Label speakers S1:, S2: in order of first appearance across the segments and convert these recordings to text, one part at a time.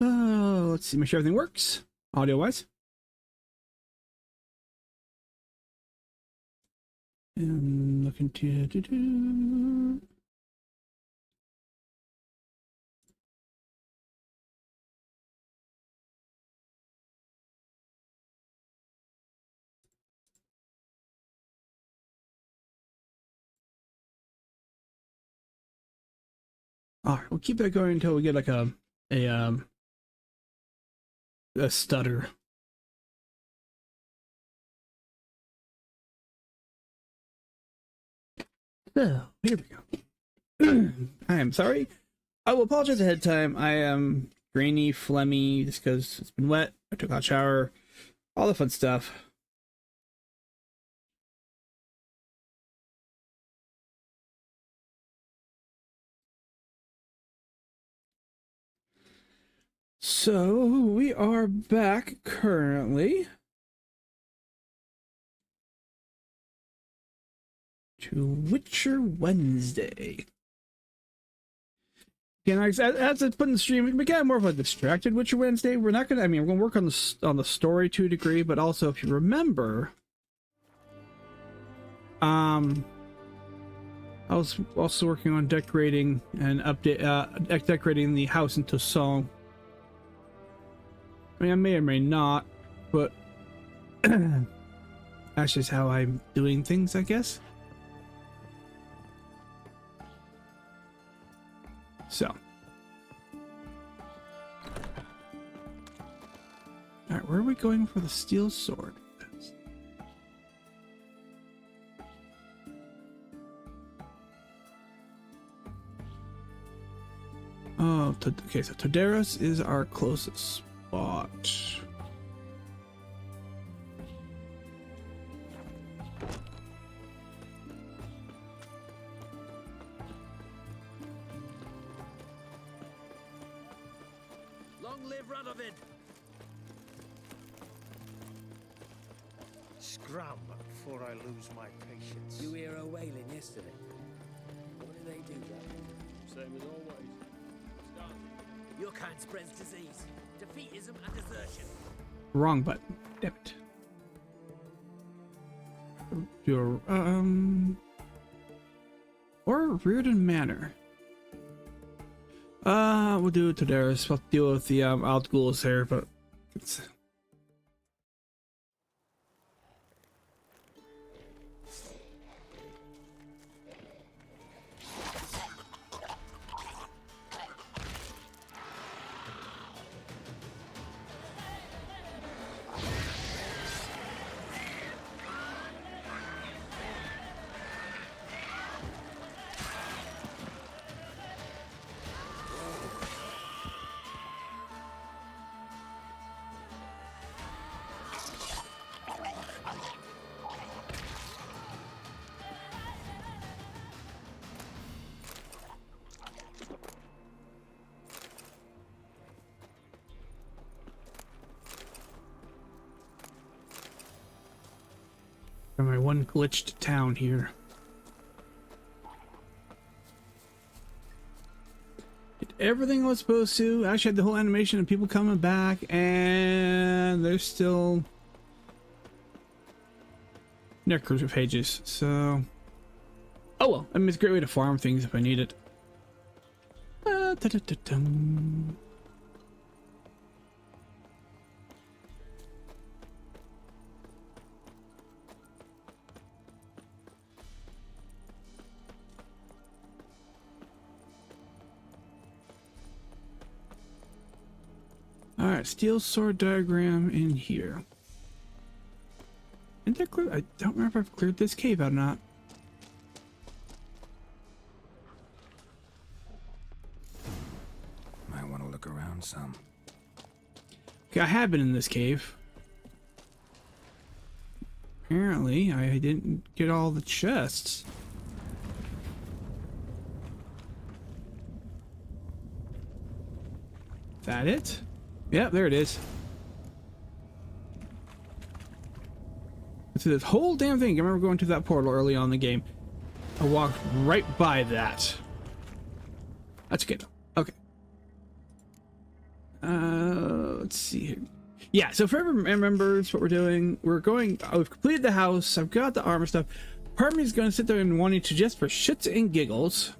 S1: Let's see, make sure everything works audio wise. And looking to do. All right, we'll keep that going until we get like a stutter. So here we go. I am sorry. I will apologize ahead of time. I am grainy, phlegmy, just because it's been wet. I took a hot shower, all the fun stuff. So we are back currently to Witcher Wednesday. Again, as it's put in the stream, we got more of a distracted Witcher Wednesday. We're not gonna. I mean, we're gonna work on the story to a degree, but also if you remember, I was also working on decorating and decorating the house into song. I mean, I may or may not, but that's just how I'm doing things, I guess. So, all right, where are we going for the steel sword? Oh, okay, so Toderos is our closest spot.
S2: Long live Radovid!
S3: Scram before I lose my patience.
S2: You hear her wailing yesterday? What did they do, Radovid?
S4: Same as always.
S2: Your kind spreads disease, defeatism and desertion.
S1: Wrong button. Damn it. Your or Reardon Manor. We'll do it to Darius. We'll deal with the outghouls here, but it's my one glitched town here. Did everything I was supposed to. I actually had the whole animation of people coming back, and there's still necromancy pages. So, oh well. I mean, it's a great way to farm things if I need it. Alright, steel sword diagram in here. Isn't that clear? I don't remember if I've cleared this cave out or not.
S5: Might want to look around some.
S1: Okay, I have been in this cave. Apparently, I didn't get all the chests. Is that it? Yep, there it is. So this whole damn thing, I remember going to that portal early on in the game. I walked right by that. That's good. Okay. let's see here. Yeah, so for everyone remembers what we're doing, we're going. I've completed the house. I've got the armor stuff. Part of me is going to sit there and wanting to, just for shits and giggles,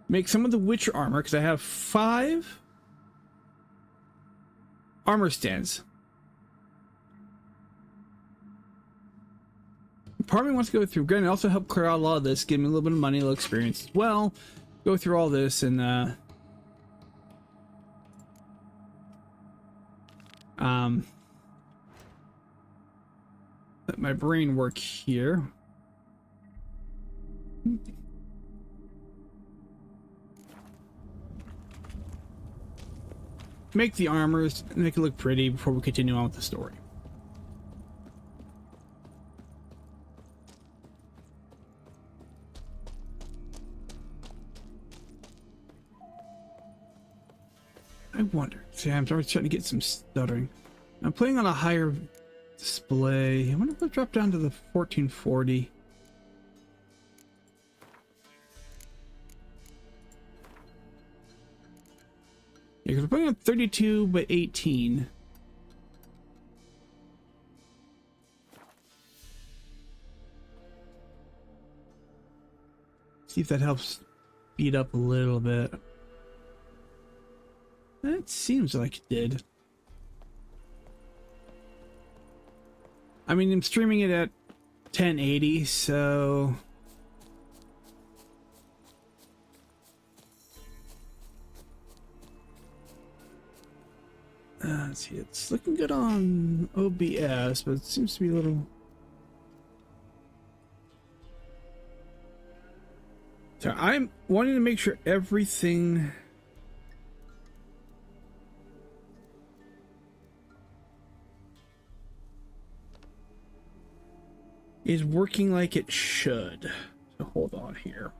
S1: make some of the Witcher armor, because I have 5 armor stands. Part of me wants to go through, granted, also help clear out a lot of this, give me a little bit of money, a little experience as well. Go through all this and let my brain work here. Make the armors and make it look pretty before we continue on with the story. I wonder. See, I'm already starting to get some stuttering. I'm playing on a higher display. I wonder if I drop down to the 1440. Yeah, because we're playing on 32 by 18. See if that helps speed up a little bit. That seems like it did. I mean, I'm streaming it at 1080, so... let's see, it's looking good on OBS, but it seems to be a little... So I'm wanting to make sure everything... is working like it should. So hold on here.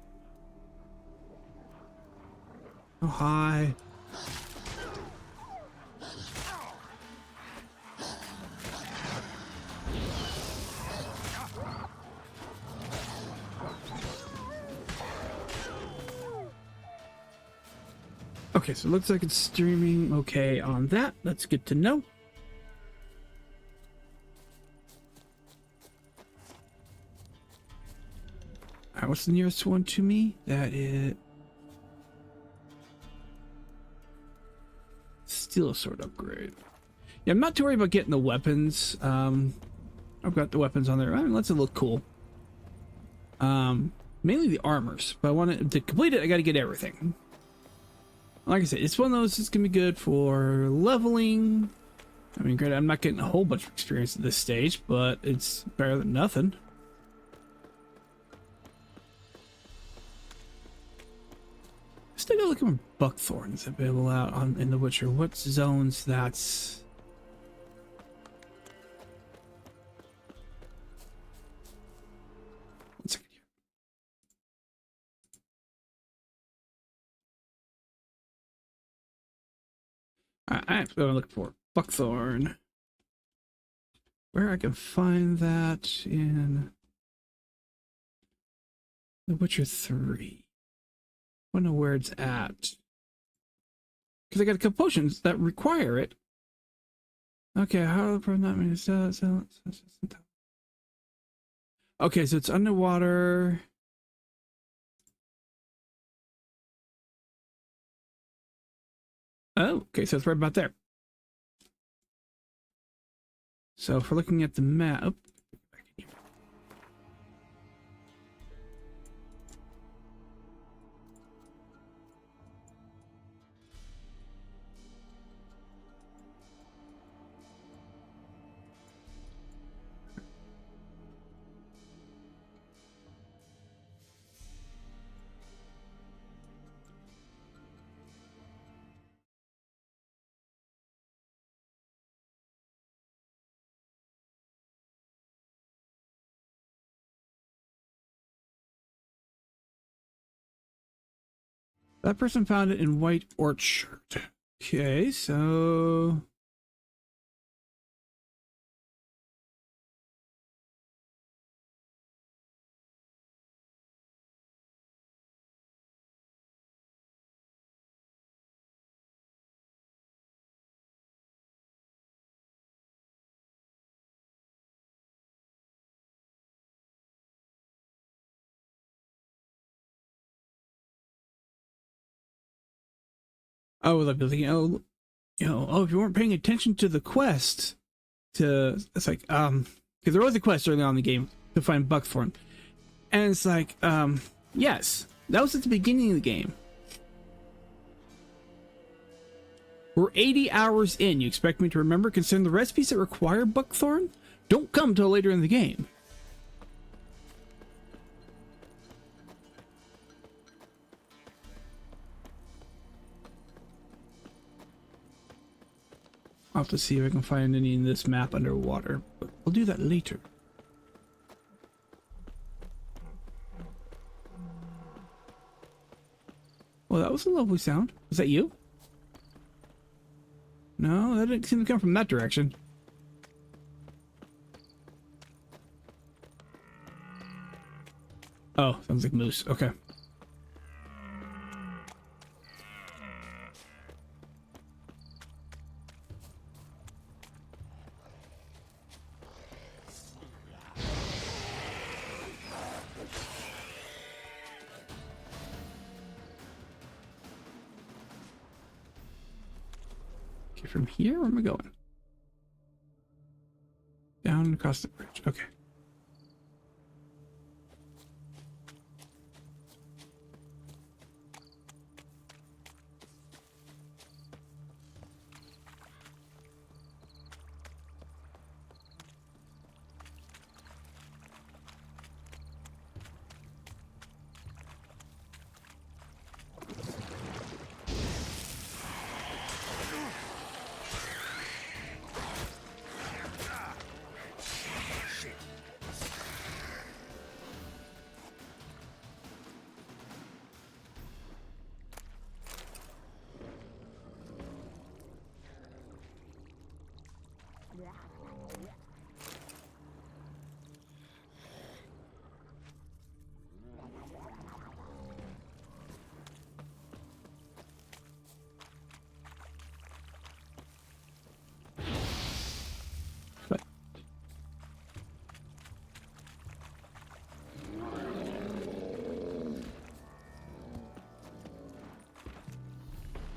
S1: Oh, hi. Okay, so it looks like it's streaming okay on that. That's good to know. Alright, what's the nearest one to me? That is... Steel sword upgrade. Yeah, I'm not too worried about getting the weapons. I've got the weapons on there. I mean, lets it look cool. Mainly the armors, but I want to complete it. I got to get everything. Like I said, it's one of those that's gonna be good for leveling. I mean, granted, I'm not getting a whole bunch of experience at this stage, but it's better than nothing. Still gotta look at my buckthorns available out on in The Witcher. What zones that's... One second here. I'm gonna look for buckthorn. Where I can find that in The Witcher 3. I don't know where it's at. Because I got a couple potions that require it. Okay, how to not many okay, so it's underwater. Oh, okay, so it's right about there. So if we're looking at the map, that person found it in White Orchard. Okay, so I would like to think, oh, if you weren't paying attention to the quest, it's like, because there was a quest early on in the game to find buckthorn, and it's like, yes, that was at the beginning of the game. We're 80 hours in. You expect me to remember, considering the recipes that require buckthorn don't come till later in the game. I'll have to see if I can find any in this map underwater, but we'll do that later. Well, that was a lovely sound. Was that you? No, that didn't seem to come from that direction. Oh, sounds like moose. Okay. Okay, from here, where am I going? Down across the bridge. Okay.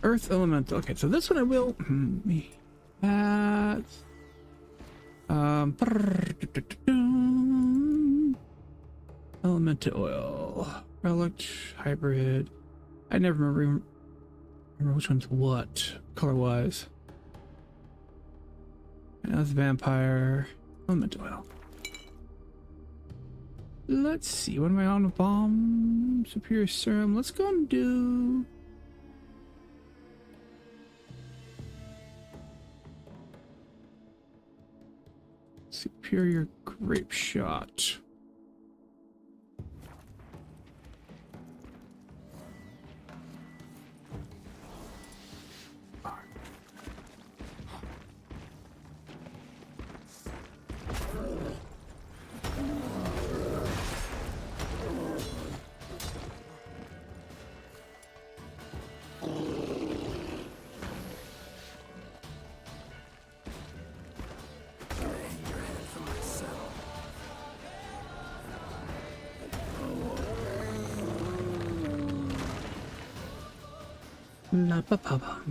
S1: Earth elemental. Okay, so this one I will. That. Elemental oil. Relic. Hybrid. I never remember which one's what, color wise. And that's vampire. Elemental oil. Let's see. What am I on? A bomb? Superior serum. Let's go and do. Superior grape shot. La ba ba ba.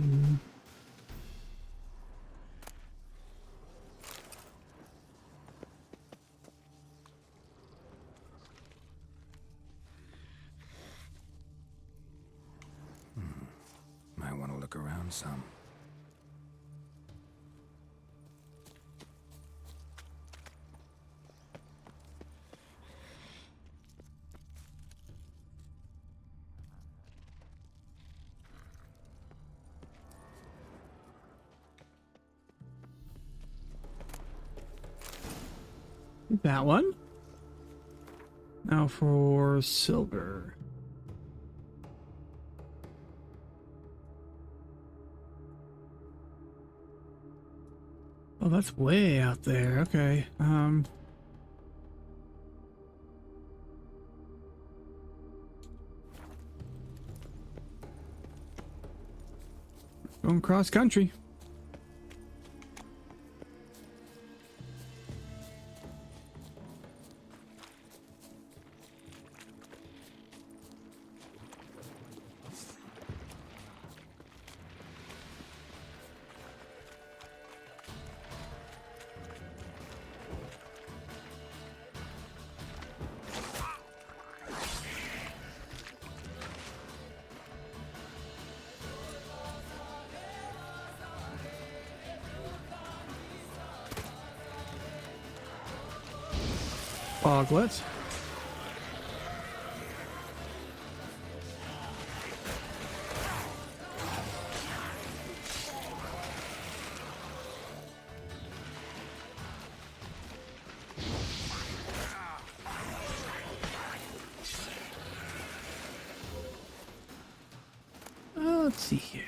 S4: Might want to look around some.
S1: That one. Now for silver. Oh, that's way out there. Okay. Going cross country. Foglet. Let's see here.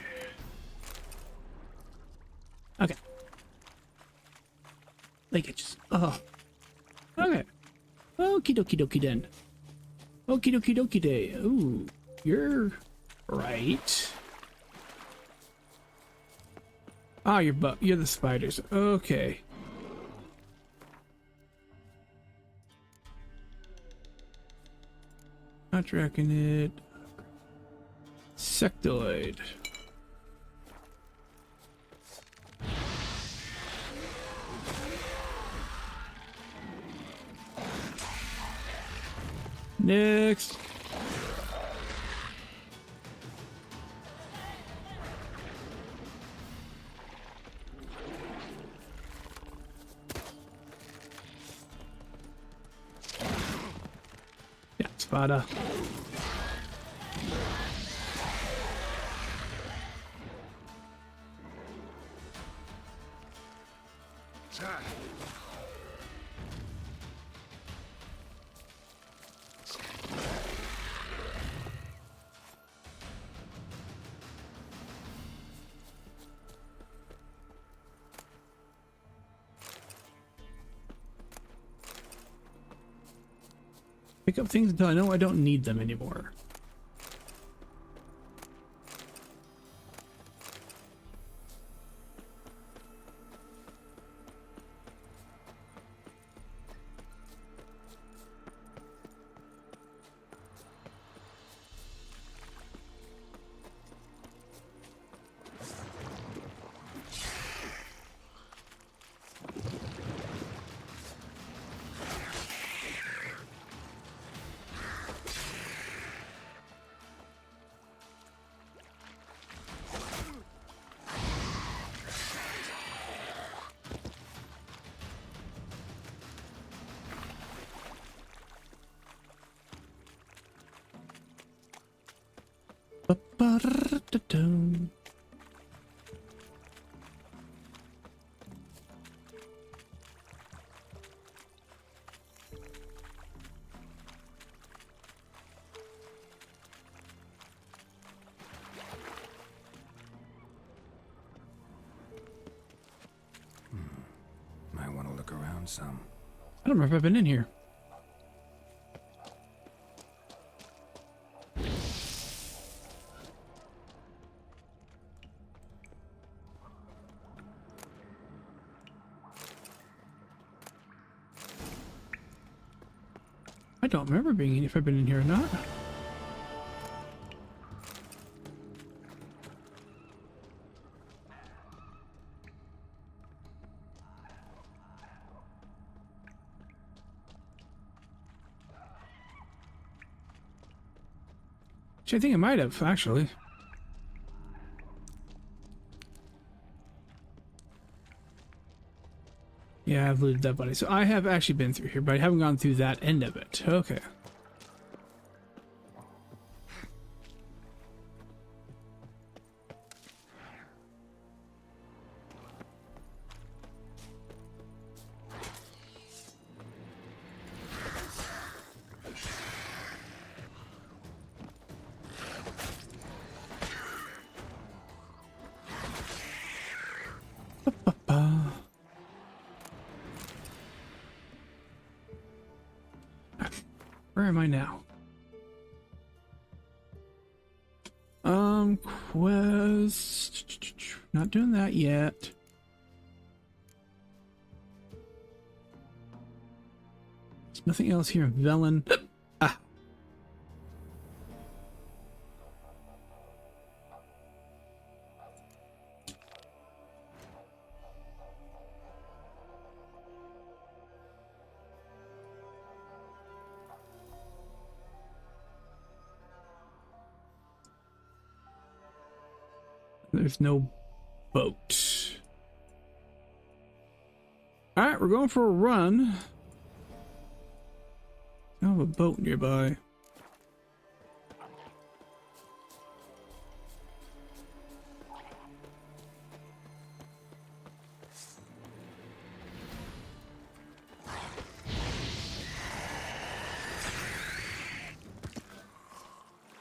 S1: Okay. Like it just. Oh. Okay. Okie dokie dokie then. Okie dokie dokie day. Ooh, you're right. Ah, you're the spiders. Okay. Not tracking it. Sectoid. Next. Yeah, Spada. Pick up things until I know I don't need them anymore. Ba-ba-da-da-dum.
S4: Might want to look around some.
S1: I don't remember if I've been in here. I don't remember being in if I've been in here or not. Which I think I might have, actually. Yeah, I've looted that body. So I have actually been through here, but I haven't gone through that end of it. Okay. Where am I now? Quest. Not doing that yet. There's nothing else here in Velen. Ah. There's no boat. All right, we're going for a run. I have a boat nearby.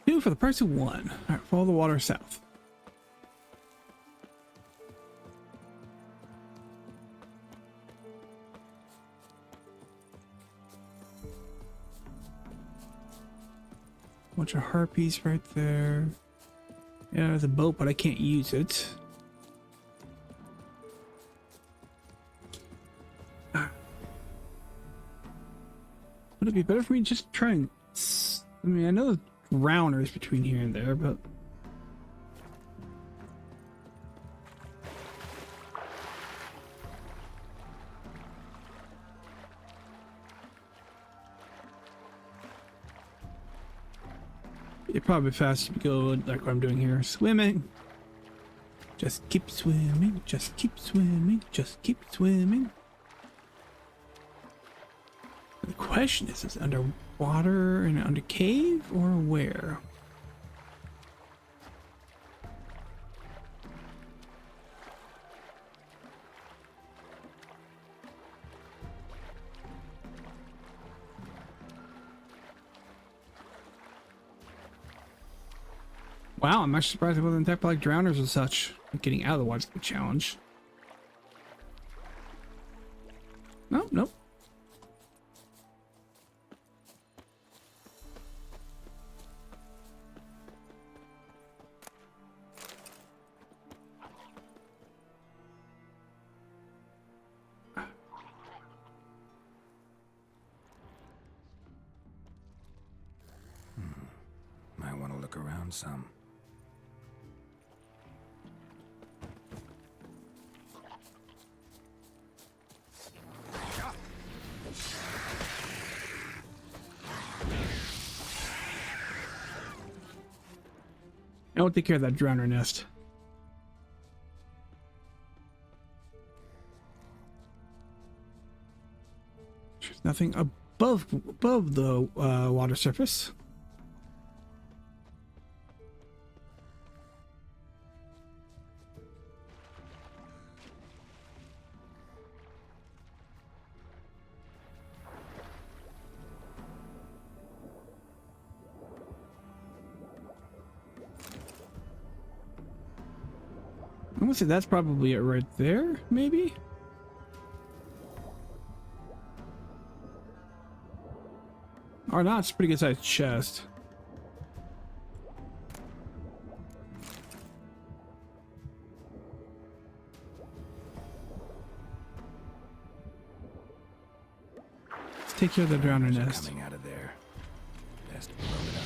S1: Two for the price of one. All right, follow the water south. Bunch of harpies right there. Yeah, there's a boat, but I can't use it. Would it be better for me to just try and... I mean, I know the rounders between here and there, but... It'd probably be faster to go like what I'm doing here. Swimming. Just keep swimming. Just keep swimming. Just keep swimming. The question is it underwater and under cave or where? Wow, I'm actually surprised it wasn't attacked by like drowners or such. Getting out of the water's a good challenge. No, nope.
S4: Might want to look around some.
S1: I will take care of that drowner nest. There's nothing above the water surface. I'm gonna say that's probably it right there, maybe? Or not, it's a pretty good sized chest. Let's take care of the drowner
S4: Drowners are
S1: nest.
S4: coming out of there. Best blow it up.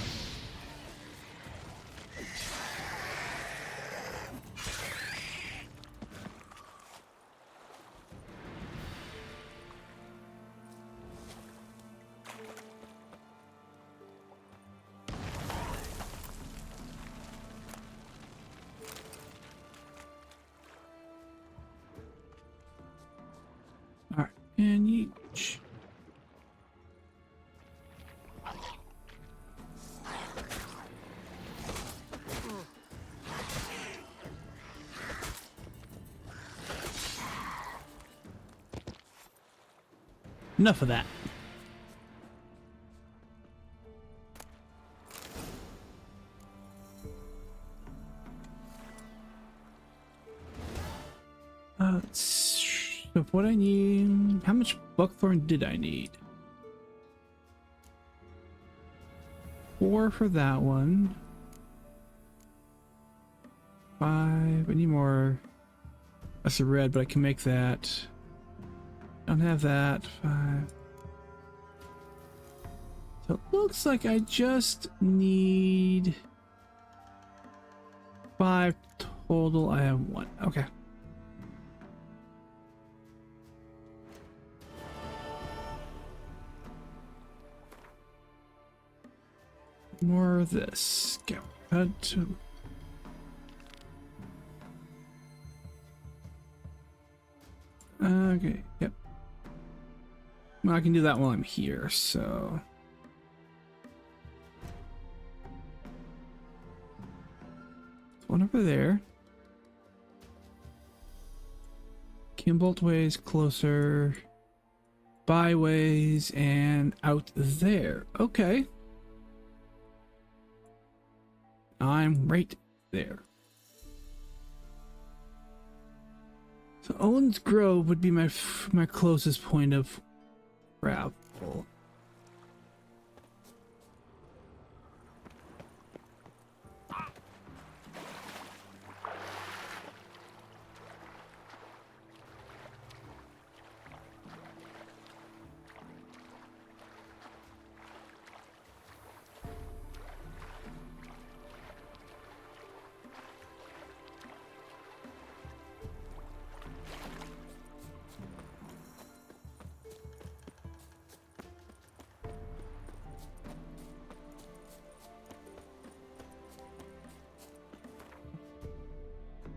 S1: Alright, and each. Enough of that. So what I need, how much buckthorn did I need? 4 for that one. 5, I need more. That's a red, but I can make that. Don't have that. 5. So it looks like I just need 5 total. I have 1. Okay. More of this. Go. Cut. Okay. Yep. Well, I can do that while I'm here, so one over there. Kimbolt Way's closer. Byways and out there. Okay. I'm right there. So Owens Grove would be my closest point of travel.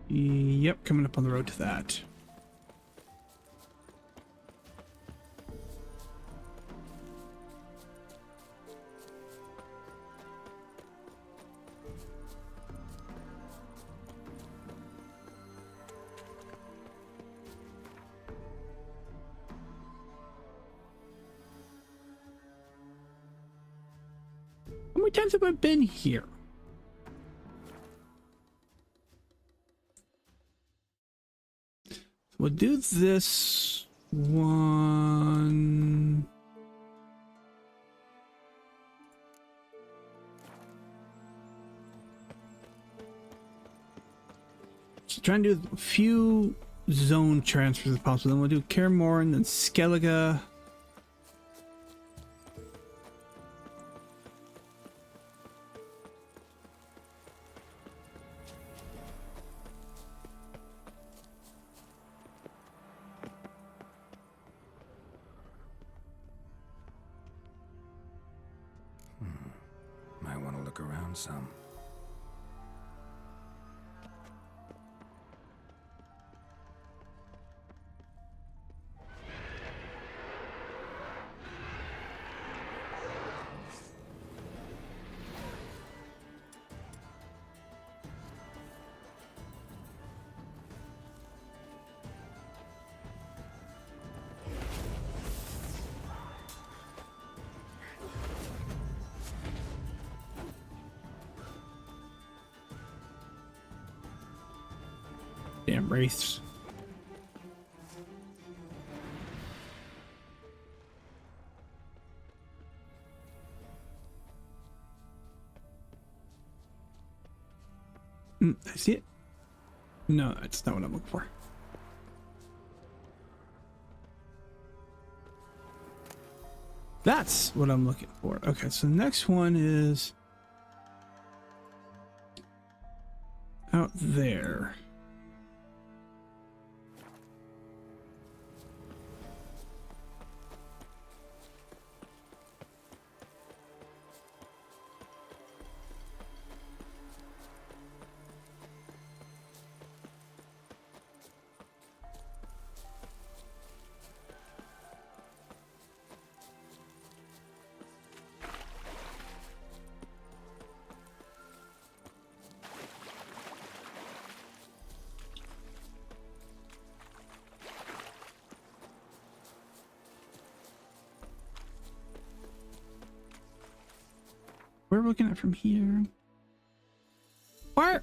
S1: Yep, coming up on the road to that. How many times have I been here? We'll do this one. So try and do a few zone transfers as possible. Then we'll do Kaer Morhen, then Skellige.
S4: Might want to look around some.
S1: Damn wraiths. I see it. No, that's not what I'm looking for. That's what I'm looking for. Okay, so the next one is out there. Where are we looking at from here? Where?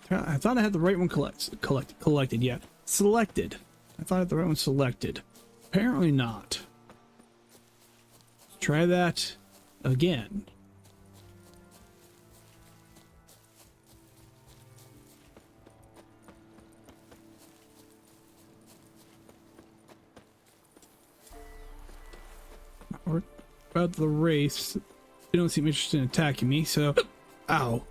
S1: I thought I had the right one collected, yeah. Selected. I thought I had the right one selected. Apparently not. Let's try that again. Or about the wraiths, they don't seem interested in attacking me, so ow.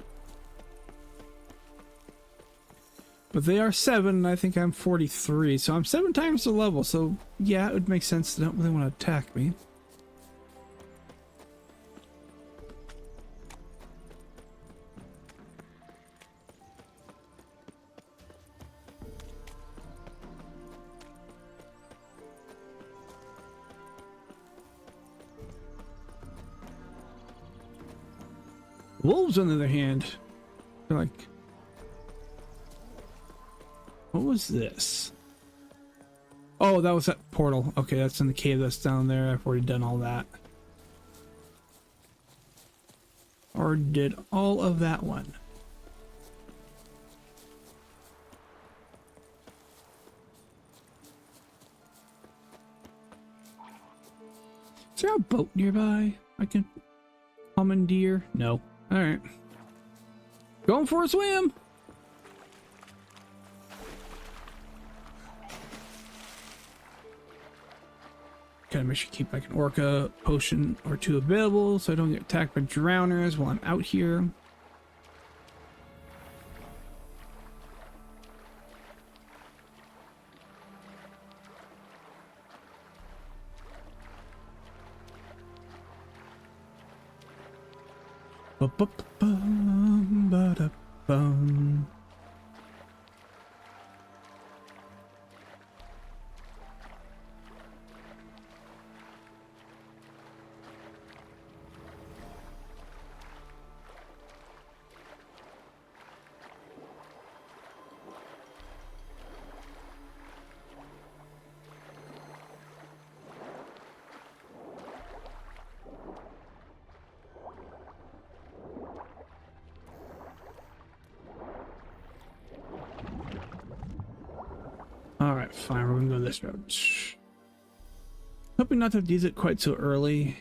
S1: But they are 7 and I think I'm 43, so I'm 7 times the level, so yeah, it would make sense they don't really want to attack me. Wolves, on the other hand, they're like, what was this? Oh, that was that portal. Okay, that's in the cave that's down there. I've already done all that. Or did all of that one. Is there a boat nearby I can commandeer? No. Alright. Going for a swim! Gotta make sure to keep like an orca potion or two available so I don't get attacked by drowners while I'm out here. Ba-ba-ba-bum, ba-da-bum. Alright, fine, we're gonna go this route. Hoping not to have to use it quite so early.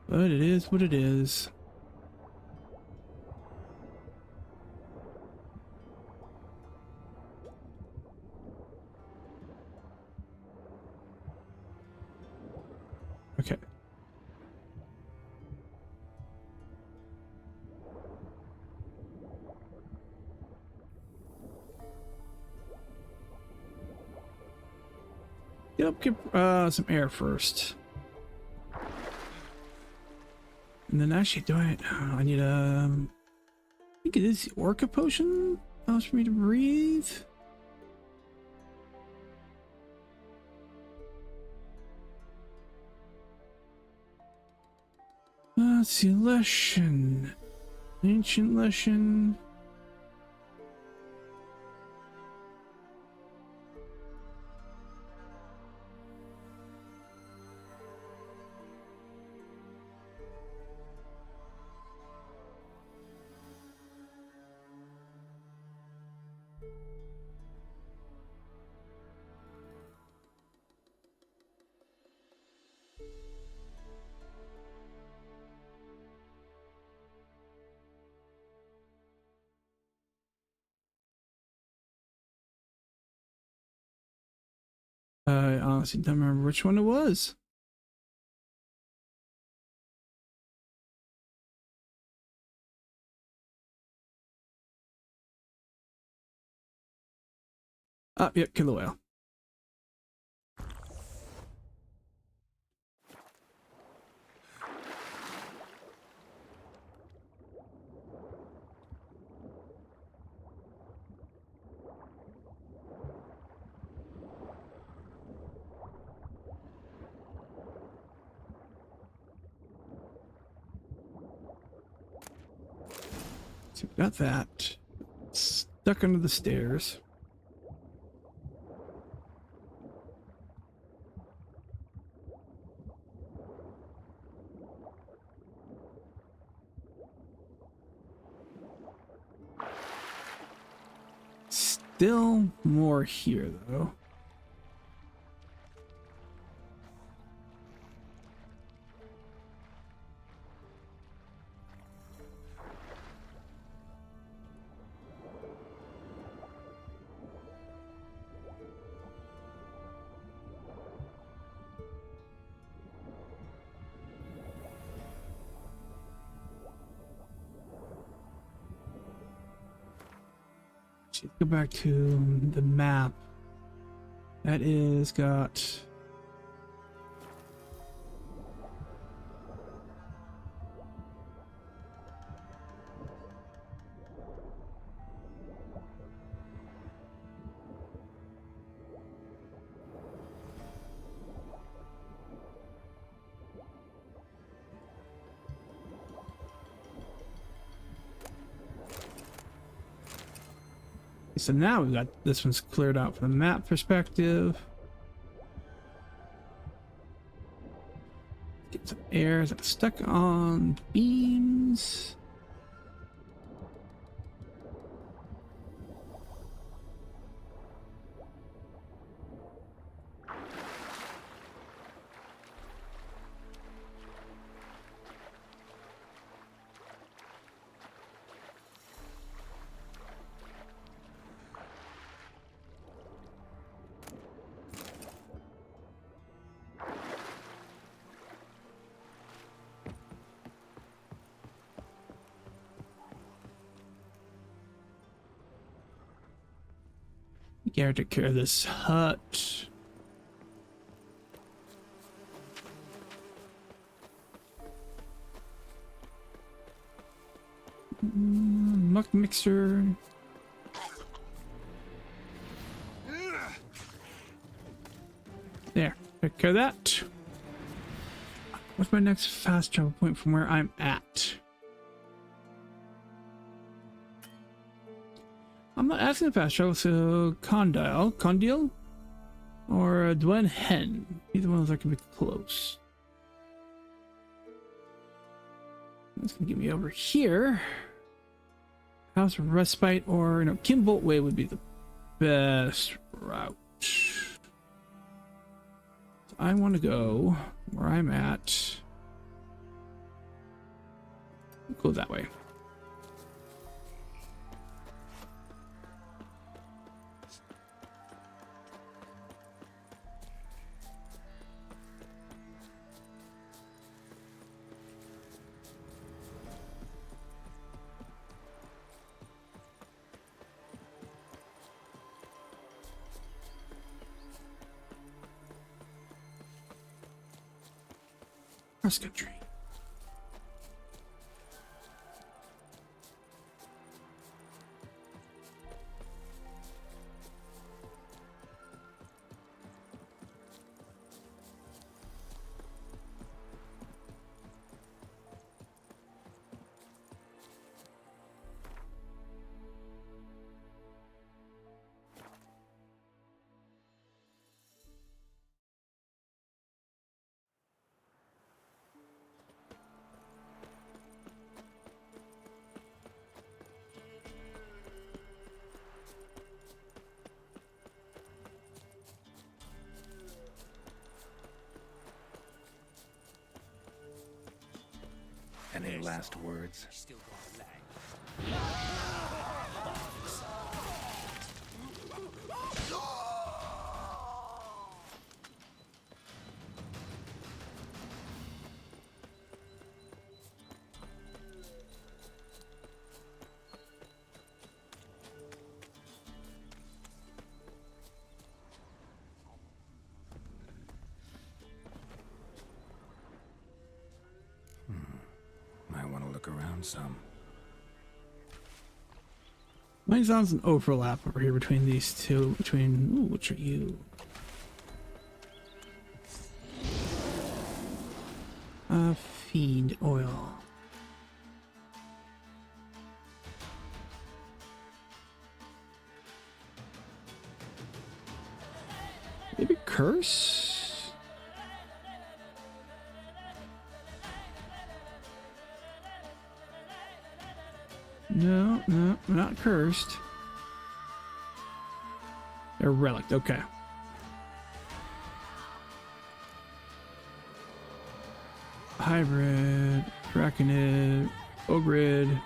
S1: But it is what it is. Okay. Yep, get some air first. And then actually, I need I think it is the orca potion allows for me to breathe. Let's see, Leshen. Ancient Leshen. I honestly don't remember which one it was. Ah, yep, killer whale. So we got that. Stuck under the stairs. Still more here, though. Let's go back to the map. That is got So now we've got this one's cleared out from the map perspective. Get some air that's stuck on beams. Garrett took care of this hut. Muck mixer. There, took care of that. What's my next fast travel point from where I'm at? I'm not asking the fast travel, so Condil, or Dwen Hen. Either one of those that can be close. That's gonna get me over here. House of Respite, or Kimbolt Way would be the best route. So I want to go where I'm at. Go that way. Cross country.
S4: Any last words?
S2: Still got a lag.
S4: Might want to look around some.
S1: Might sounds an overlap over here between these two. Ooh, which are you? Fiend oil. Maybe curse? No, not cursed. They're relic, okay. Hybrid, Draconid, Ogrid.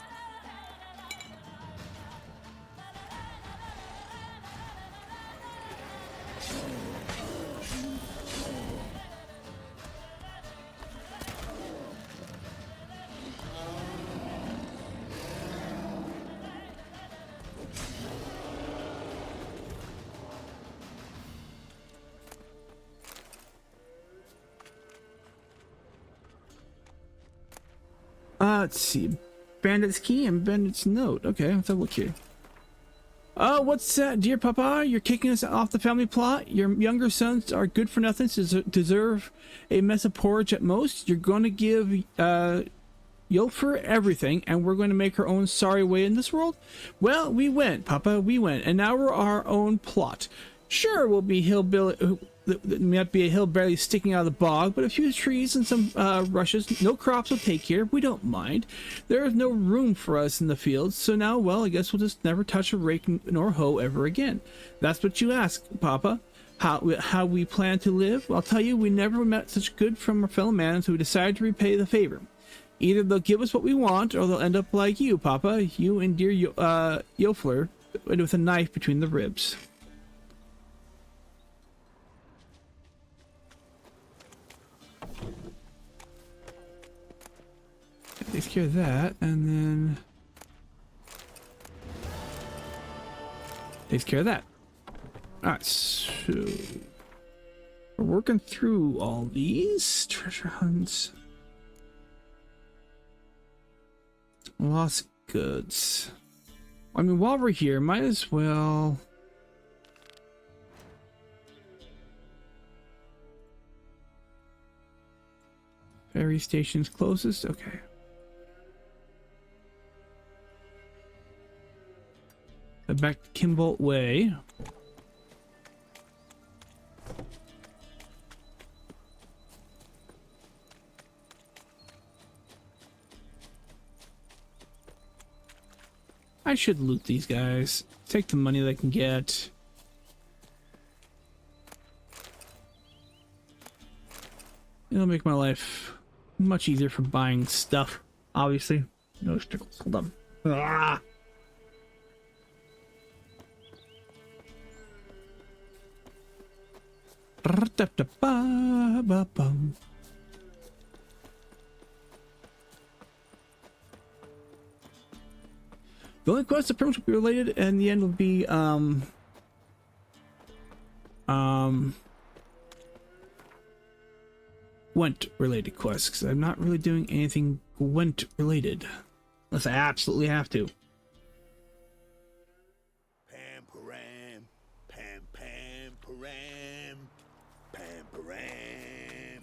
S1: Let's see. Bandit's key and Bandit's note. Okay, let's have a look here. What's that? Dear Papa, you're kicking us off the family plot. Your younger sons are good for nothing, deserve a mess of porridge at most. You're going to give your Ylfur everything, and we're going to make our own sorry way in this world? Well, we went, Papa, we went, and now we're our own plot. Sure, we'll be hillbilly. There might be a hill barely sticking out of the bog, but a few trees and some rushes. No crops will take here. We don't mind. There is no room for us in the fields, so now, well, I guess we'll just never touch a rake nor hoe ever again. That's what you ask, Papa. How we plan to live? Well, I'll tell you, we never met such good from our fellow man, so we decided to repay the favor. Either they'll give us what we want, or they'll end up like you, Papa. You and dear Ylfur, with a knife between the ribs. Takes care of that, and then takes care of that. Alright, so we're working through all these treasure hunts. Lost goods. I mean, while we're here, might as well. Ferry station's closest? Okay. Back to Kimbolt Way. I should loot these guys. Take the money they can get. It'll make my life much easier for buying stuff. Obviously. No stickles. Hold on. Ah! The only quest that will be related in the end will be Gwent related quests, because I'm not really doing anything Gwent related unless I absolutely have to.
S3: Pam param, pam pam param, pam param.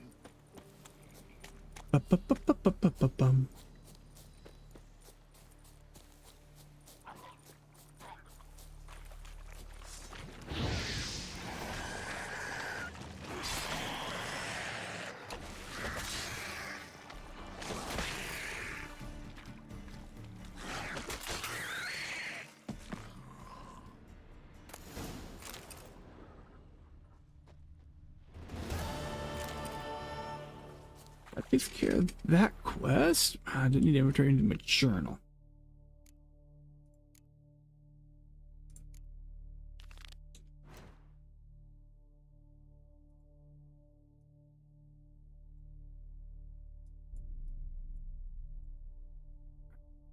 S1: Ba-ba-ba-ba-ba-ba-bum. That takes care of that quest. I didn't need to inventory into my journal.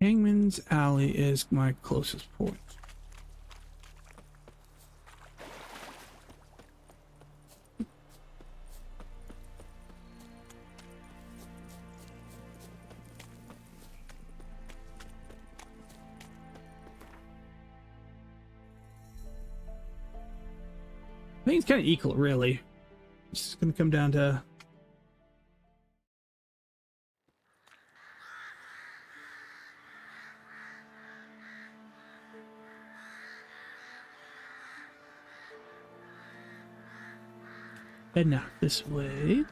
S1: Hangman's Alley is my closest point. I think it's kind of equal, really. It's just going to come down to heading out this way.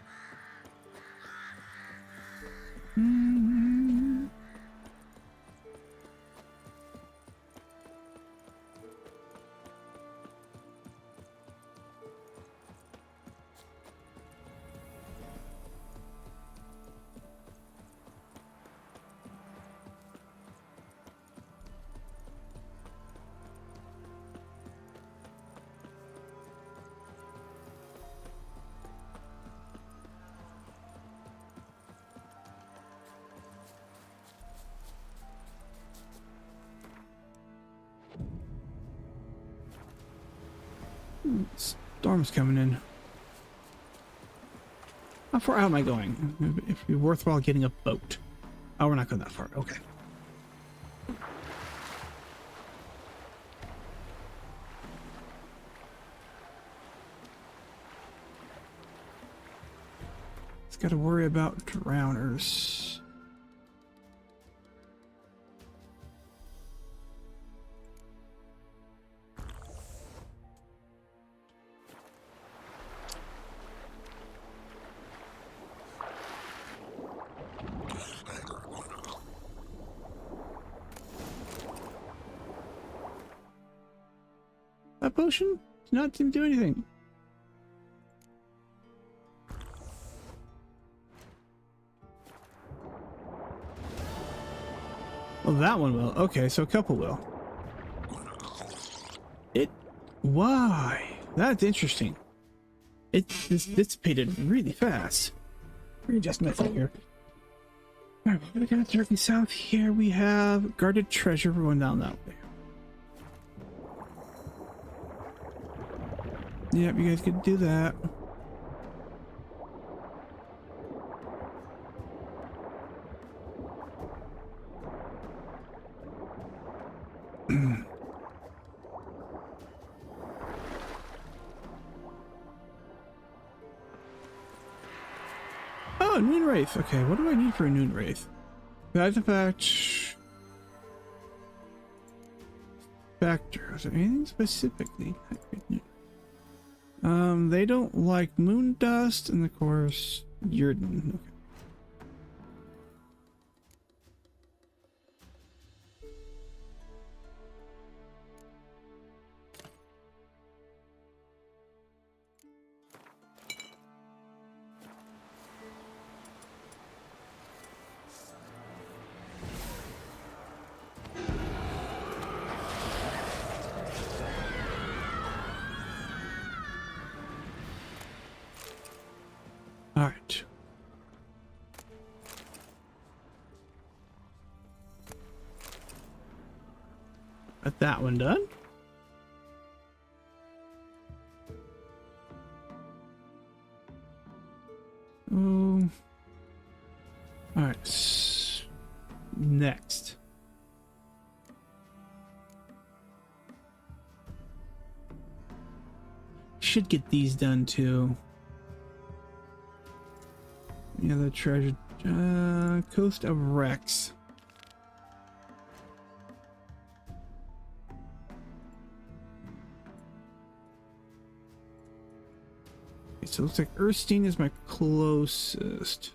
S1: Storm's coming in. How far out am I going? It'd be worthwhile getting a boat. Oh, we're not going that far. Okay. Just got to worry about drowners. potion? Did not seem to do anything. Well, that one will. Okay, so a couple will. Why? That's interesting. This dissipated really fast. Readjust my thing here. Alright, we got directly south here. We have guarded treasure. We're going down that way. Yep, you guys could do that. Oh, Noon Wraith. Okay, what do I need for a Noon Wraith? Artifact. Factor. Is there anything specifically? They don't like moon dust, and of course, Yurden. Okay. All right. Got that one done. Oh. All right. Next. Should get these done too. Yeah, the treasure. Coast of Rex. Okay, so it looks like Erstein is my closest.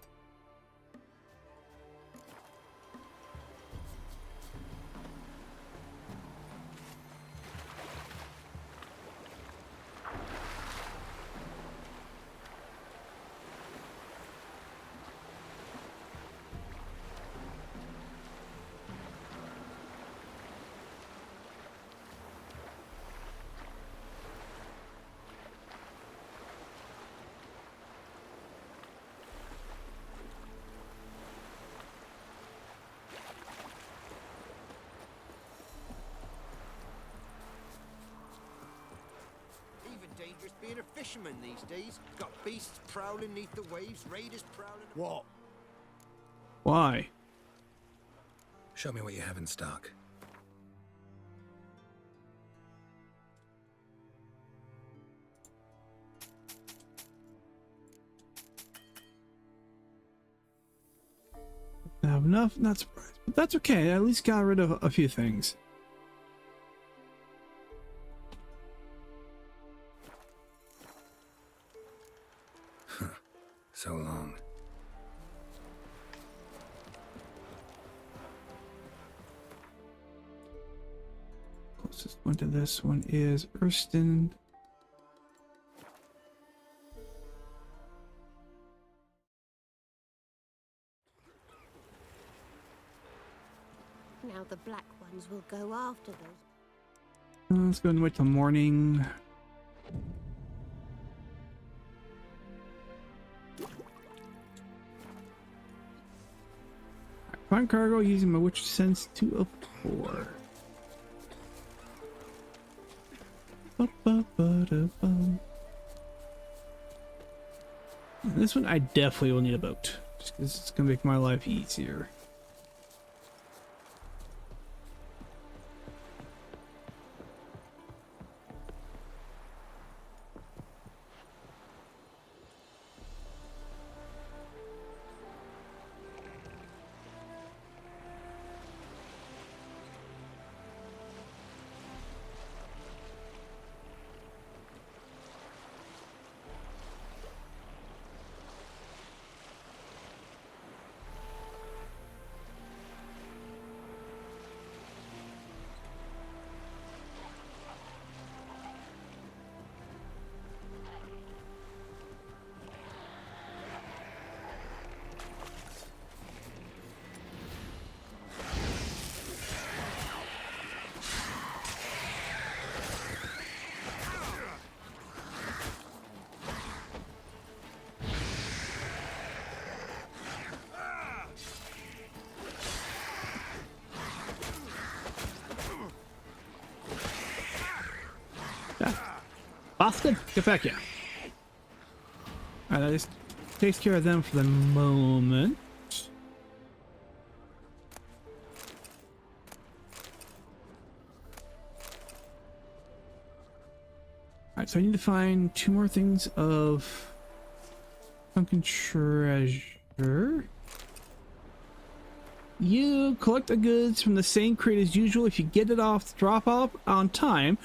S5: Dangerous being a fisherman these days. Got beasts prowling neath the waves, raiders prowling.
S3: What?
S1: Why?
S4: Show me what you have in stock.
S1: I have enough, not surprised. But that's okay. I at least got rid of a few things.
S4: So long.
S1: Closest one to this one is Erstein.
S6: Now the black ones will go after those.
S1: Let's go and wait till morning. Find cargo using my witch sense 204. This one I definitely will need a boat, just because it's gonna make my life easier. Bastard, get back here. Alright, that just takes care of them for the moment. Alright, so I need to find 2 more things of sunken treasure. You collect the goods from the same crate as usual. If you get it off, drop off on time,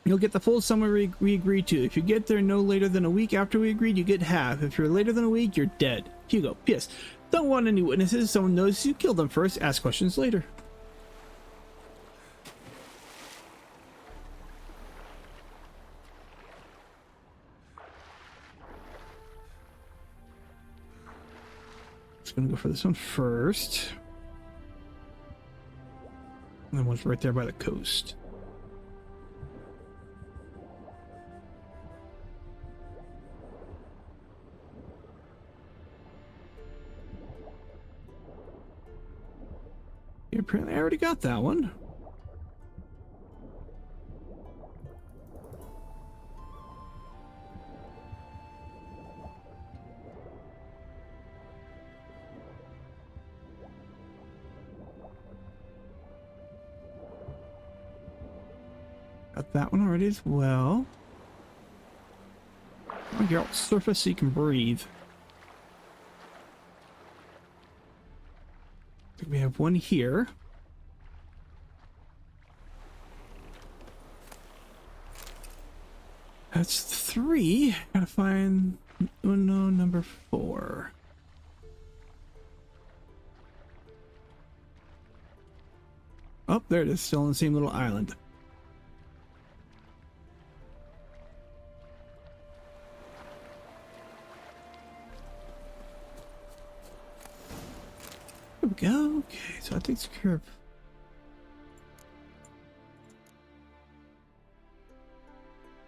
S1: you'll get the full sum we agreed to. If you get there no later than a week after we agreed, you get half. If you're later than a week, you're dead. Hugo, P.S. Don't want any witnesses. Someone knows you kill them first. Ask questions later. Just gonna go for this one first. And then one's right there by the coast. Yeah, apparently I already got that one. Got that one already as well. Oh, you're out surface so you can breathe. I think we have one here. That's 3. Gotta find Uno number 4. Oh, there it is, still on the same little island. There we go. Okay, so that takes care of.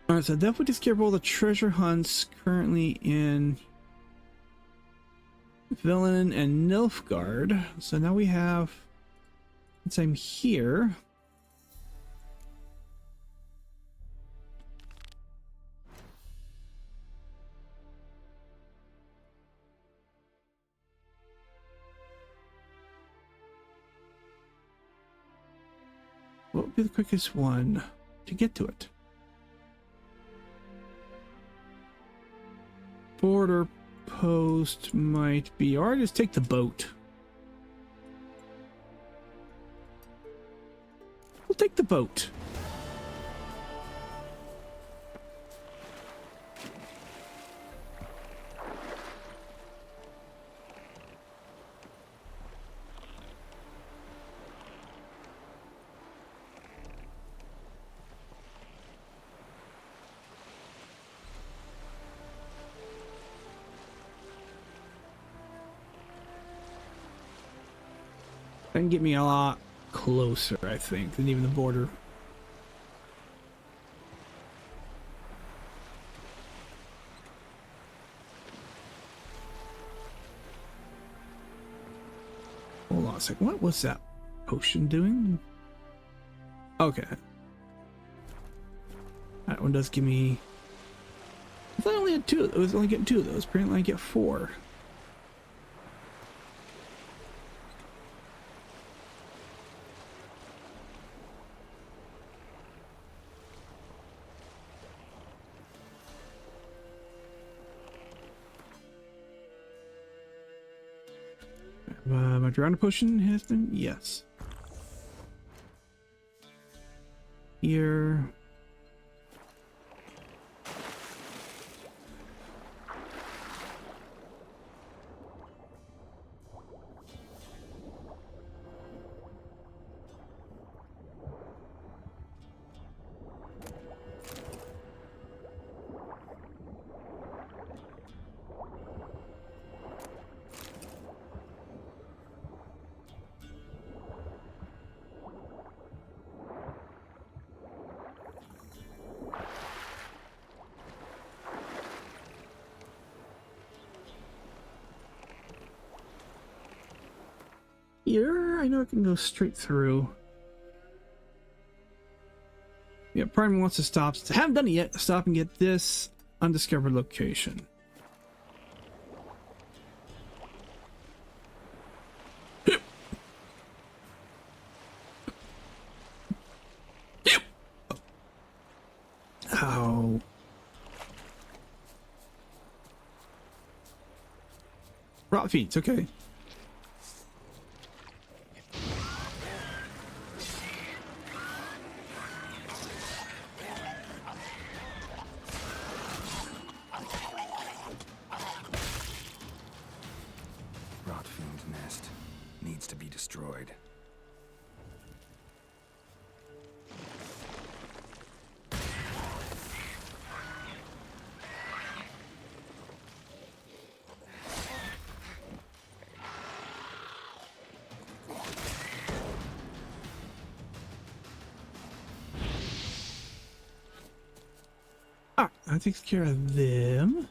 S1: Alright, so definitely takes care of all the treasure hunts currently in Velen and Nilfgaard. So now we have, since I'm here, what would be the quickest one to get to it? Border post might be, or just take the boat. We'll take the boat. That can get me a lot closer, I think, than even the border. Hold on a second. What was that potion doing? Okay. That one does give me. I thought I only had 2. It was only getting 2 of those. Apparently I get 4. My Drowned potion has been, yes. Here. Here, I know I can go straight through. Yeah, part of me wants to stop. Haven't done it yet. Stop and get this undiscovered location. Oh. Rot feet, okay.
S4: Rotfiend's nest needs to be destroyed.
S1: Ah, that takes care of them.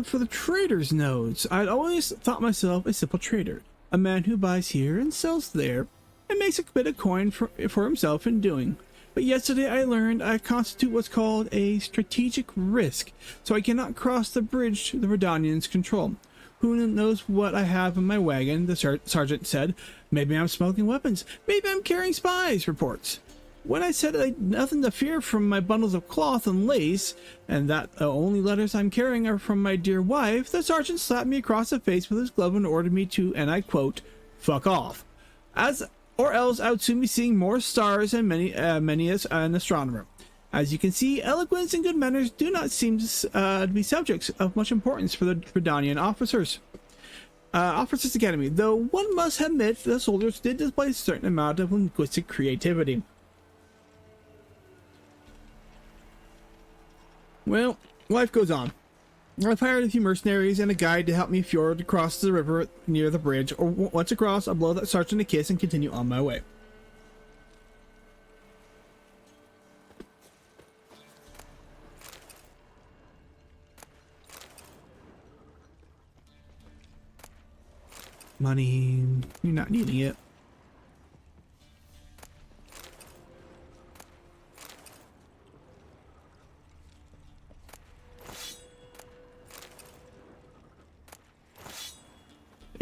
S1: For the trader's nodes, I'd always thought myself a simple trader, a man who buys here and sells there, and makes a bit of coin for himself in doing. But yesterday I learned I constitute what's called a strategic risk, so I cannot cross the bridge to the Redanians' control. Who knows what I have in my wagon, the sergeant said. Maybe I'm smuggling weapons. Maybe I'm carrying spies, reports. When I said I had nothing to fear from my bundles of cloth and lace, and that the only letters I'm carrying are from my dear wife, the sergeant slapped me across the face with his glove and ordered me to, and I quote, fuck off. Or else I would soon be seeing more stars than many as an astronomer. As you can see, eloquence and good manners do not seem to be subjects of much importance for the Redanian officers. Officers Academy, though one must admit the soldiers did display a certain amount of linguistic creativity. Well, life goes on. I've hired a few mercenaries and a guide to help me fjord across the river near the bridge, or once across, I'll blow that sergeant a kiss and continue on my way. Money, you're not needing it.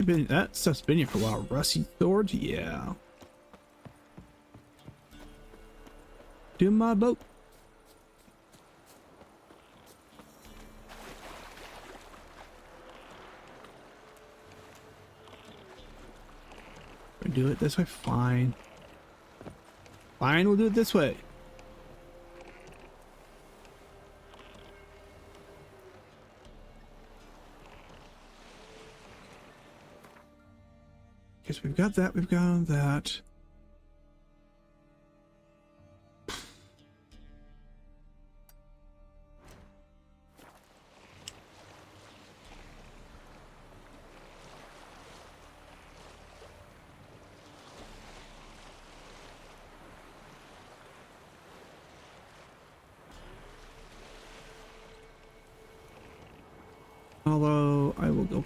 S1: That stuff's been here for a while. Rusty sword, yeah. Do my boat. We'll do it this way, fine. Fine, we'll do it this way. Guess we've got that, we've got that. Although I will go.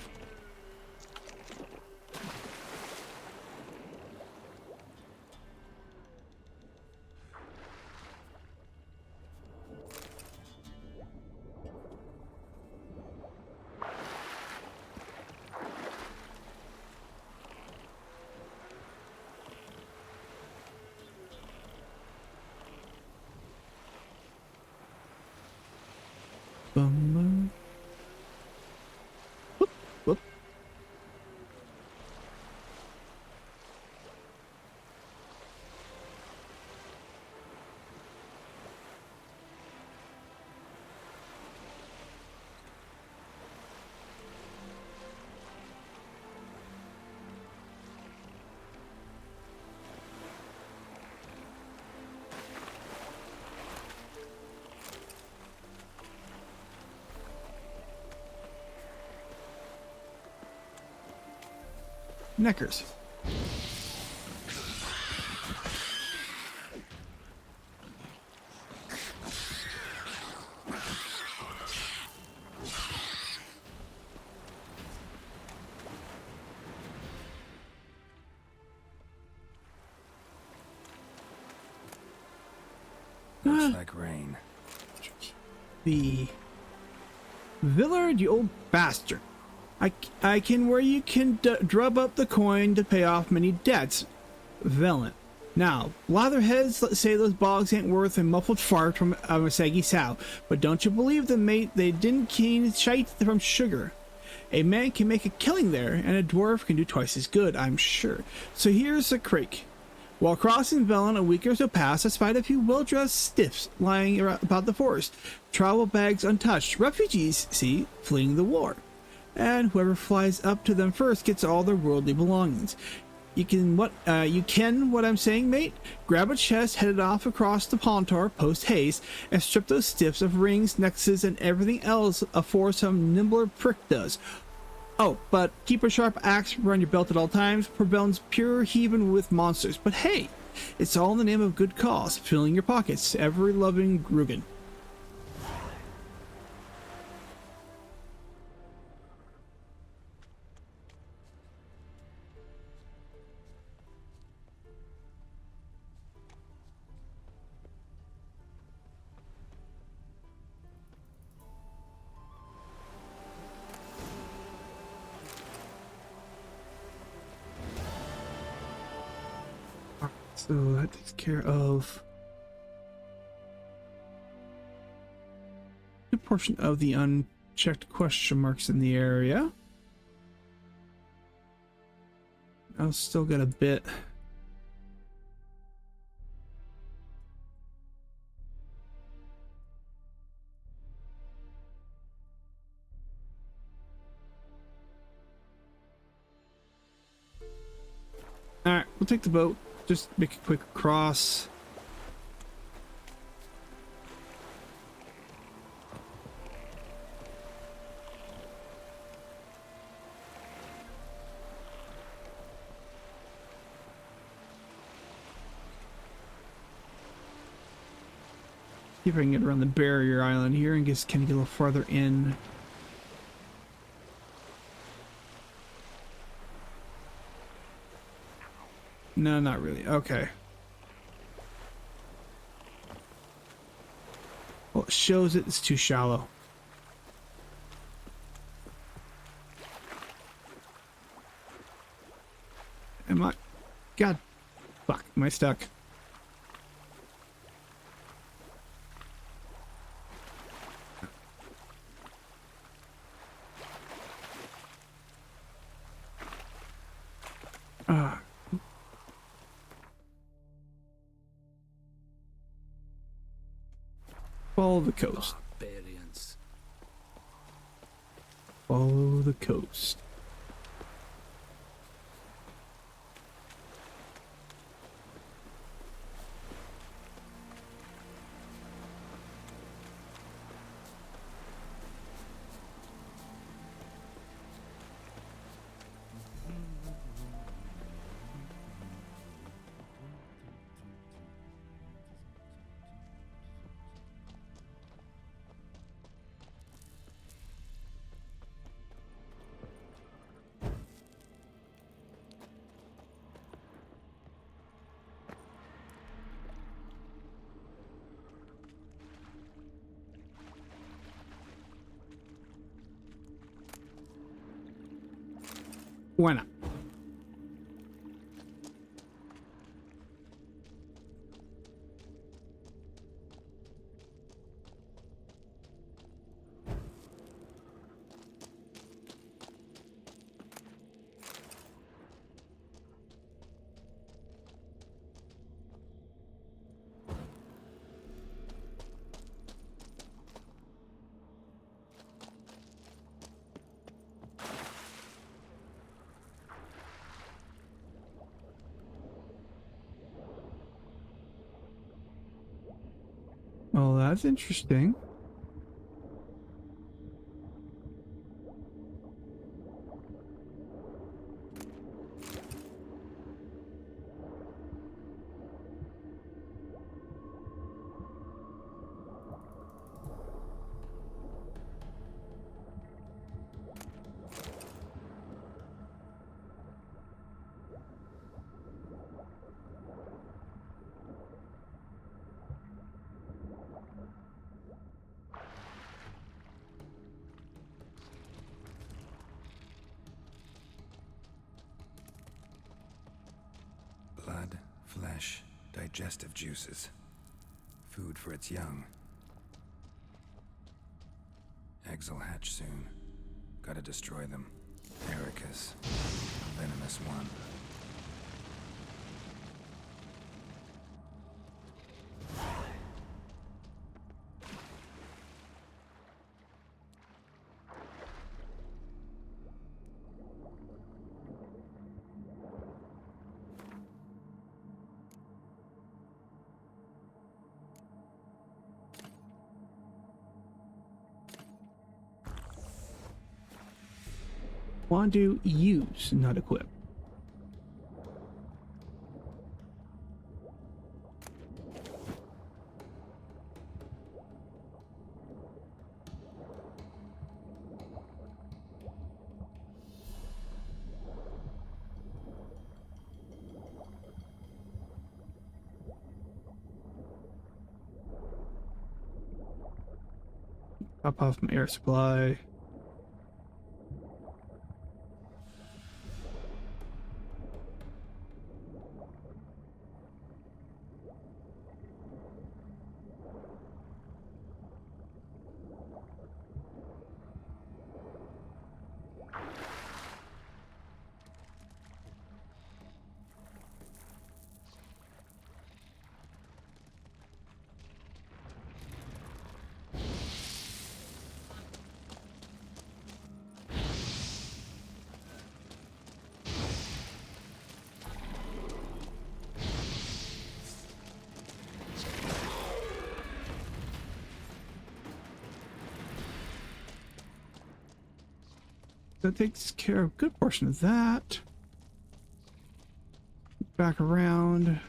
S1: Whoop, whoop. Neckers.
S4: Looks like rain.
S1: The Villard, you old bastard. I can where you can drub up the coin to pay off many debts. Vellent. Now, blatherheads say those bogs ain't worth a muffled fart from a saggy sow, but don't you believe them, mate? They didn't keen shite from sugar. A man can make a killing there, and a dwarf can do twice as good, I'm sure. So here's the creek. While crossing Vellon a week or so past, I spied a few well-dressed stiffs lying about the forest, travel bags untouched, refugees, see, fleeing the war. And whoever flies up to them first gets all their worldly belongings. You can what I'm saying, mate? Grab a chest, head it off across the Pontar post haste, and strip those stiffs of rings, necklaces, and everything else afore some nimbler prick does. Oh, but keep a sharp axe around your belt at all times, for Bellen's pure heaving with monsters. But hey, it's all in the name of good cause, filling your pockets, ever loving Grugan. So that takes care of a portion of the unchecked question marks in the area. I'll still got a bit. Alright, we'll take the boat. Just make a quick cross. See if I can get around the barrier island here and just kind of get a little farther in. No, not really. Okay. Well, it shows it's too shallow. Am I? God. Fuck. Am I stuck? Follow the coast.
S2: Barbarians.
S1: Follow the coast. Why not? Oh, that's interesting.
S4: flesh, digestive juices. Food for its young. Eggs will hatch soon. Gotta destroy them. Ericus, a venomous one.
S1: Want to use, not equip. Pop off my air supply. That takes care of a good portion of that. Back around.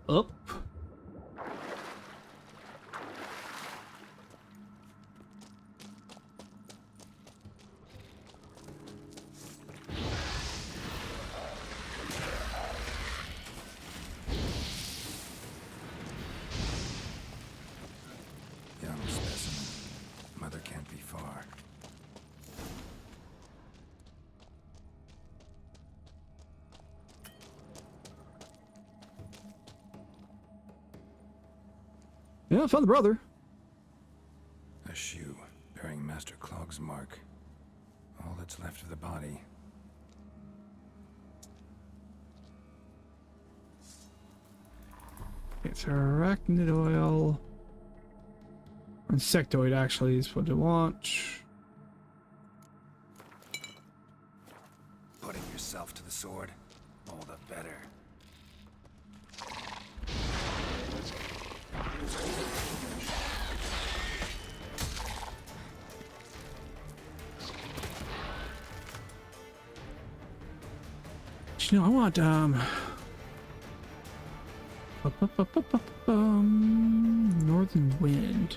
S1: Up.
S4: Young specimen. Mother can't be far.
S1: Yeah, I found the brother.
S4: A shoe bearing Master Clog's mark. All that's left of the body.
S1: It's arachnid oil. Insectoid actually is what I want.
S4: Putting yourself to the sword, all the better.
S1: You know, I want Northern Wind.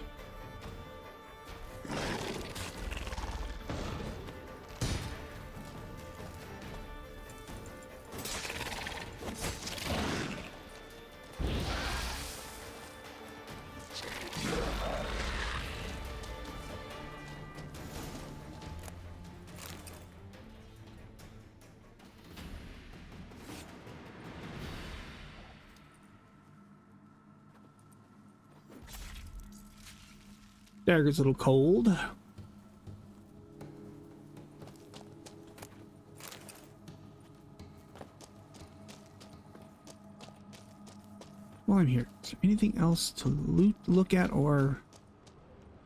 S1: Dagger's a little cold. While I'm here, is there anything else to look at or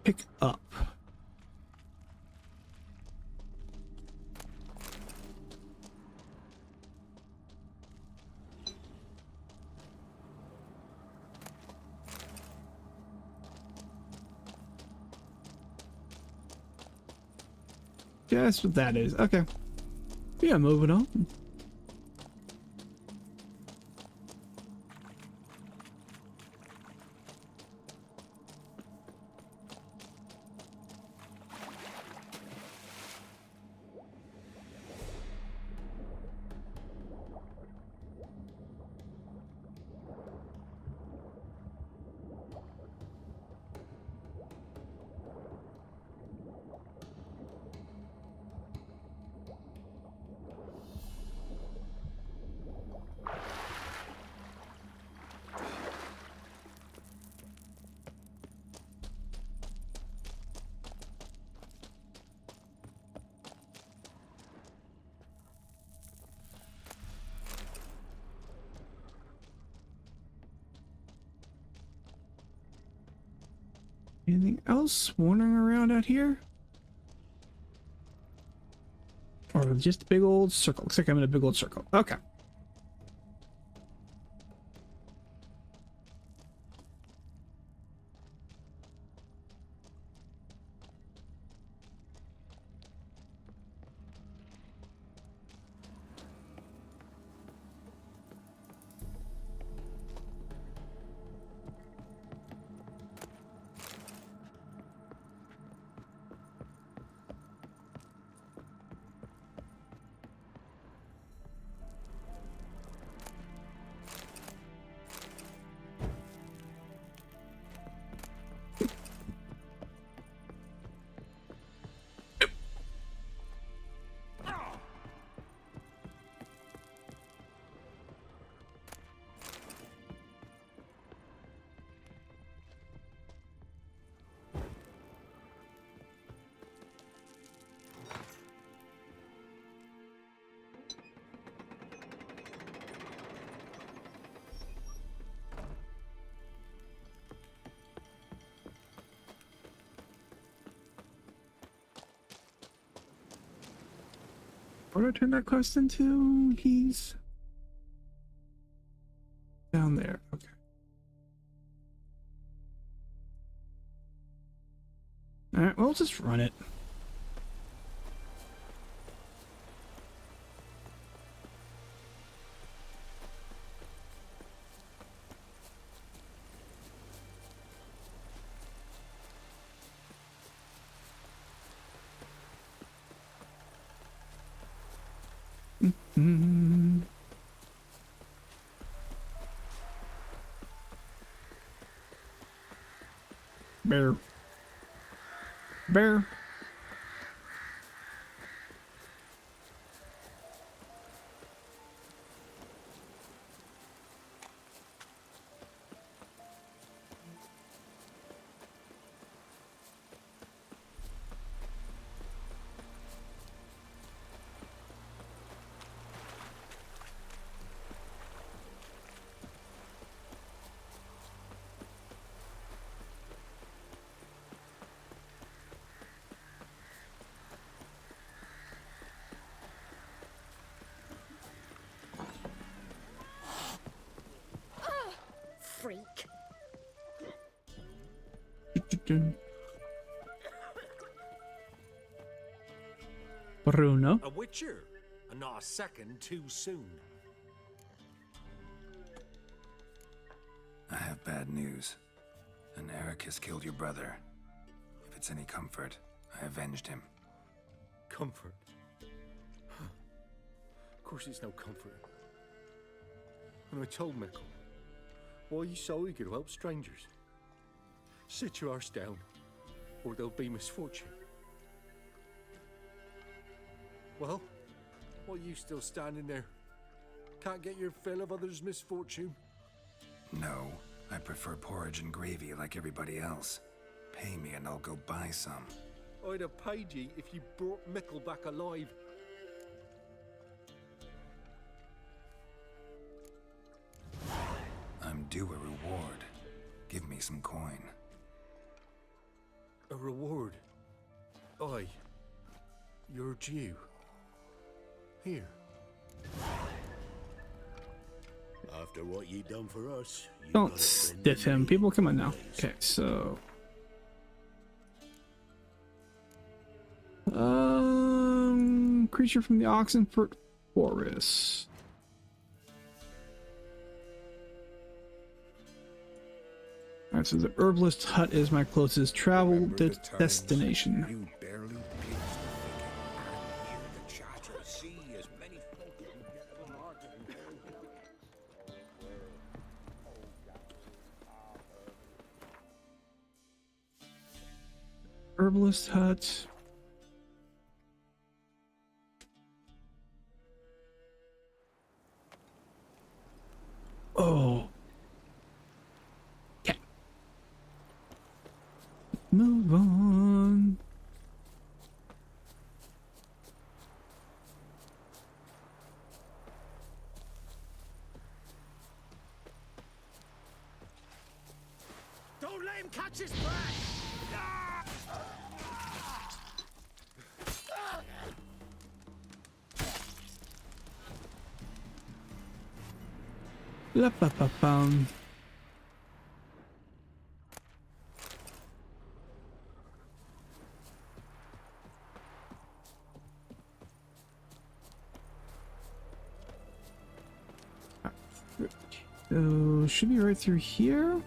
S1: pick up? Yeah, that's what that is. Okay. Yeah, moving on. Anything else wandering around out here? Or just a big old circle? Looks like I'm in a big old circle. Okay. What did I turn that quest into? He's down there. Okay. Alright, well, just run it. Mm. Bear. Bear.
S6: Freak.
S1: Bruno.
S5: A witcher, and not a second too soon.
S4: I have bad news. An Eric has killed your brother. If it's any comfort, I avenged him.
S5: Comfort? Of course it's no comfort. And I told Mickle, why are you so eager to help strangers? Sit your arse down, or there'll be misfortune. Well, why are you still standing there? Can't get your fill of others' misfortune?
S4: No, I prefer porridge and gravy like everybody else. Pay me and I'll go buy some.
S5: I'd have paid ye if you brought Mickle back alive.
S4: I'm due a reward. Give me some coin.
S5: A reward? Aye. You're due. Here.
S3: After what you done for us, you
S1: Don't
S3: gotta spend
S1: stiff
S3: the
S1: him.
S3: money
S1: People, come on now.
S3: wisely.
S1: Okay, so. Creature from the Oxenford Forest. Alright, so the herbalist hut is my closest travel
S3: Remember the times
S1: destination.
S3: You barely pierced the thicket and hear the chatter. See as many folk as you get from market.
S1: Herbalist hut. Oh. Okay. Move on.
S2: Don't let him catch his breath!
S1: La pa pa pum. So should be right through here.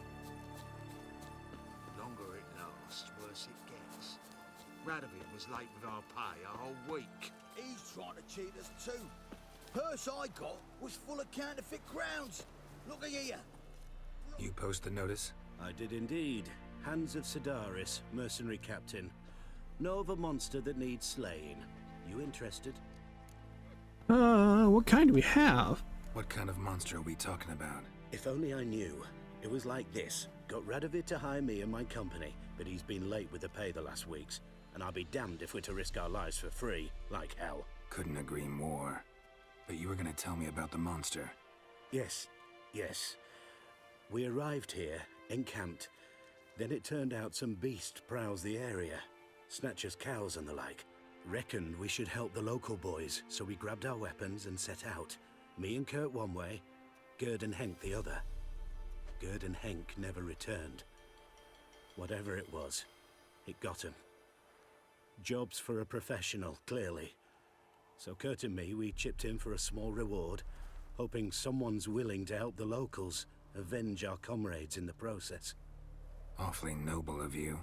S3: Longer it lasts, worse it gets. Radovid was late with our pay a whole week.
S7: He's trying to cheat us too. Purse I got was full of counterfeit crowns. Look at here.
S4: You post the notice?
S8: I did indeed. Hans of Sedaris, mercenary captain. Know of a monster that needs slaying. You interested?
S1: What kind do we have?
S4: What kind of monster are we talking about?
S8: If only I knew. It was like this. Got Radovid to hire me and my company, but he's been late with the pay the last weeks. And I'll be damned if we're to risk our lives for free, like hell.
S4: Couldn't agree more. But you were gonna tell me about the monster.
S8: Yes. We arrived here, encamped. Then it turned out some beast prowls the area. Snatchers cows and the like. Reckoned we should help the local boys, so we grabbed our weapons and set out. Me and Kurt one way, Gerd and Henk the other. Gerd and Henk never returned. Whatever it was, it got him. Jobs for a professional, clearly. So Kurt and me, we chipped in for a small reward, hoping someone's willing to help the locals avenge our comrades in the process.
S4: Awfully noble of you.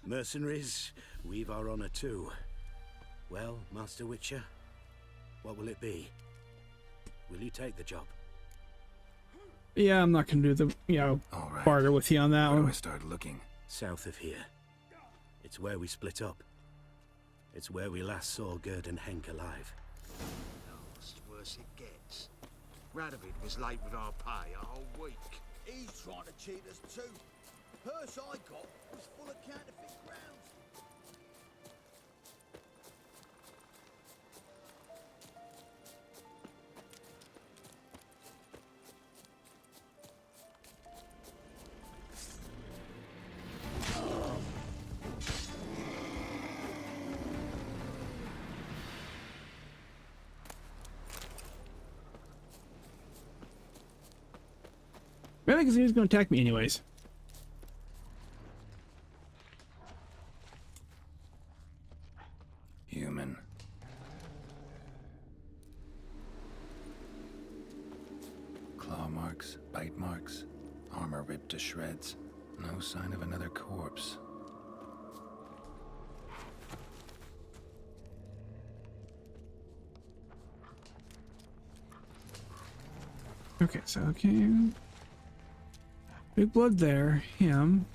S8: Mercenaries, we've our honor too. Well, Master Witcher, what will it be? Will you take the job?
S1: Yeah, I'm not gonna do the,
S4: All right.
S1: barter with you on that
S4: Where do I
S1: one.
S4: start looking?
S8: South of here. It's where we split up. It's where we last saw Gerd and Henk alive.
S3: Last, worse it gets. Radovid was late with our pay a whole week.
S7: He's trying to cheat us too. Purse I got was full of counterfeit crowns.
S1: Really, because he was going to attack me anyways.
S4: Human. Claw marks, bite marks, armor ripped to shreds. No sign of another corpse.
S1: Okay, so okay. Big blood there. Him.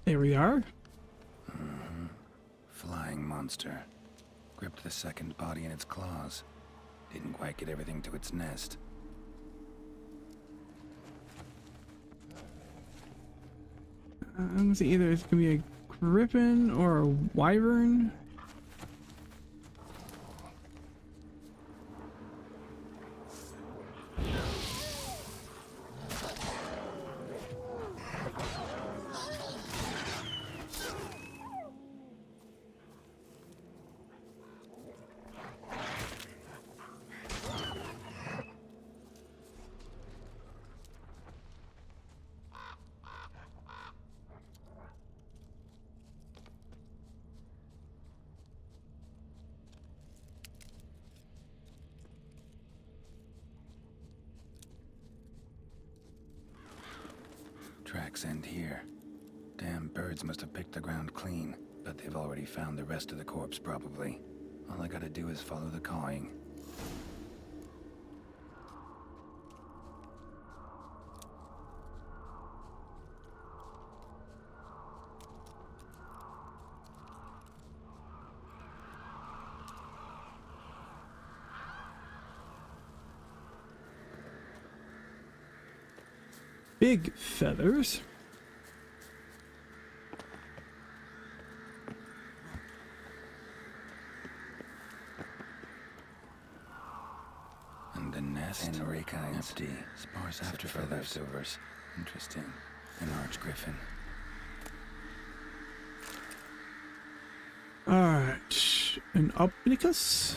S1: There we are.
S4: Flying monster. Gripped the second body in its claws. Didn't quite get everything to its nest.
S1: I'm gonna say either it's gonna be a griffin or a wyvern.
S4: Tracks end here. Damn birds must have picked the ground clean, but they've already found the rest of the corpse, probably. All I gotta do is follow the cawing.
S1: Big feathers.
S4: nest and rakines. Empty. Sparse after for leftovers. Interesting. An arch griffin.
S1: Alright. An Opnicus?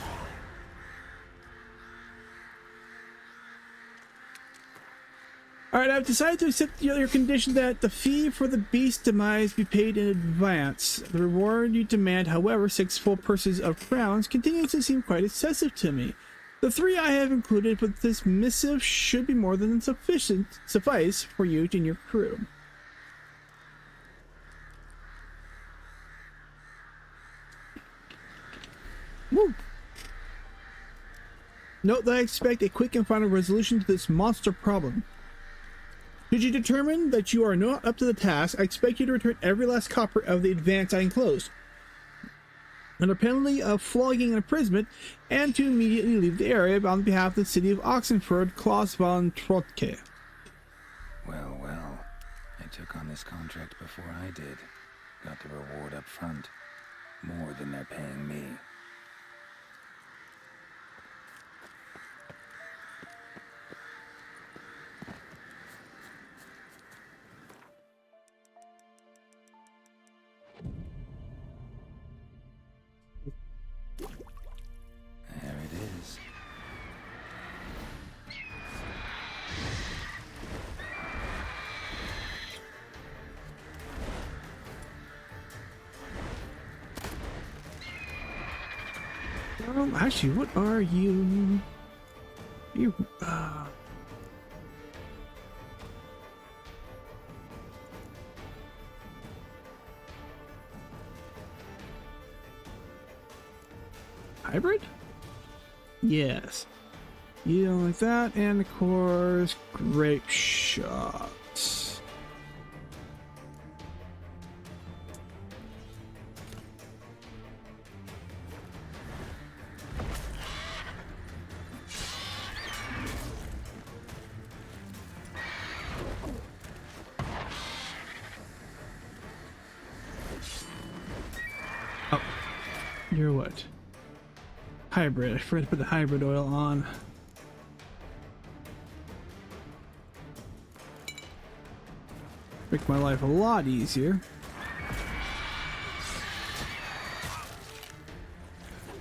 S1: Alright, I've decided to accept your condition that the fee for the beast's demise be paid in advance. The reward you demand, however, 6 full purses of crowns, continues to seem quite excessive to me. The 3 I have included with this missive should be more than suffice for you and your crew. Woo! Note that I expect a quick and final resolution to this monster problem. Should you determine that you are not up to the task, I expect you to return every last copper of the advance I enclosed, under penalty of flogging and imprisonment, and to immediately leave the area on behalf of the city of Oxenford, Klaus von Trotke.
S4: Well, well. I took on this contract before I did. Got the reward up front. More than they're paying me. There it is.
S1: Actually, what are you? You, hybrid? Yes. You don't like that, and of course, grape shots. Oh, you're what? Hybrid. I forgot to put the hybrid oil on. Make my life a lot easier.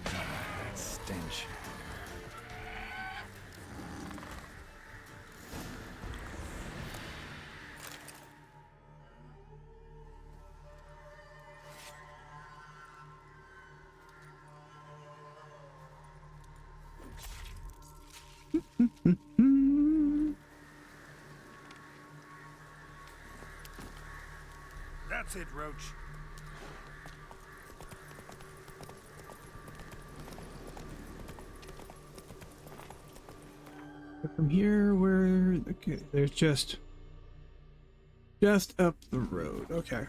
S4: That stench.
S3: That's it, Roach.
S1: From here, where? Okay, there's just up the road. Okay.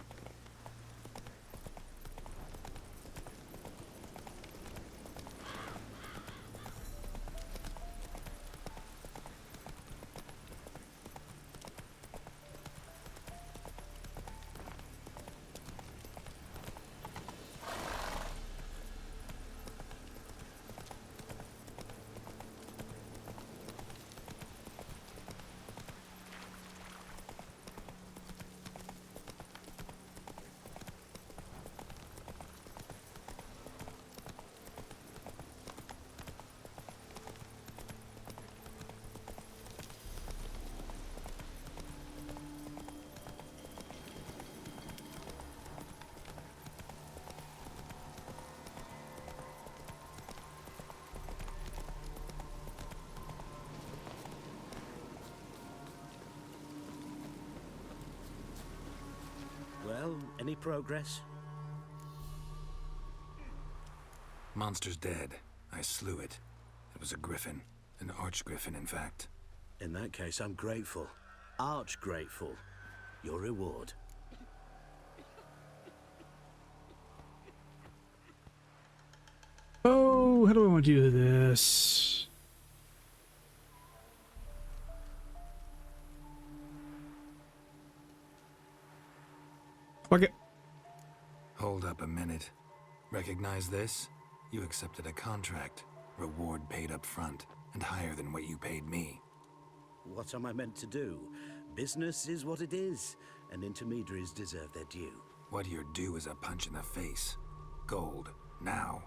S8: Well, any progress?
S4: Monster's dead. I slew it. It was a griffin. An arch griffin, in fact.
S8: In that case, I'm grateful. Arch grateful. Your reward.
S1: Oh, how do I want to do this? Fuck it.
S4: Hold up a minute. Recognize this? You accepted a contract. Reward paid up front. and higher than what you paid me.
S8: What am I meant to do? Business is what it is, and intermediaries deserve their due.
S4: What you're due is a punch in the face. Gold, now.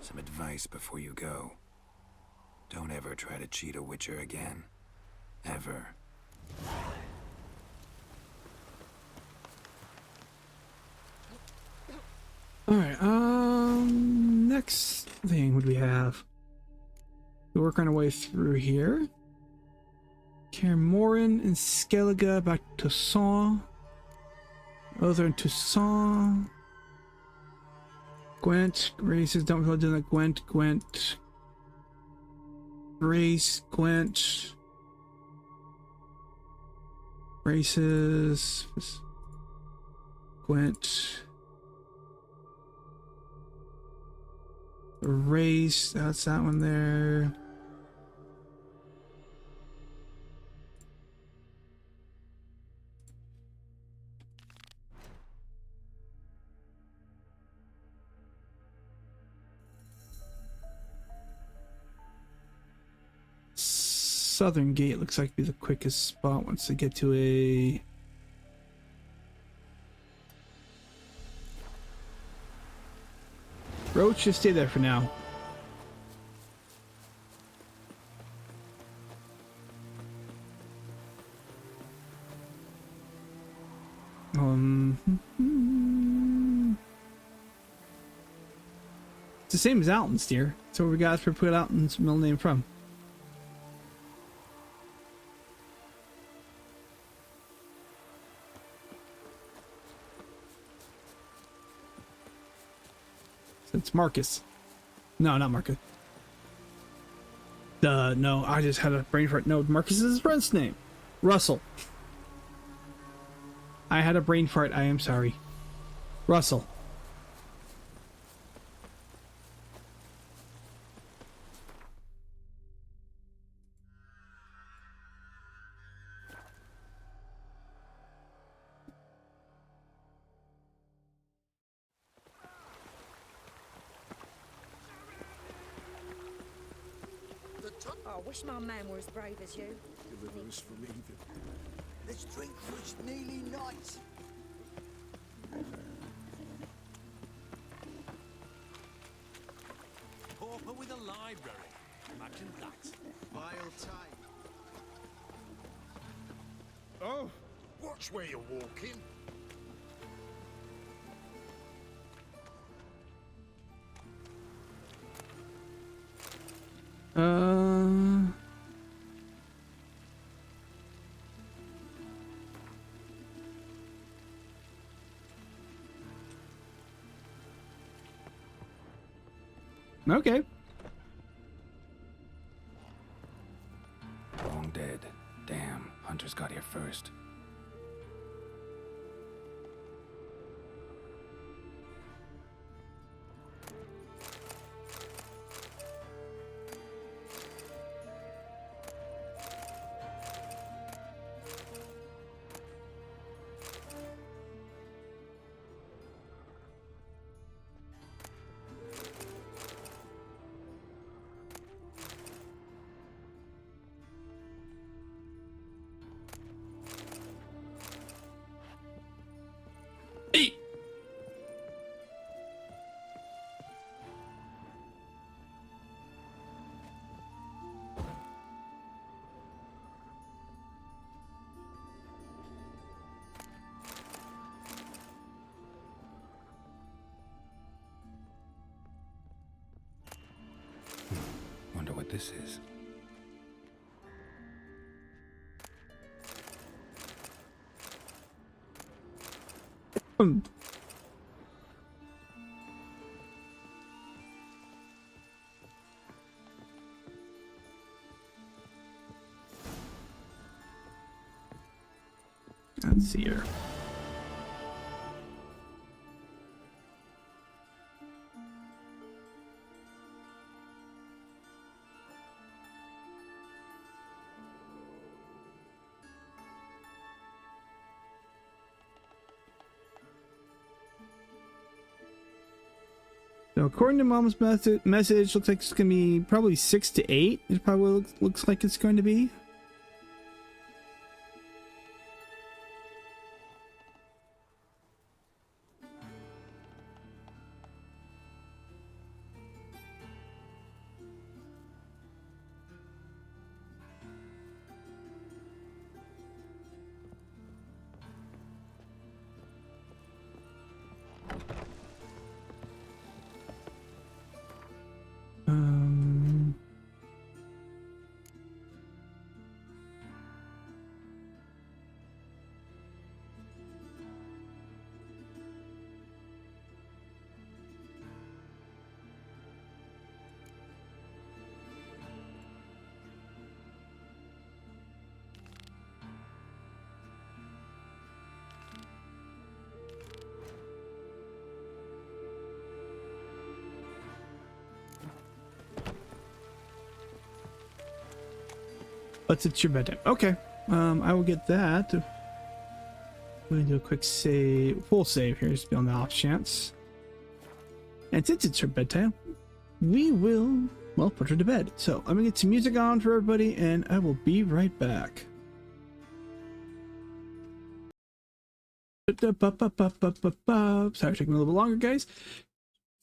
S4: Some advice before you go. Don't ever try to cheat a Witcher again. Ever.
S1: Alright, next thing would we have? We work our way through here. Kaer Morhen and Skellige back to Toussaint. Other in Toussaint. Gwent, races, don't really do that. Gwent. Race, Gwent. Races. Gwent. Race, that's that one there. Southern Gate looks like be the quickest spot once they get to a Roach. Just stay there for now. It's the same as Alton's deer. So we got to put Alton's middle name from. It's Marcus. No, not Marcus. No, I just had a brain fart. No, Marcus is his friend's name. Russell. I had a brain fart. I am sorry. Russell.
S6: I wish my man were as brave as you.
S3: Deliver us from evil.
S7: Let's drink for it's nearly night.
S3: Pauper with a library. Imagine that.
S7: Vile time.
S3: Oh, watch where you're walking.
S1: Okay.
S4: Long dead. Damn, Hunters got here first. Wonder what this is.
S1: Let's see here. So according to Mom's message, looks like it's gonna be probably 6 to 8. It probably looks like it's going to be. Um, but it's your bedtime. Okay. I will get that. I'm gonna do a quick save, full save here, just be on the off chance. And since it's her bedtime, we will, well, put her to bed. So I'm gonna get some music on for everybody, and I will be right back. Sorry, it took me a little bit longer, guys.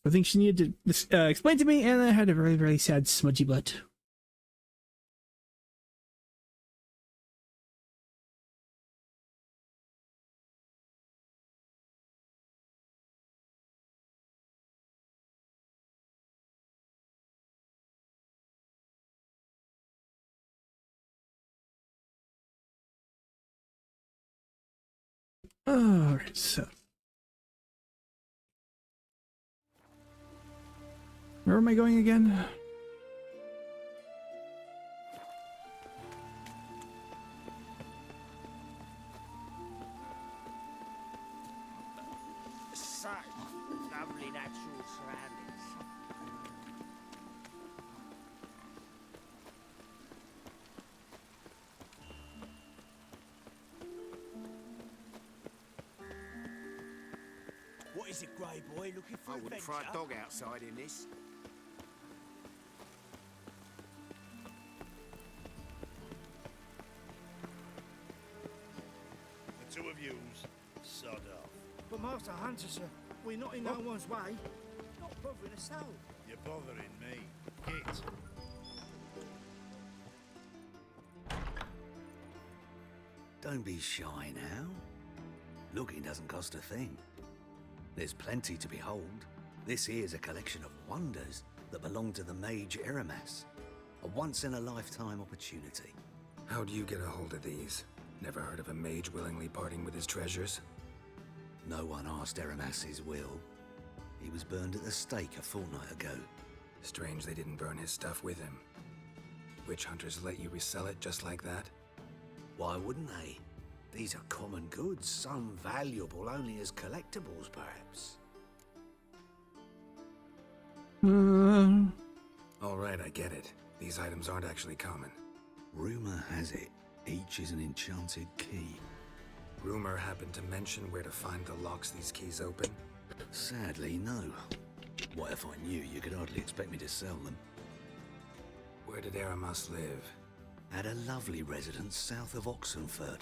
S1: I think she needed to explain to me, and I had a very, very sad, smudgy butt. Alright, so. Where am I going again?
S2: Such lovely natural surroundings. What is it, Grey Boy? Looking for
S3: I wouldn't
S2: adventure?
S3: throw a dog outside in this.
S9: The two of yous, sod off.
S10: But Master Hunter, sir, we're not in no one's way. Not bothering us out.
S9: You're bothering me. Git.
S8: Don't be shy now. Looking doesn't cost a thing. There's plenty to behold. This here's a collection of wonders that belong to the mage Eramas. A once-in-a-lifetime opportunity.
S4: How do you get a hold of these? Never heard of a mage willingly parting with his treasures?
S8: No one asked Eramas his will. He was burned at the stake a fortnight ago.
S4: Strange they didn't burn his stuff with him. Witch hunters let you resell it just like that?
S8: Why wouldn't they? These are common goods, some valuable only as collectibles, perhaps.
S4: All right, I get it. These items aren't actually common.
S8: Rumor has it, each is an enchanted key.
S4: Rumor happened to mention where to find the locks these keys open?
S8: Sadly, no. What if I knew, you could hardly expect me to sell them.
S4: Where did Eramas live?
S8: At a lovely residence south of Oxenford.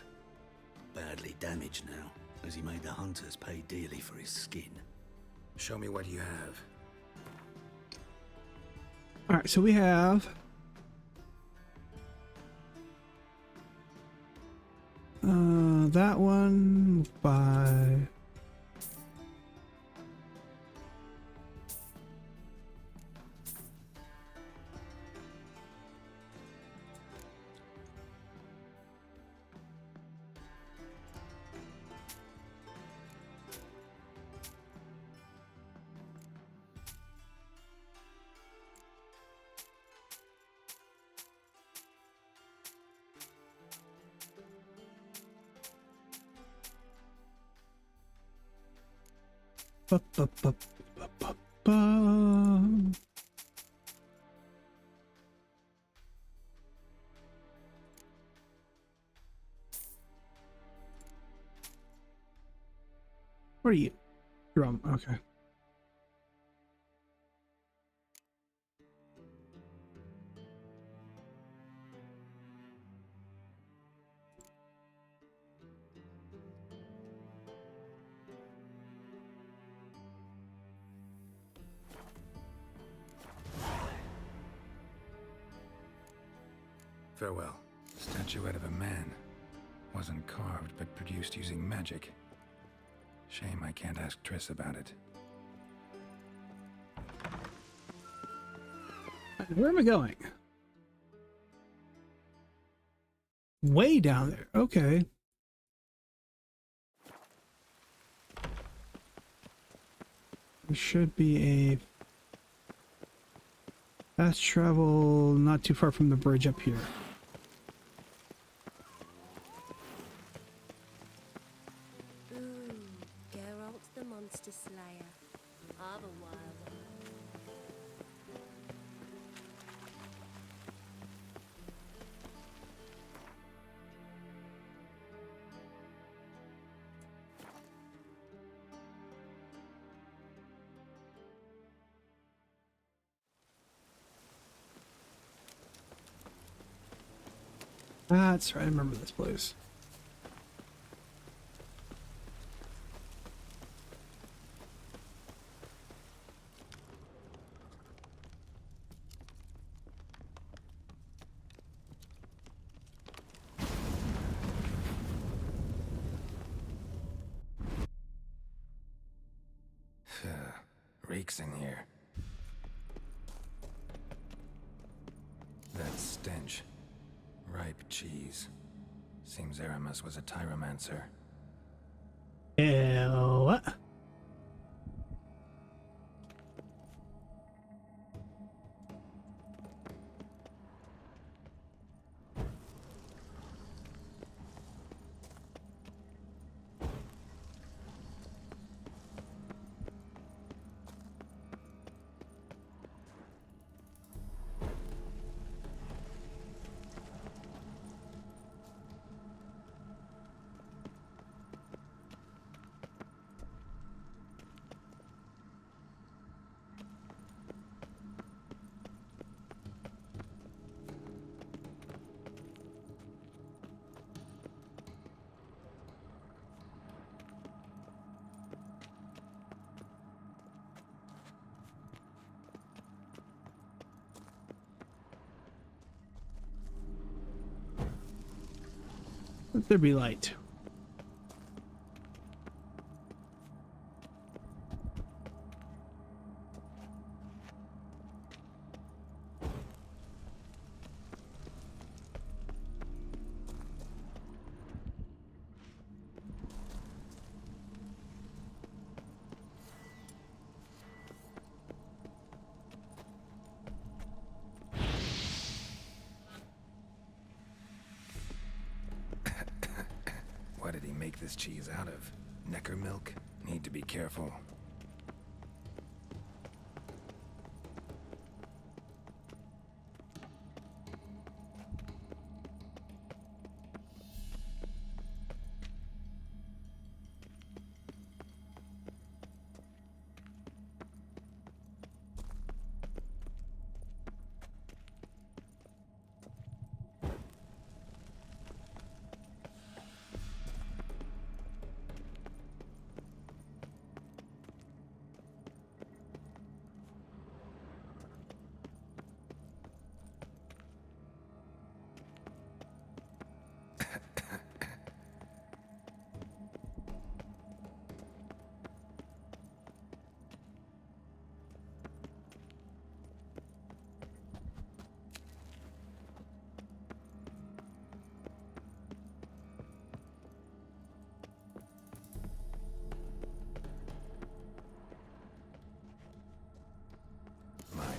S8: Badly damaged now, as he made the hunters pay dearly for his skin.
S4: Show me what you have.
S1: Alright, so we have that one by ba, ba, ba, ba, ba, ba. Where are you? Drum. Okay.
S8: Farewell.
S4: Statuette of a man. Wasn't carved, but produced using magic. Shame I can't ask Triss about it.
S1: Where am I going? Way down there. Okay. There should be a fast travel not too far from the bridge up here.
S11: Ooh, Geralt the Monster Slayer. I've a wild one.
S1: That's right, I remember this place.
S4: Reeks in here. That stench. Ripe cheese. Seems Aramis was a tyromancer.
S1: What? Let there be light.
S4: What did he make this cheese out of? Necker milk? Need to be careful.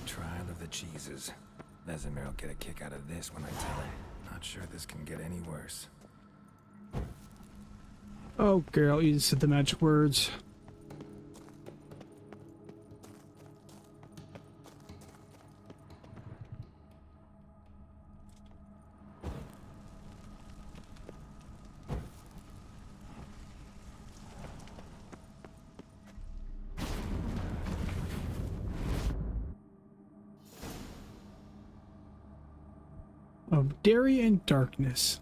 S4: Trial of the cheeses. Vesemir will get a kick out of this when I tell him. Not sure this can get any worse.
S1: Oh, girl, you just said the magic words. Of dairy and darkness.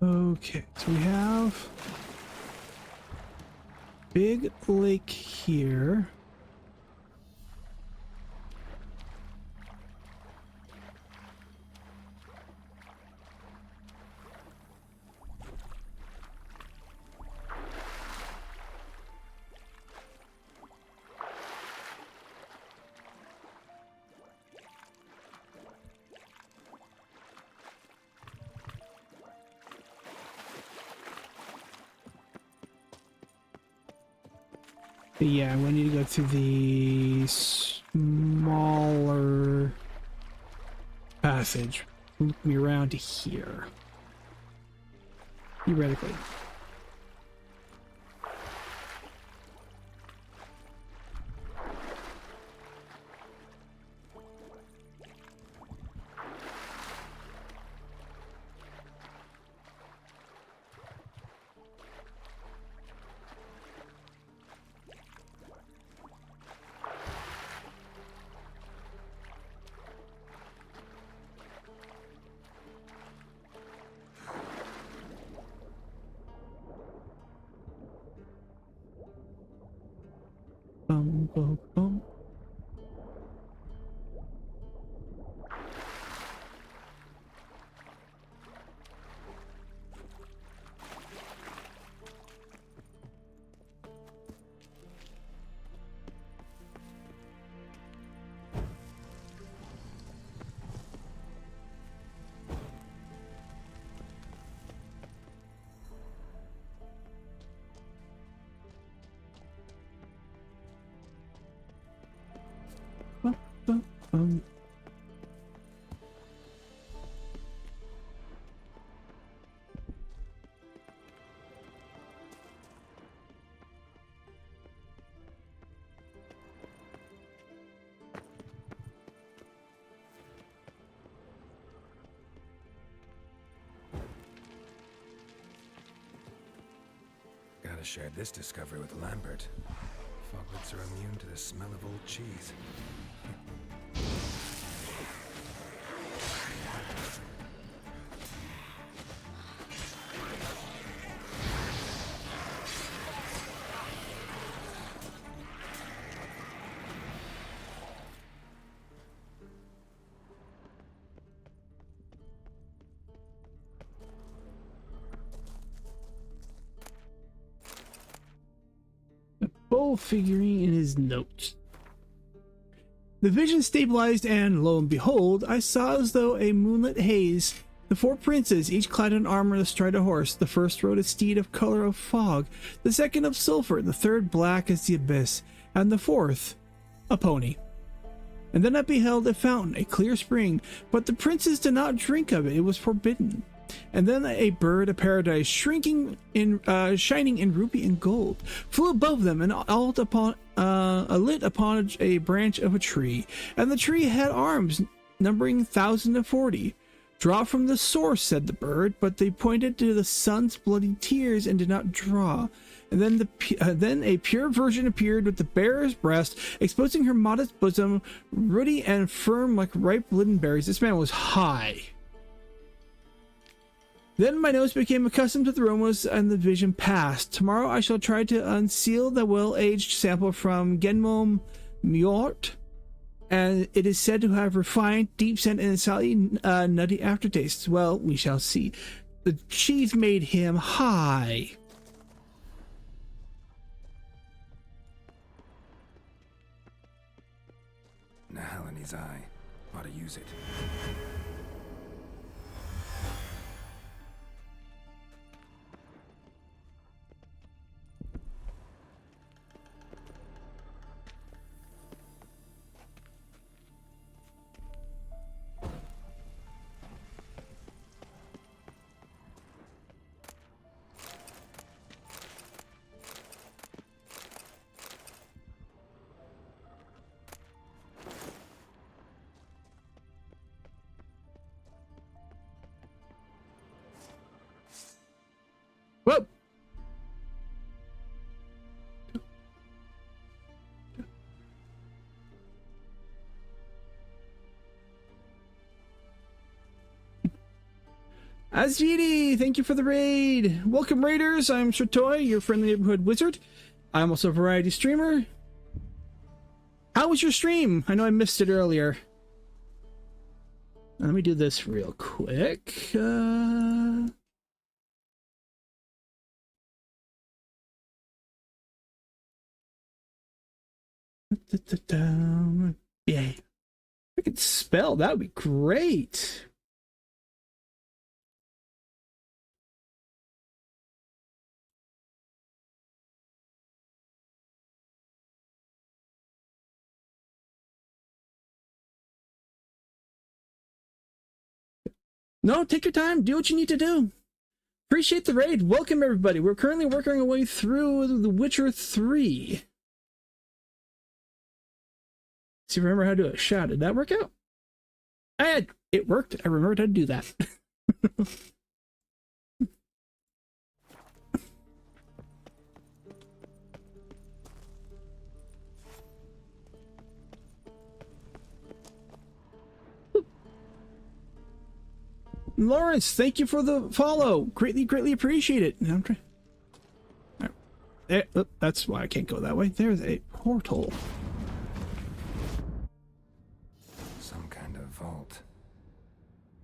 S1: Okay, so we have big lake here. But yeah, we need to go to the smaller passage. Loop me around to here. Theoretically. Bum, bum, bum. Bum, bum, bum.
S4: Gotta share this discovery with Lambert. Foglets are immune to the smell of old cheese.
S1: Bull figurine in his notes. The vision stabilized, and lo and behold, I saw as though a moonlit haze the four princes, each clad in armor astride a horse. The first rode a steed of color of fog, the second of sulphur, the third black as the abyss, and the fourth a pony. And then I beheld a fountain, a clear spring, but the princes did not drink of it, it was forbidden. And then a bird of paradise, shining in ruby and gold, flew above them and lit upon a branch of a tree. And the tree had arms numbering 1,040. Draw from the source, said the bird, but they pointed to the sun's bloody tears and did not draw. And then a pure virgin appeared with the bearer's breast, exposing her modest bosom, ruddy and firm like ripe litten berries. This man was high. Then my nose became accustomed to the aromas and the vision passed. Tomorrow I shall try to unseal the well-aged sample from Genmom Mjort, and it is said to have refined, deep scent and slightly nutty aftertaste. Well, we shall see. The cheese made him high.
S4: Nahal in his eye. Ought to use it.
S1: Azvidi, thank you for the raid. Welcome, raiders. I'm Shratoy, your friendly neighborhood wizard. I'm also a variety streamer. How was your stream? I know I missed it earlier. Let me do this real quick. Yeah. If I could spell, that would be great. No, take your time. Do what you need to do. Appreciate the raid. Welcome, everybody. We're currently working our way through The Witcher 3. See, remember how to do a shout. Did that work out? It worked. I remembered how to do that. Lawrence, thank you for the follow. Greatly appreciate it. Now I'm trying. Right. Oh, that's why I can't go that way. There's a portal.
S4: Some kind of vault.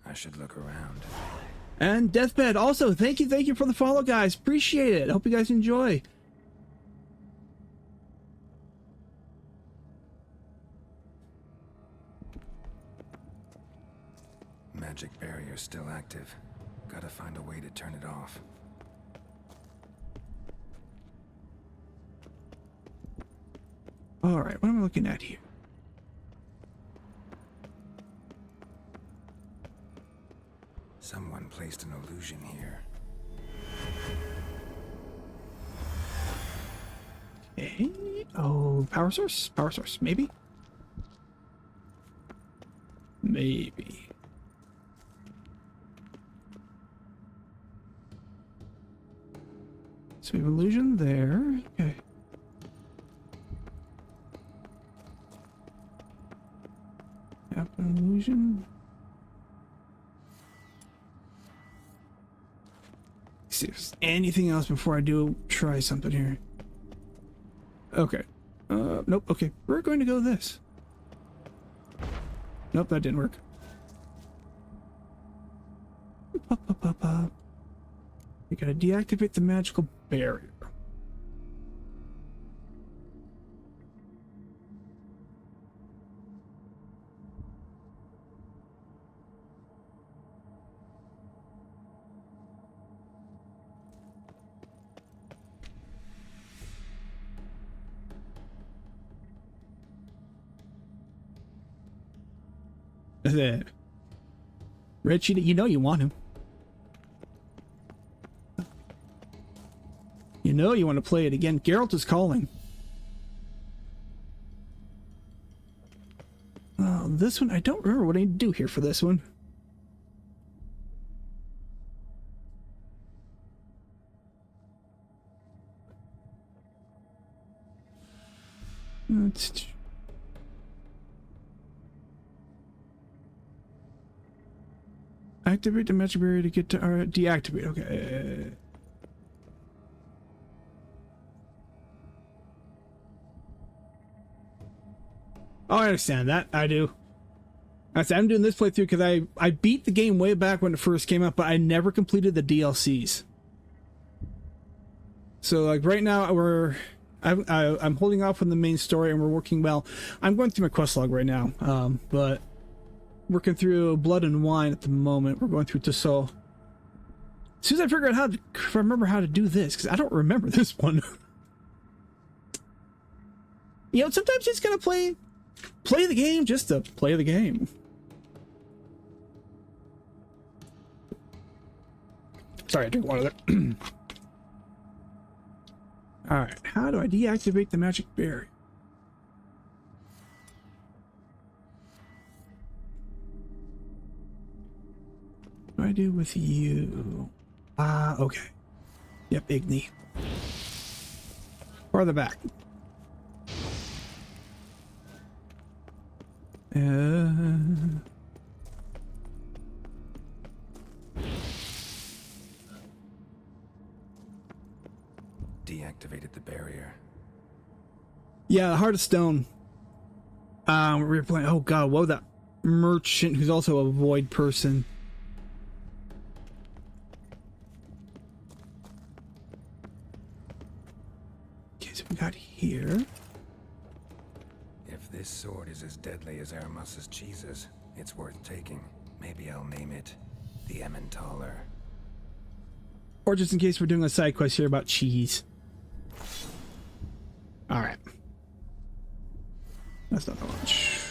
S4: I should look around.
S1: And Deathbed, also, thank you for the follow, guys. Appreciate it. Hope you guys enjoy.
S4: Magic barrier still active. Gotta find a way to turn it off.
S1: All right, what am I looking at here?
S4: Someone placed an illusion here.
S1: Okay. Oh, power source? Power source, maybe? Maybe. So we have illusion there. Okay. Have an illusion. See if there's anything else before I do try something here. Okay. Nope. Okay. We're going to go this. Nope, that didn't work. Pop, pop, pop, pop. You gotta deactivate the magical barrier. Rich, you know you want him. You know you want to play it again. Geralt is calling. This one, I don't remember what I need to do here for this one. Activate the magic barrier to get to deactivate. Okay. Oh, I understand that. I do. I'm doing this playthrough because I beat the game way back when it first came out, but I never completed the DLCs. So like right now I'm holding off on the main story and we're working well. I'm going through my quest log right now, but working through Blood and Wine at the moment. We're going through Tissot. As soon as I figure out if I remember how to do this, because I don't remember this one. You know, sometimes you just gotta play the game just to play the game. Sorry, I drink water there. Alright, how do I deactivate the magic barrier? What do I do with you? Okay. Yep, Igni. Farther back.
S4: activated the barrier.
S1: Yeah, Heart of Stone. We were playing. Oh god, what was that merchant who's also a void person? Okay, so we got here.
S4: If this sword is as deadly as Aramus's cheeses, it's worth taking. Maybe I'll name it the Emmentaler.
S1: Or just in case we're doing a side quest here about cheese. Alright. That's not much.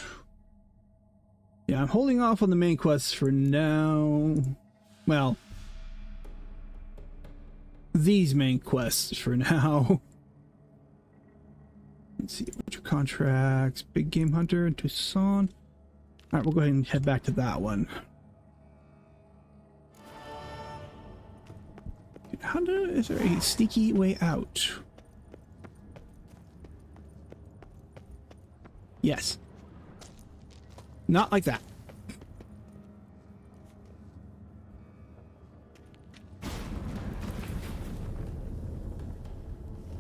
S1: Yeah, I'm holding off on the main quests for now. Well, these main quests for now. Let's see, winter contracts, big game hunter, and Tucson. Alright, we'll go ahead and head back to that one. Is there a sneaky way out? Yes. Not like that.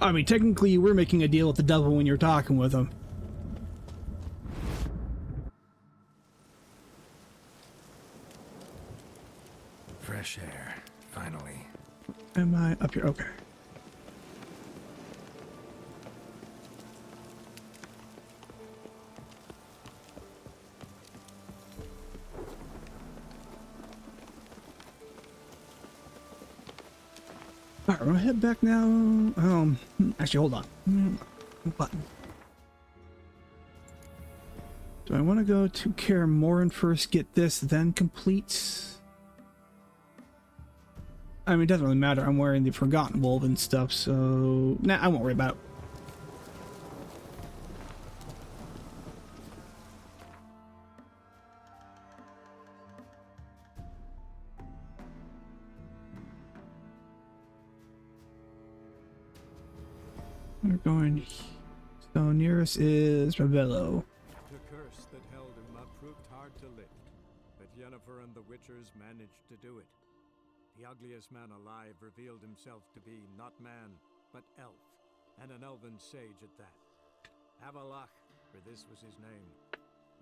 S1: I mean, technically you were making a deal with the devil when you're talking with him.
S4: Fresh air, finally.
S1: Am I up here? Okay. Alright, we're gonna head back now. Actually, hold on. Button. Do I want to go to Kaer Morhen first, get this, then complete? I mean, it doesn't really matter. I'm wearing the Forgotten Wolf and stuff, so... Nah, I won't worry about it. We're going... So nearest is Ravello.
S12: The curse that held him up proved hard to lift, but Yennefer and the Witchers managed to do it. The ugliest man alive revealed himself to be not man, but elf, and an elven sage at that. Avallac'h, for this was his name,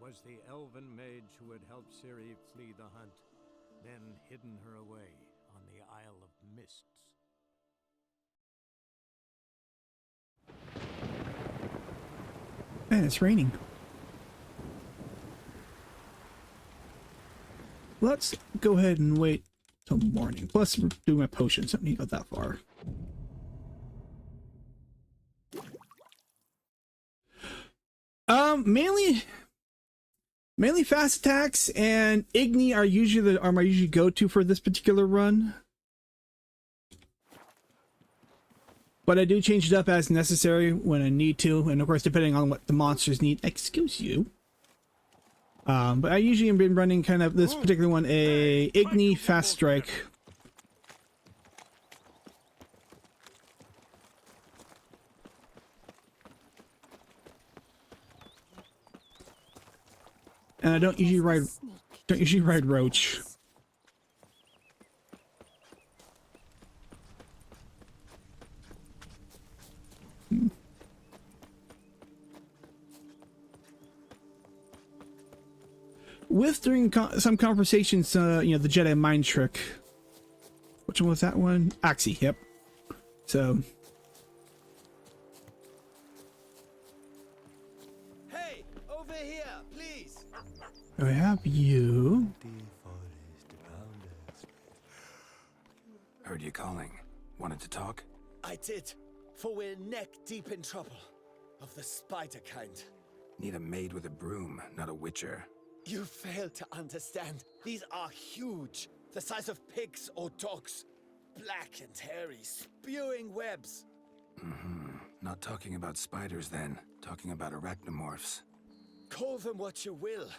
S12: was the elven mage who had helped Ciri flee the hunt, then hidden her away on the Isle of Mists.
S1: Man, it's raining. Let's go ahead and wait till morning. Plus, we're doing my potions. Don't need to go that far. Mainly fast attacks and Igni are usually the arm I usually go to for this particular run. But I do change it up as necessary when I need to, and of course depending on what the monsters need. Excuse you. But I usually have been running kind of this particular one a Igni fast strike. And I don't usually ride Roach. With during some conversations, you know, the Jedi mind trick. Which one was that one? Axii, yep. So.
S7: Hey, over here, please.
S1: I have you.
S4: Heard you calling. Wanted to talk?
S7: I did, for we're neck deep in trouble. Of the spider kind.
S4: Need a maid with a broom, not a witcher.
S7: You fail to understand. These are huge. The size of pigs or dogs. Black and hairy, spewing webs.
S4: Not talking about spiders then. Talking about arachnomorphs.
S7: Call them what you will.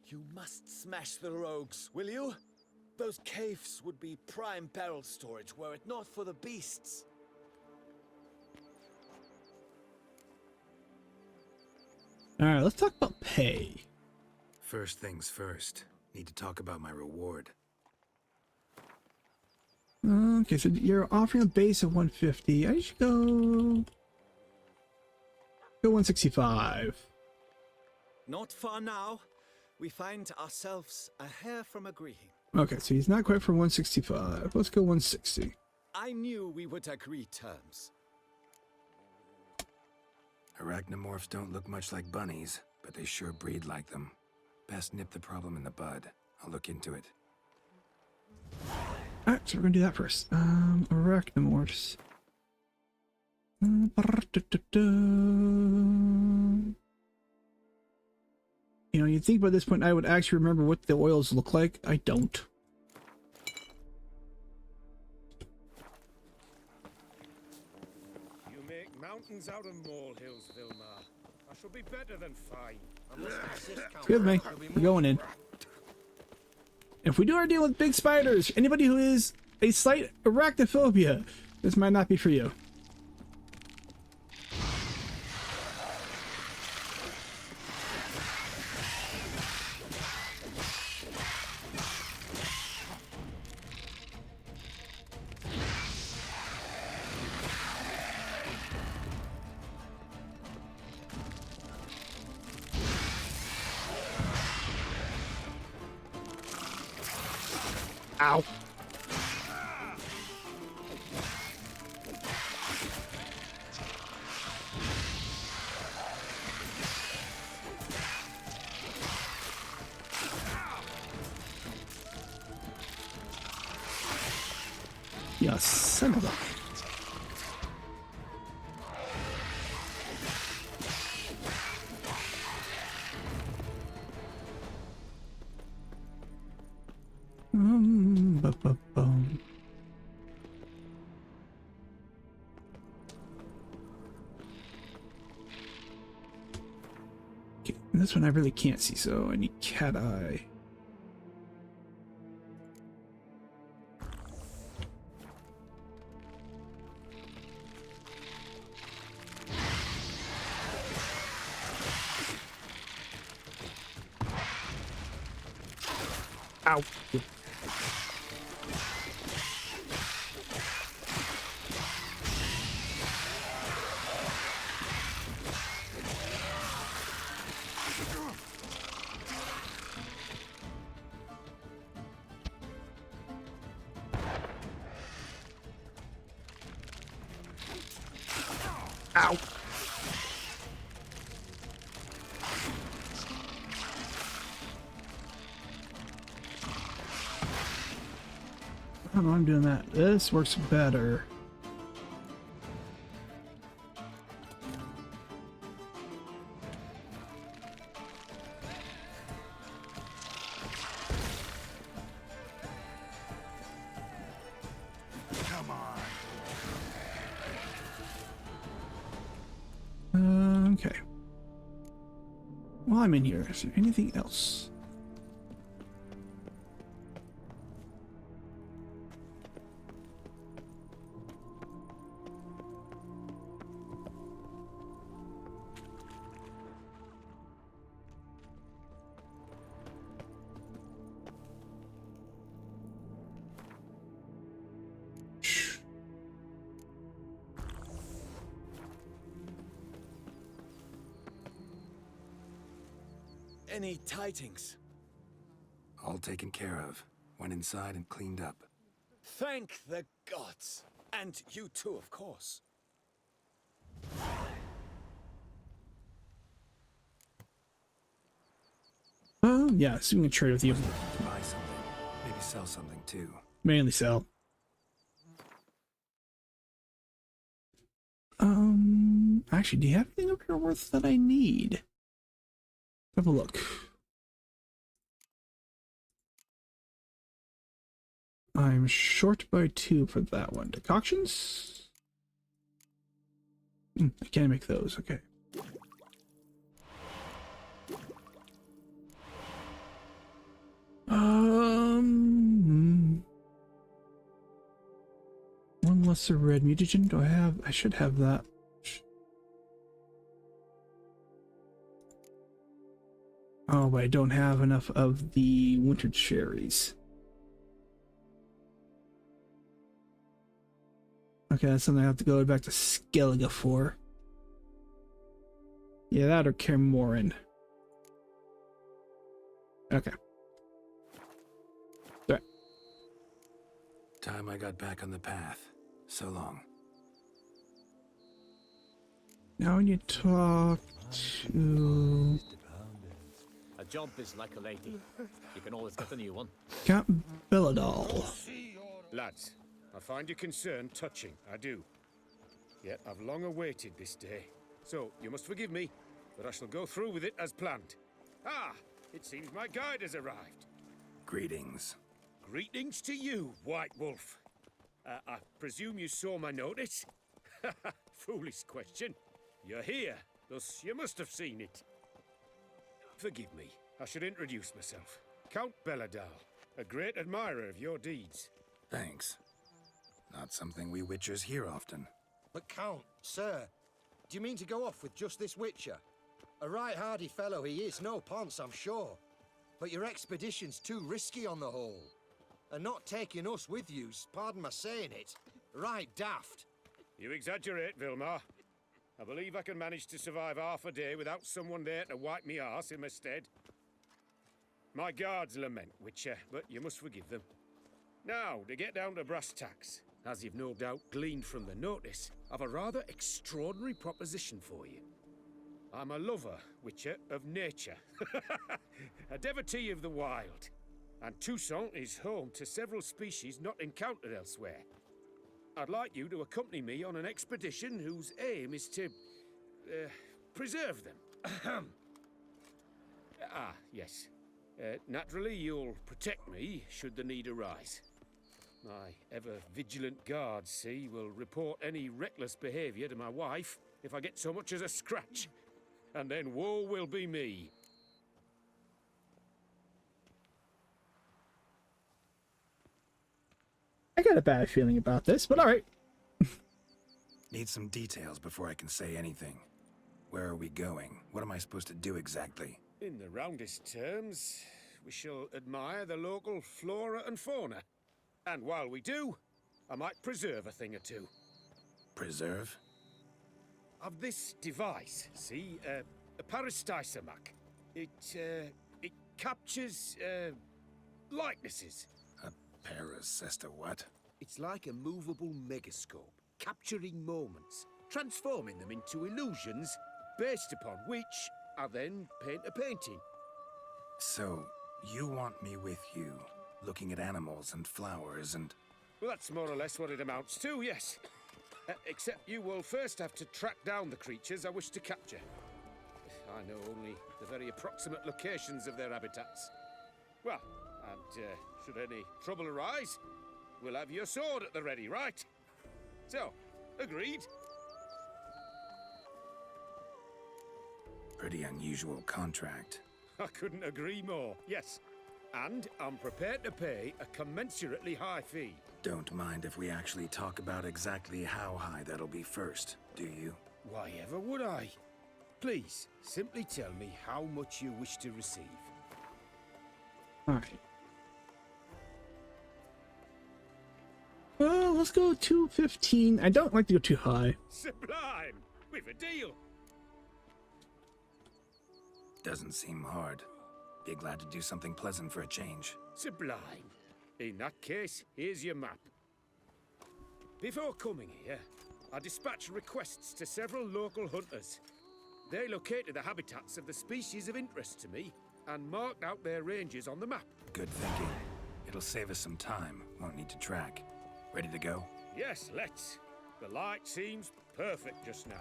S7: You must smash the rogues, will you? Those caves would be prime barrel storage were it not for the beasts.
S1: Alright, let's talk about pay.
S4: First things first. Need to talk about my reward.
S1: Okay, so you're offering a base of 150. I should go 165.
S7: Not far now. We find ourselves a hair from agreeing.
S1: Okay, so he's not quite for 165. Let's go 160.
S7: I knew we would agree terms.
S4: Arachnomorphs don't look much like bunnies, but they sure breed like them. Best nip the problem in the bud. I'll look into it.
S1: Alright, so we're gonna do that first. Arachnomorphs. You know, you'd think by this point I would actually remember what the oils look like. I don't.
S9: You make mountains out of molehills, Vilmar. I shall be better than fine. I must insist,
S1: Excuse me. We're going in. If we do our deal with big spiders, anybody who is a slight arachnophobia, this might not be for you. Ow. You son of a... Ba-ba-bum. Okay, this one I really can't see, so I need cat eye. Ow. Ow. I don't know why I'm doing that. This works better.
S9: Come on.
S1: Okay. While I'm in here, is there anything else?
S7: Any tidings?
S4: All taken care of. Went inside and cleaned up.
S7: Thank the gods. And you too, of course.
S1: Yeah, so we can trade with you.
S4: Buy something. Maybe sell something too.
S1: Mainly sell. Actually, do you have anything up here worth that I need? Have a look. I'm short by 2 for that one. Decoctions? I can't make those. Okay. One lesser red mutagen. Do I have? I should have that. Oh, but I don't have enough of the winter cherries. Okay, that's something I have to go back to Skellige for. Yeah, that or Kermorin. Okay. Right.
S4: Time I got back on the path. So long.
S1: Now when you talk to
S2: A jump is like a lady. You can always get a new one.
S1: Count Belladal.
S9: Lads, I find your concern touching, I do. Yet I've long awaited this day. So, you must forgive me, but I shall go through with it as planned. Ah, it seems my guide has arrived.
S4: Greetings.
S9: Greetings to you, White Wolf. I presume you saw my notice? Foolish question. You're here, thus you must have seen it. Forgive me, I should introduce myself. Count Belladal, a great admirer of your deeds.
S4: Thanks. Not something we Witchers hear often.
S10: But Count, sir, do you mean to go off with just this Witcher? A right hardy fellow he is, no ponce, I'm sure. But your expedition's too risky on the whole. And not taking us with you's, pardon my saying it, right daft.
S9: You exaggerate, Vilmar. I believe I can manage to survive half a day without someone there to wipe me arse in my stead. My guards lament, Witcher, but you must forgive them. Now, to get down to brass tacks, as you've no doubt gleaned from the notice, I've a rather extraordinary proposition for you. I'm a lover, Witcher, of nature. A devotee of the wild. And Toussaint is home to several species not encountered elsewhere. I'd like you to accompany me on an expedition whose aim is to preserve them. Yes. Naturally, you'll protect me should the need arise. My ever-vigilant guards, see, will report any reckless behavior to my wife if I get so much as a scratch. And then woe will be me.
S1: I got a bad feeling about this, but alright.
S4: Need some details before I can say anything. Where are we going? What am I supposed to do exactly?
S9: In the roundest terms, we shall admire the local flora and fauna. And while we do, I might preserve a thing or two.
S4: Preserve?
S9: Of this device, see, a Parastysomac. It captures, likenesses.
S4: A paracesta what?
S3: It's like a movable megascope, capturing moments, transforming them into illusions,
S9: Based upon which, I then paint a painting.
S4: So, you want me with you, looking at animals and flowers and...
S9: Well, that's more or less what it amounts to, yes. Except you will first have to track down the creatures I wish to capture. I know only the very approximate locations of their habitats. Well, and should any trouble arise, we'll have your sword at the ready, right? So, agreed?
S4: Pretty unusual contract.
S9: I couldn't agree more, yes. And I'm prepared to pay a commensurately high fee.
S4: Don't mind if we actually talk about exactly how high that'll be first, do you?
S9: Why ever would I? Please, simply tell me how much you wish to receive.
S1: Alright. Well, let's go 215. I don't like to go too high.
S9: Sublime! We've a deal!
S4: Doesn't seem hard. Be glad to do something pleasant for a change.
S9: Sublime. In that case, here's your map. Before coming here, I dispatched requests to several local hunters. They located the habitats of the species of interest to me and marked out their ranges on the map.
S4: Good thinking. It'll save us some time. Won't need to track. Ready to go?
S9: Yes, let's. The light seems perfect just now.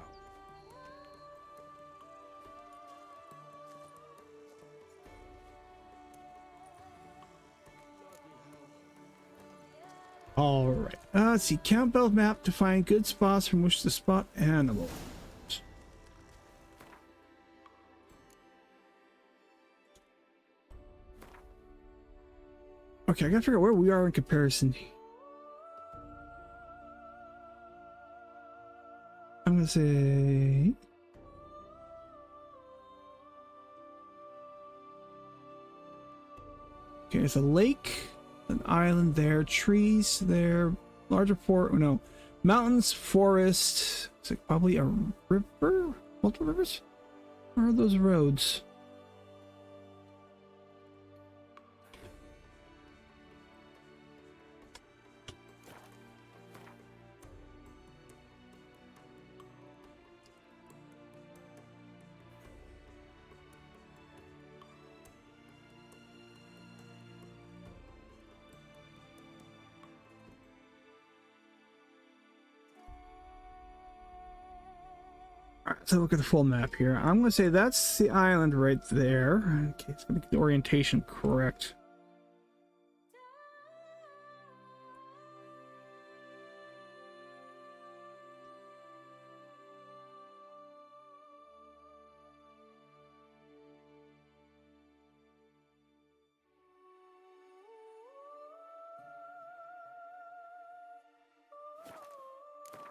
S1: Alright. Let's see. Campbell map to find good spots from which to spot animals. Okay, I gotta figure out where we are in comparison. I'm gonna say... Okay, there's a lake, an island there, trees there, larger fort, oh no, Mountains, forest. It's like probably a river? Multiple rivers? Where are those roads? So look at the full map here. I'm going to say that's the island right there. Okay, it's going to get the orientation correct.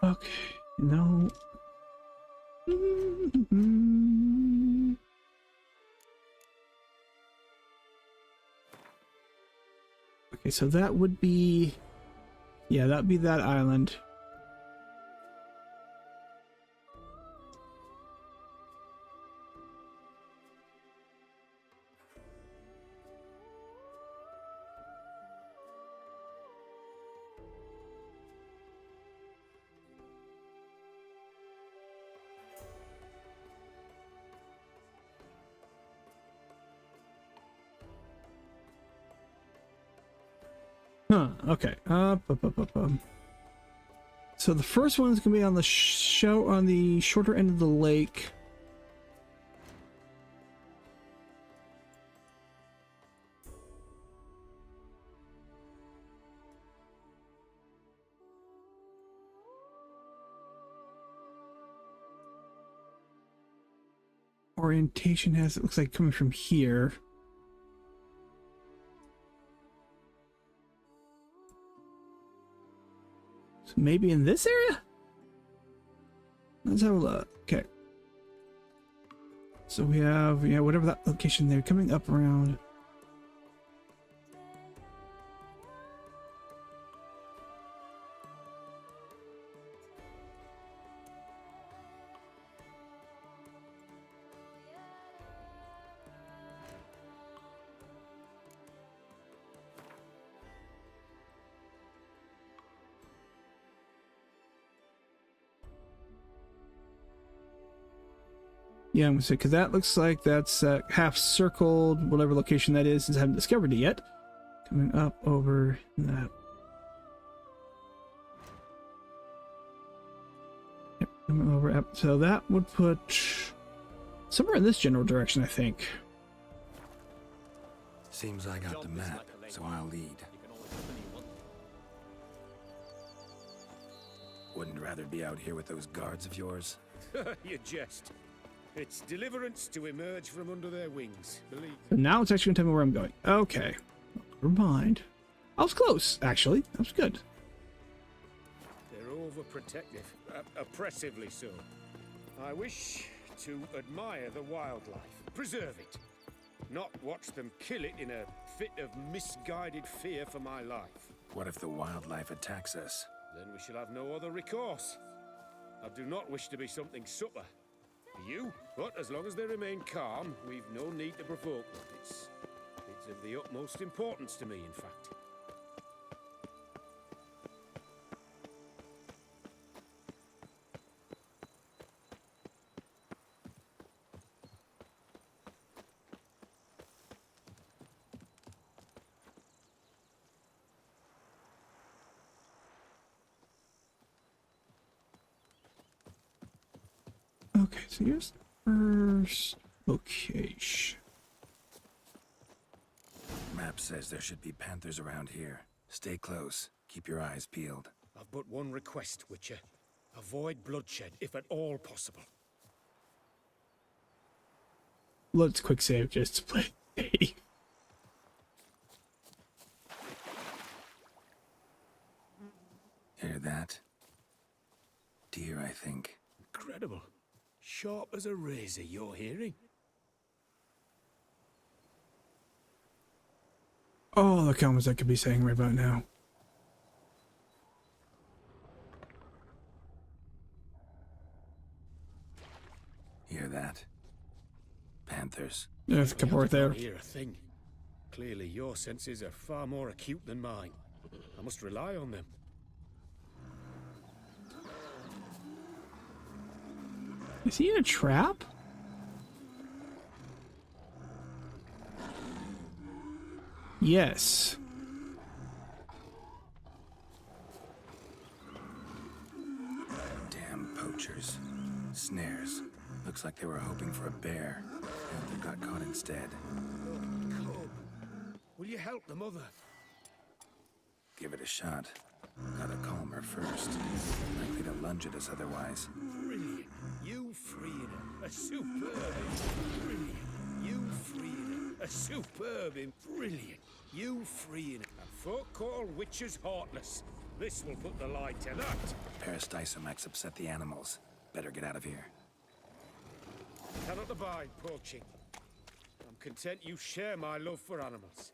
S1: Okay, no. Okay, so that would be, yeah, that would be that island. Huh, okay. So the first one is going to be on the on the shorter end of the lake. Orientation has, it looks like, coming from here. So maybe in this area? Let's have a look. Okay. So we have, yeah, whatever that location there, coming up around. Yeah, I'm gonna say, because that looks like that's half circled, whatever location that is, since I haven't discovered it yet. Coming up over that. Yep, coming over up. So that would put somewhere in this general direction, I think.
S4: Seems I got the map, so I'll lead. Wouldn't rather be out here with those guards of yours?
S9: You jest. It's deliverance to emerge from under their wings, believe me.
S1: So now it's actually gonna tell me where I'm going. Okay. Never mind. I was close, actually. That was good.
S9: They're overprotective, oppressively so. I wish to admire the wildlife, preserve it, not watch them kill it in a fit of misguided fear for my life.
S4: What if the wildlife attacks us?
S9: Then we shall have no other recourse. I do not wish to be something supper. You, but as long as they remain calm, we've no need to provoke them. It's of the utmost importance to me, in fact.
S1: Okay, so here's the first location.
S4: Map says there should be panthers around here. Stay close. Keep your eyes peeled.
S9: I've but one request, Witcher. Avoid bloodshed, if at all possible.
S1: Let's quick save just to play.
S4: Hear that? Deer, I think.
S9: Incredible. Sharp as a razor, you're hearing.
S1: Oh, the comments I could be saying right about now.
S4: hear that? Panthers.
S1: There's a couple right there.
S9: Hear a thing. Clearly, your senses are far more acute than mine. I must rely on them.
S1: Is he in a trap? Yes.
S4: Damn poachers. Snares. Looks like they were hoping for a bear. Panther got caught instead.
S9: Cub, will you help the mother?
S4: Give it a shot. Gotta calm her first. Likely to lunge at us otherwise.
S9: Brilliant. You freed her. A superb. Brilliant. You freed her. A superb. Brilliant. You freed her. And folk call witches heartless. This will put the lie to that.
S4: Peristysomax upset the animals. Better get out of here.
S9: Cannot abide poaching. I'm content you share my love for animals.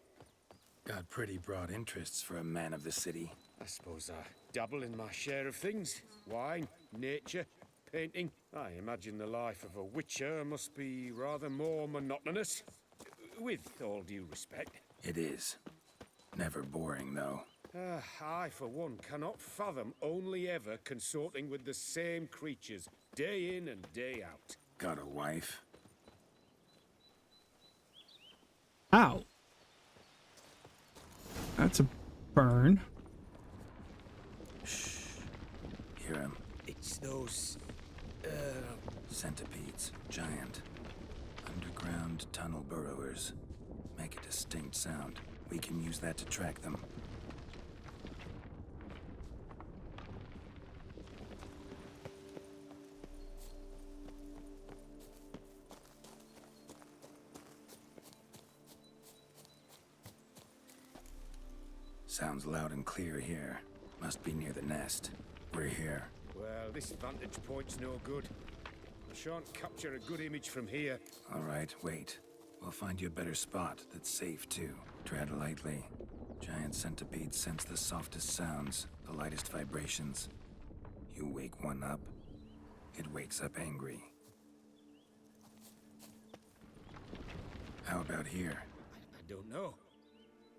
S4: Got pretty broad interests for a man of the city.
S9: I suppose I dabble in my share of things. Wine, nature, painting. I imagine the life of a witcher must be rather more monotonous. With all due respect.
S4: It is. Never boring, though.
S9: I, for one, cannot fathom only ever consorting with the same creatures, day in and day out.
S4: Got a wife?
S1: Ow. That's a burn.
S4: Shh. Hear him?
S9: It's those...
S4: Centipedes. Giant. Underground tunnel burrowers. Make a distinct sound. We can use that to track them. Sounds loud and clear here. Must be near the nest. We're here.
S9: Well, this vantage point's no good. I shan't capture a good image from here.
S4: All right, wait. We'll find you a better spot that's safe, too. Tread lightly. Giant centipedes sense the softest sounds, the lightest vibrations. You wake one up, it wakes up angry. How about here?
S9: I don't know.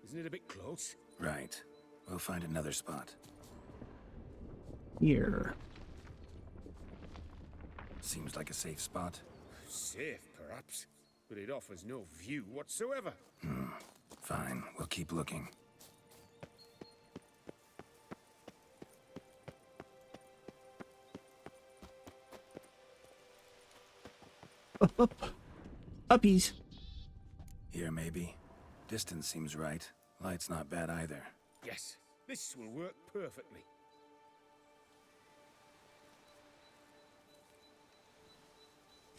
S9: Isn't it a bit close?
S4: Right. We'll find another spot.
S1: Here.
S4: Seems like a safe spot.
S9: Safe, perhaps. But it offers no view whatsoever.
S4: Fine. We'll keep looking.
S1: Up. Uppies.
S4: Here, maybe. Distance seems right. Light's not bad either.
S9: Yes, this will work perfectly.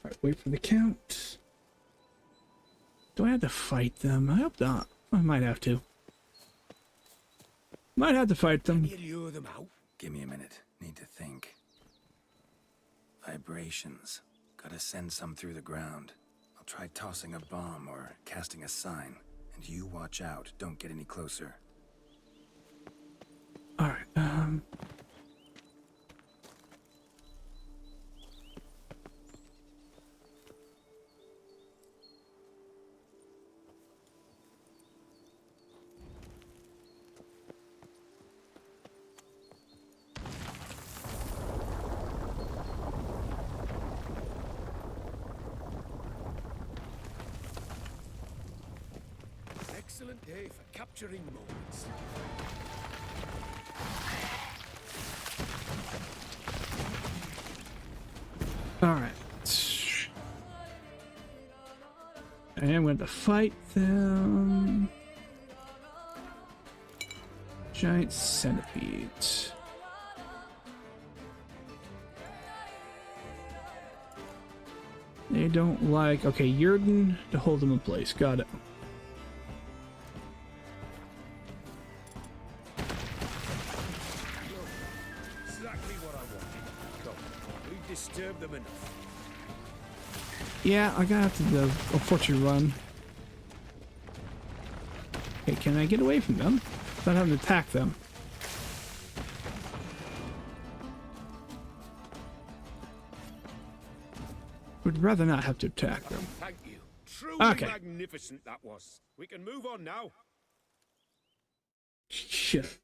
S1: Alright, wait for the count. Do I have to fight them? I hope not. I might have to. Might have to fight them.
S9: You lure them out.
S4: Give me a minute. Need to think. Vibrations. Gotta send some through the ground. I'll try tossing a bomb or casting a sign. And you watch out. Don't get any closer.
S1: Alright,
S9: Excellent day for capturing moments.
S1: Alright. I am going to fight them. Giant centipedes. They don't like... Okay, Yurden to hold them in place. Got it.
S9: Exactly what I wanted. Come, we've disturbed them enough.
S1: Yeah, I gotta have to do a fortune run. Okay, can I get away from them without having to attack them? Would rather not have to attack them.
S9: Thank you. Truly
S1: Okay.
S9: magnificent that was. We can move on now.
S1: Shit.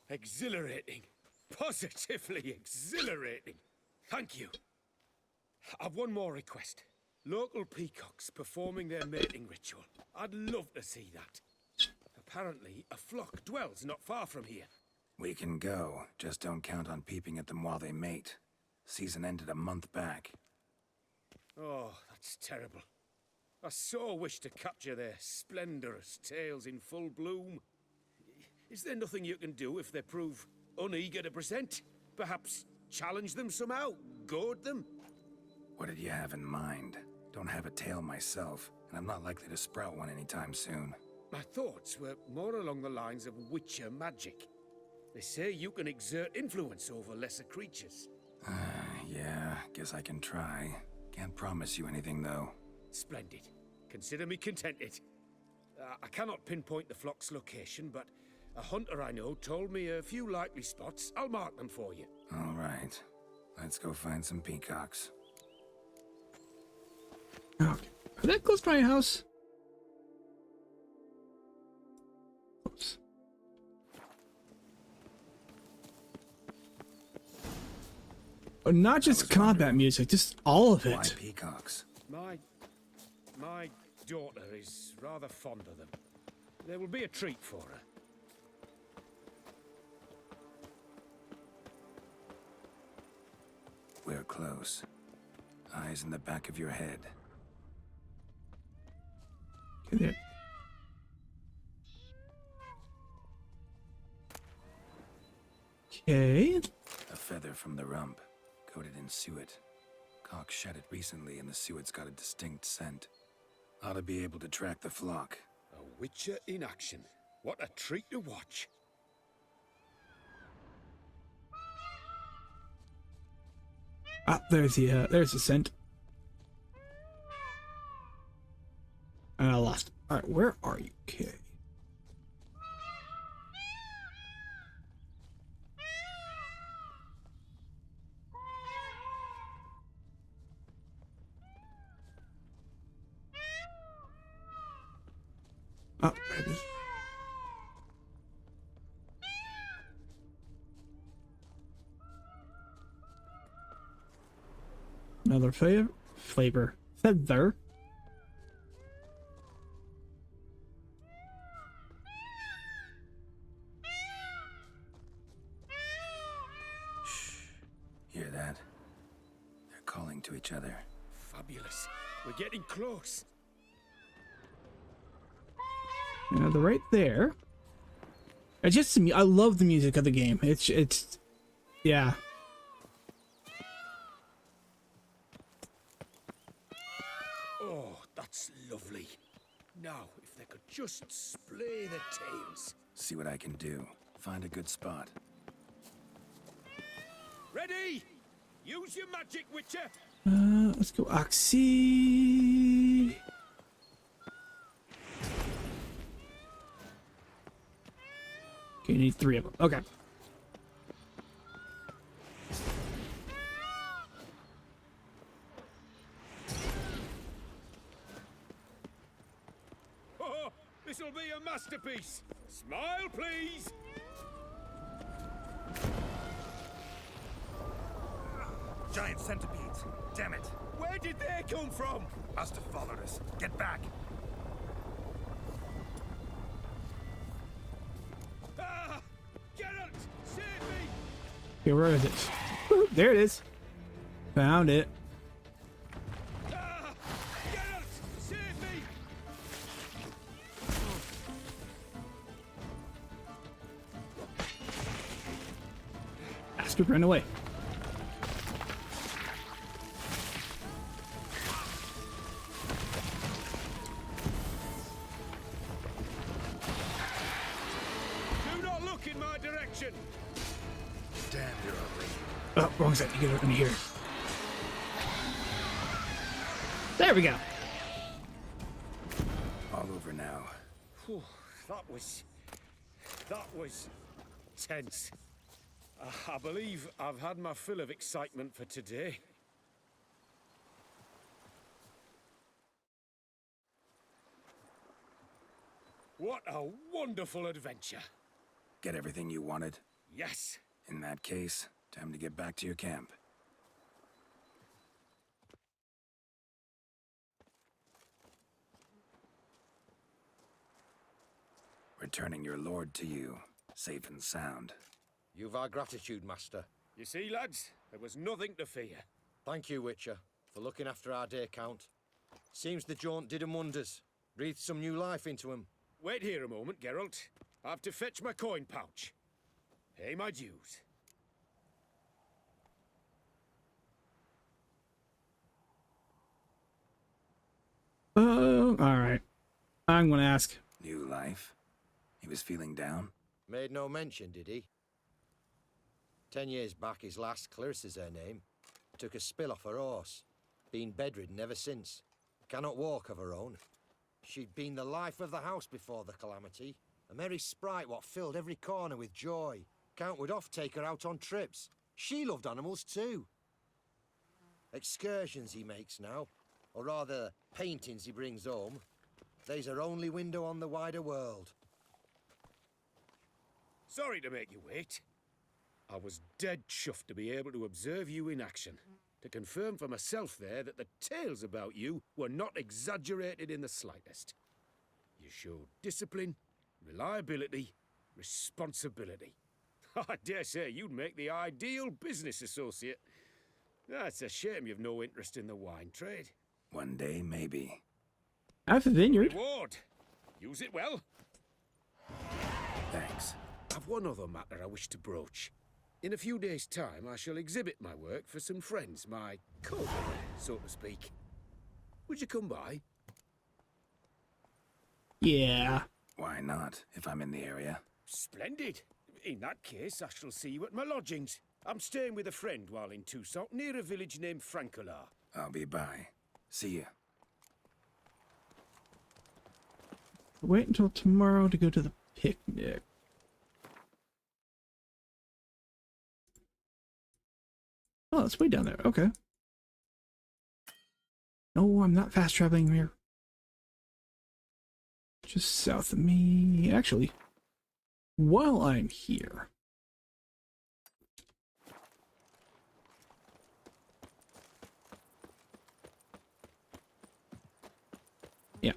S9: Exhilarating. Positively exhilarating. Thank you. I've one more request. Local peacocks performing their mating ritual. I'd love to see that. Apparently, a flock dwells not far from here.
S4: We can go, just don't count on peeping at them while they mate. Season ended a month back.
S9: Oh, that's terrible. I so wish to capture their splendorous tails in full bloom. Is there nothing you can do if they prove uneager to present? Perhaps challenge them somehow? Goad them?
S4: What did you have in mind? Don't have a tail myself, and I'm not likely to sprout one anytime soon.
S9: My thoughts were more along the lines of witcher magic. They say you can exert influence over lesser creatures.
S4: Yeah, guess I can try. Can't promise you anything, though.
S9: Splendid. Consider me contented. I cannot pinpoint the flock's location, but a hunter I know told me a few likely spots. I'll mark them for you.
S4: All right. Let's go find some peacocks.
S1: Okay. Are they close to my house? Oops. Oh, not just combat music, just all of
S4: Why
S1: it.
S4: peacocks?
S9: My daughter is rather fond of them. There will be a treat for her.
S4: We're close. Eyes in the back of your head.
S1: Okay, there. Okay.
S4: A feather from the rump, coated in suet. Cock shed it recently and the suet's got a distinct scent. Ought to be able to track the flock.
S9: A witcher in action. What a treat to watch.
S1: Ah, there's the scent. And I lost it. Alright, where are you, Kay? Oh, there it is. Another flavor. Feather.
S4: Hear that? They're calling to each other.
S9: Fabulous. We're getting close.
S1: Yeah, they're right there. It's just I love the music of the game. It's yeah.
S9: Oh, that's lovely. Now, if they could just splay their tails.
S4: See what I can do. Find a good spot.
S9: Ready? Use your magic, Witcher.
S1: Let's go Oxy. Okay, you need 3 of them. Okay.
S9: Oh, this'll be a masterpiece. Smile, please.
S4: Giant centipedes. Damn it.
S9: Where did they come from?
S4: Must have followed us. Get back.
S9: Ah! Geralt, save me!
S1: Okay, where is it? Woo, there it is. Found it.
S9: Ah! Geralt, save me!
S1: Bastard ran away.
S9: Do not look in my direction.
S4: Damn, you're ugly.
S1: Oh, wrong side. You get it in here. There we go.
S4: All over now.
S9: Whew, that was tense. I believe I've had my fill of excitement for today. What a wonderful adventure.
S4: Get everything you wanted?
S9: Yes.
S4: In that case, time to get back to your camp. Returning your lord to you, safe and sound.
S10: You've our gratitude, Master.
S9: You see, lads, there was nothing to fear.
S10: Thank you, Witcher, for looking after our day count. Seems the jaunt did 'em wonders. Breathed some new life into 'em.
S9: Wait here a moment, Geralt. I have to fetch my coin pouch. Pay my dues.
S1: All right. I'm gonna ask.
S4: New life? He was feeling down?
S10: Made no mention, did he? 10 years back, his lass, Clarissa's her name, took a spill off her horse. Been bedridden ever since. Cannot walk of her own. She'd been the life of the house before the calamity. A merry sprite what filled every corner with joy. Count would oft take her out on trips. She loved animals too. Excursions he makes now, or rather, paintings he brings home. They's her only window on the wider world.
S9: Sorry to make you wait. I was dead chuffed to be able to observe you in action. To confirm for myself there that the tales about you were not exaggerated in the slightest. You showed discipline, reliability, responsibility. I dare say you'd make the ideal business associate. It's a shame you've no interest in the wine trade.
S4: One day, maybe.
S1: I have a vineyard.
S9: Reward. Use it well.
S4: Thanks.
S9: I've one other matter I wish to broach. In a few days' time, I shall exhibit my work for some friends, my cohort, so to speak. Would you come by?
S1: Yeah.
S4: Why not, if I'm in the area?
S9: Splendid. In that case, I shall see you at my lodgings. I'm staying with a friend while in Toussaint, near a village named Francolar.
S4: I'll be by. See you.
S1: Wait until tomorrow to go to the picnic. Oh, it's way down there. Okay. No, I'm not fast traveling here. Just south of me. Actually, while I'm here. Yeah.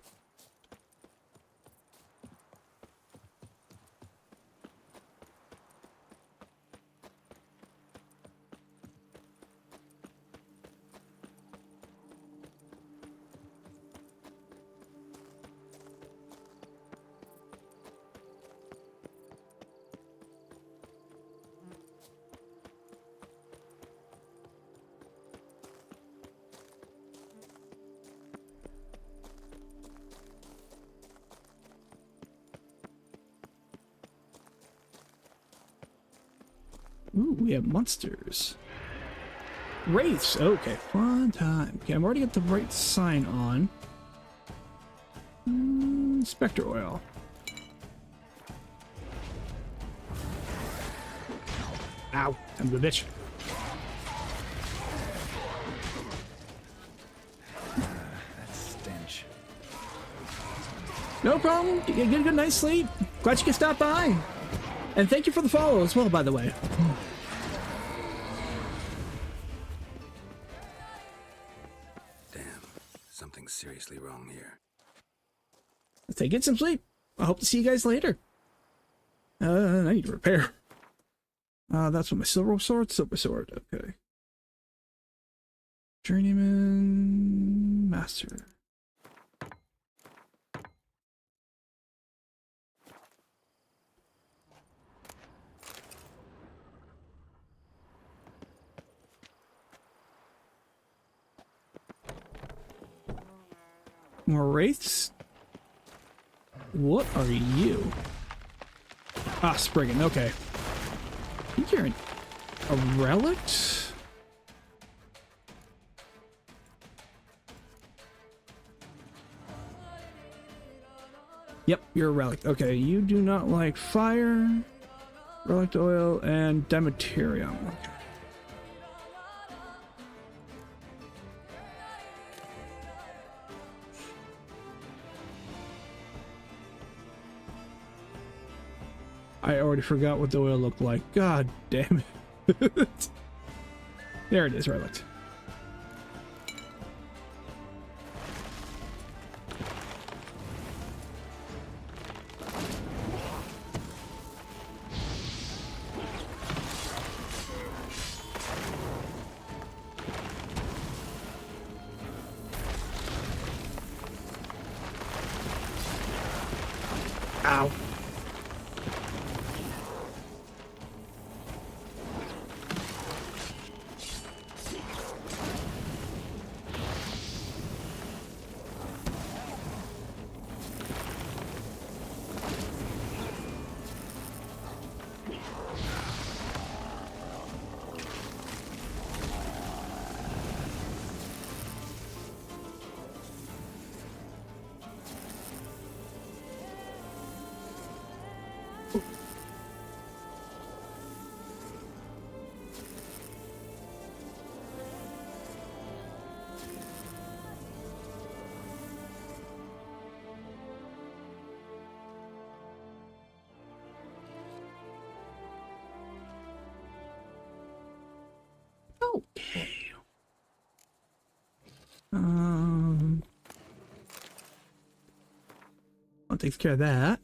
S1: Ooh, we have monsters. Wraiths! Okay, fun time. Okay, I'm already got the right sign on. Spectre oil. Ow, I'm the bitch.
S4: That stench.
S1: No problem. You get a good night's sleep. Glad you could stop by. And thank you for the follow as well, by the way.
S4: Damn, something's seriously wrong here.
S1: Let's get some sleep. I hope to see you guys later. I need to repair. That's what my silver sword. Okay. Journeyman Master. More wraiths? What are you? Ah, Spriggan, okay. I think you're a relict? Yep, you're a relic. Okay, you do not like fire, relic oil, and Demeterium. I already forgot what the oil looked like. God damn it. There it is, where I looked. Ow. Okay. That takes care of that.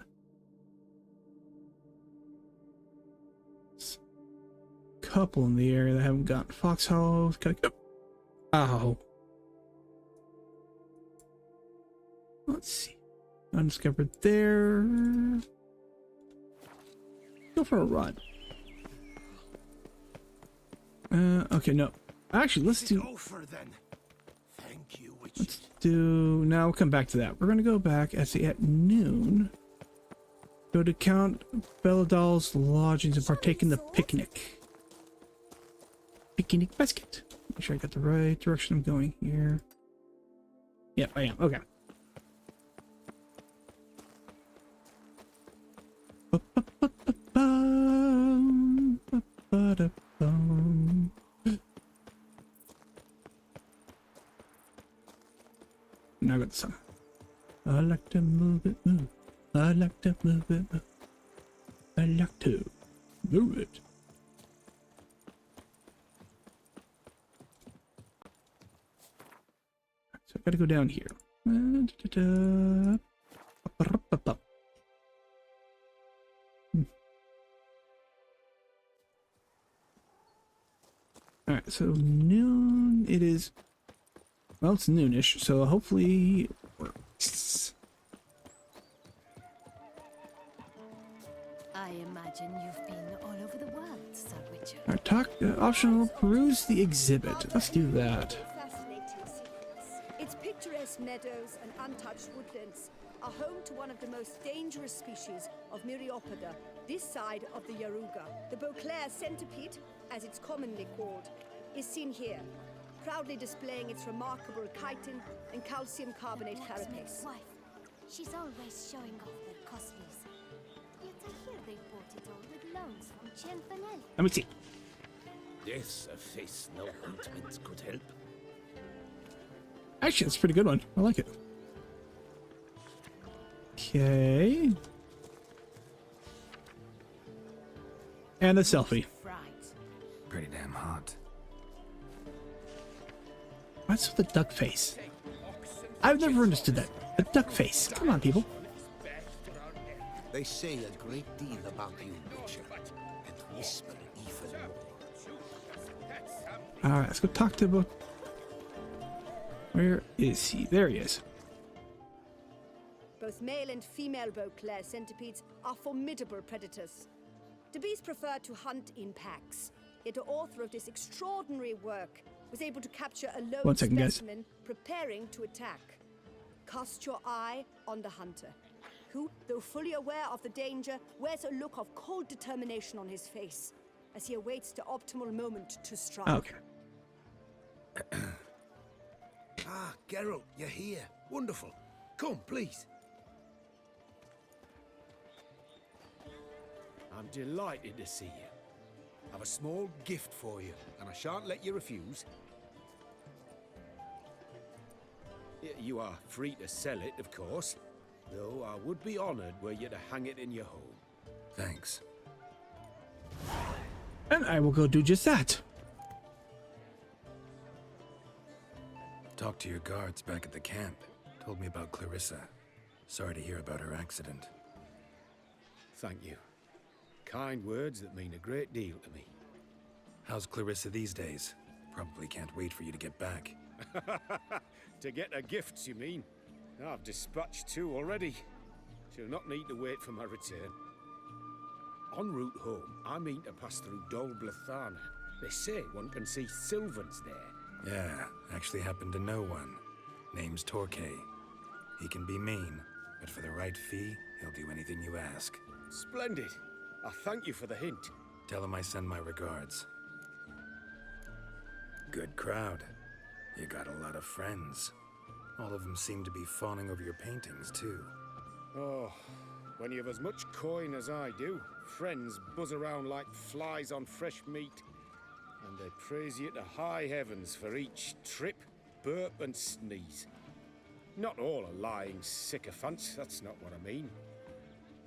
S1: Couple in the area that haven't gotten Foxhollow. Gotta go. Ow. Let's see. Undiscovered there. Go for a run. Okay, no. Actually, let's do. Let's do. Now we'll come back to that. We're gonna go back at noon. Go to Count Belladal's lodgings and partake in the picnic. Picnic basket. Make sure I got the right direction I'm going here. Yep, I am. Okay. Now I got the song. I like to move it, move. I like to move it, move. I like to move it. So I gotta go down here. Alright, so noon it is. Well, it's noonish, so hopefully it works.
S11: I imagine you've been all over the world, Sir Witcher.
S1: Alright, talk optional peruse the exhibit. Let's do that.
S6: Its picturesque meadows and untouched woodlands are home to one of the most dangerous species of Myriapoda, this side of the Yaruga. The Beauclair centipede, as it's commonly called, is seen here, proudly displaying its remarkable chitin and calcium carbonate carapace.
S11: Wife. She's always showing off their costlies. Yet I hear they bought it all with loans from Cienfanelli.
S1: Let me see.
S3: This a face no ointment could help.
S1: Actually, that's a pretty good one. I like it. Okay. And a selfie.
S4: Pretty damn hot.
S1: What's with the duck face? I've never understood that. A duck face. Come on, people.
S10: They say a great deal about you, Witcher, and whisper even more.
S1: Alright, let's go talk to about. Where is he? There he is.
S6: Both male and female Beauclair centipedes are formidable predators. The bees prefer to hunt in packs, yet the author of this extraordinary work was able to capture a lone specimen preparing to attack. Cast your eye on the hunter, who, though fully aware of the danger, wears a look of cold determination on his face as he awaits the optimal moment to strike.
S1: Okay.
S3: Ah, Geralt, you're here. Wonderful. Come, please. I'm delighted to see you. I've a small gift for you, and I shan't let you refuse. You are free to sell it, of course, though I would be honoured were you to hang it in your home.
S4: Thanks.
S1: And I will go do just that.
S4: Talked to your guards back at the camp. Told me about Clarissa. Sorry to hear about her accident.
S9: Thank you. Kind words that mean a great deal to me.
S4: How's Clarissa these days? Probably can't wait for you to get back.
S9: To get her gifts, you mean? I've dispatched 2 already. She'll not need to wait for my return. En route home, I mean to pass through Dol Blathana. They say one can see Sylvans there.
S4: Yeah, actually happen to know one. Name's Torquay. He can be mean, but for the right fee, he'll do anything you ask.
S9: Splendid. I thank you for the hint.
S4: Tell him I send my regards. Good crowd. You got a lot of friends. All of them seem to be fawning over your paintings, too.
S9: Oh, when you have as much coin as I do, friends buzz around like flies on fresh meat. And they praise you to high heavens for each trip, burp and sneeze. Not all are lying sycophants, that's not what I mean.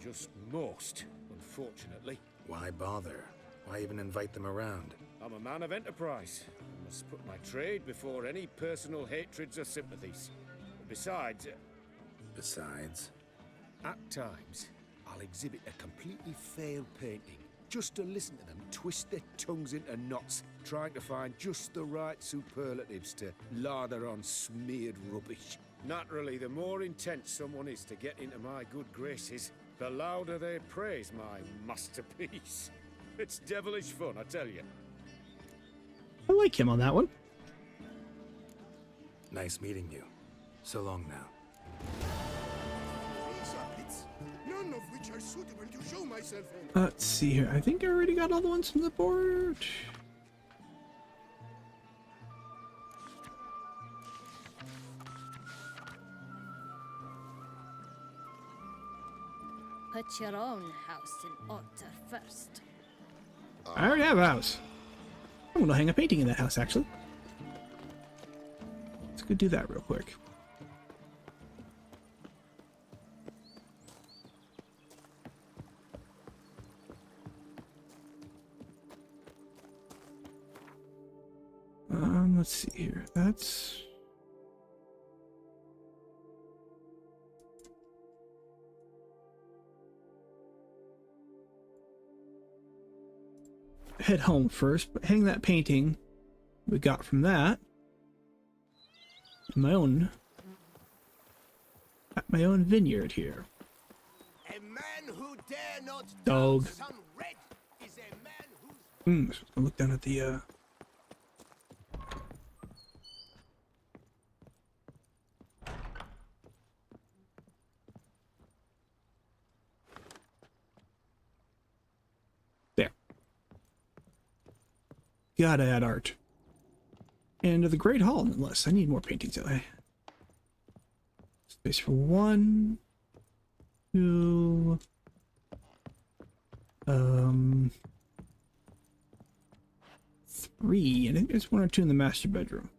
S9: Just most, unfortunately.
S4: Why bother? Why even invite them around?
S9: I'm a man of enterprise. I must put my trade before any personal hatreds or sympathies. Besides...
S4: Besides?
S9: At times, I'll exhibit a completely failed painting, just to listen to them twist their tongues into knots, trying to find just the right superlatives to lather on smeared rubbish. Naturally, the more intent someone is to get into my good graces, the louder they praise my masterpiece. It's devilish fun, I tell you.
S1: I like him on that one.
S4: Nice meeting you. So long now.
S3: These are bits, none of which are suitable to show myself on.
S1: Let's see here. I think I already got all the ones from the board.
S11: Put your own house in order first.
S1: I already have a house. I'm gonna hang a painting in that house, actually. Let's go do that real quick. Let's see here. That's... head home first, but hang that painting we got from that in my own at my own vineyard here.
S3: A man who dare not
S1: Dog.
S3: sun red is a man who's...
S1: So I'll look down at the there. Gotta add art. And the Great Hall, nonetheless. I need more paintings that way. Space for 1, 2, 3. I think there's 1 or 2 in the master bedroom.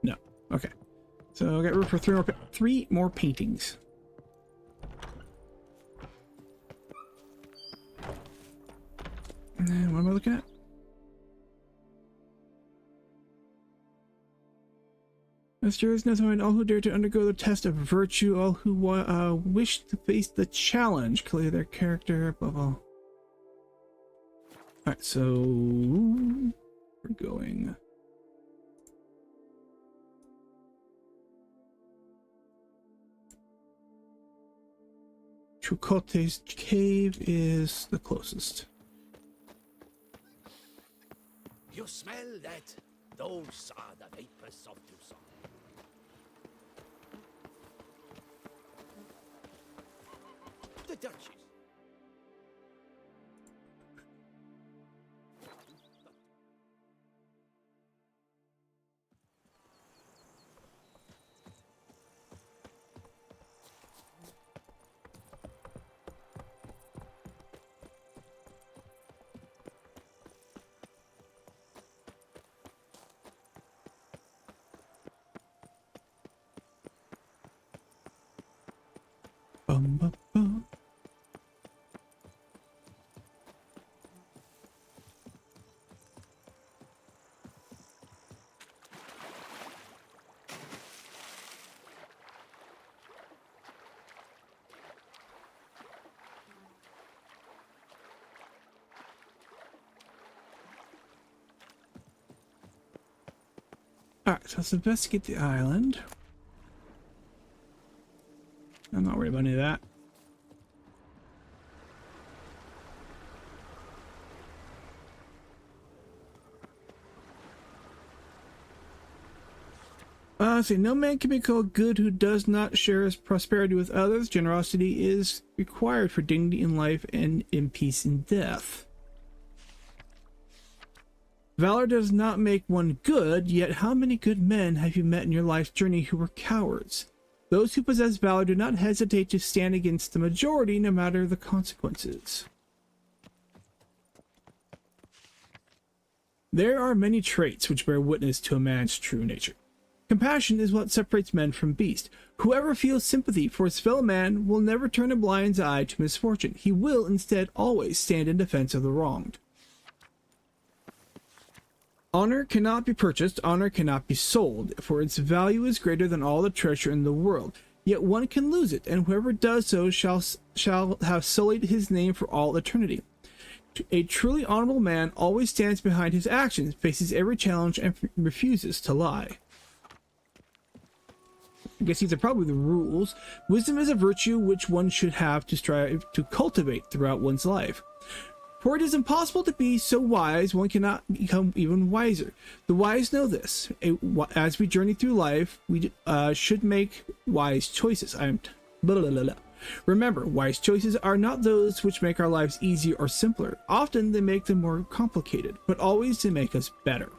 S1: No. Okay. So I got room for 3 more paintings. And what am I looking at? Master is nothing. All who dare to undergo the test of virtue, all who wish to face the challenge, clear their character above all. Alright, so we're going. Chukotte's cave is the closest.
S2: You smell that? Those are the vapors of Tucson. The Duchess.
S1: Bum, bum, bum. Alright, so let's investigate the island. I'm not worried about any of that. See, no man can be called good who does not share his prosperity with others. Generosity is required for dignity in life and in peace in death. Valor does not make one good, yet how many good men have you met in your life's journey who were cowards? Those who possess valor do not hesitate to stand against the majority, no matter the consequences. There are many traits which bear witness to a man's true nature. Compassion is what separates men from beasts. Whoever feels sympathy for his fellow man will never turn a blind eye to misfortune. He will instead always stand in defense of the wronged. Honor cannot be purchased, honor cannot be sold, for its value is greater than all the treasure in the world. Yet one can lose it, and whoever does so shall have sullied his name for all eternity. A truly honorable man always stands behind his actions, faces every challenge, and refuses to lie. I guess these are probably the rules. Wisdom is a virtue which one should have to strive to cultivate throughout one's life. For it is impossible to be so wise, one cannot become even wiser. The wise know this. As we journey through life, we should make wise choices. Remember, wise choices are not those which make our lives easier or simpler. Often they make them more complicated, but always they make us better.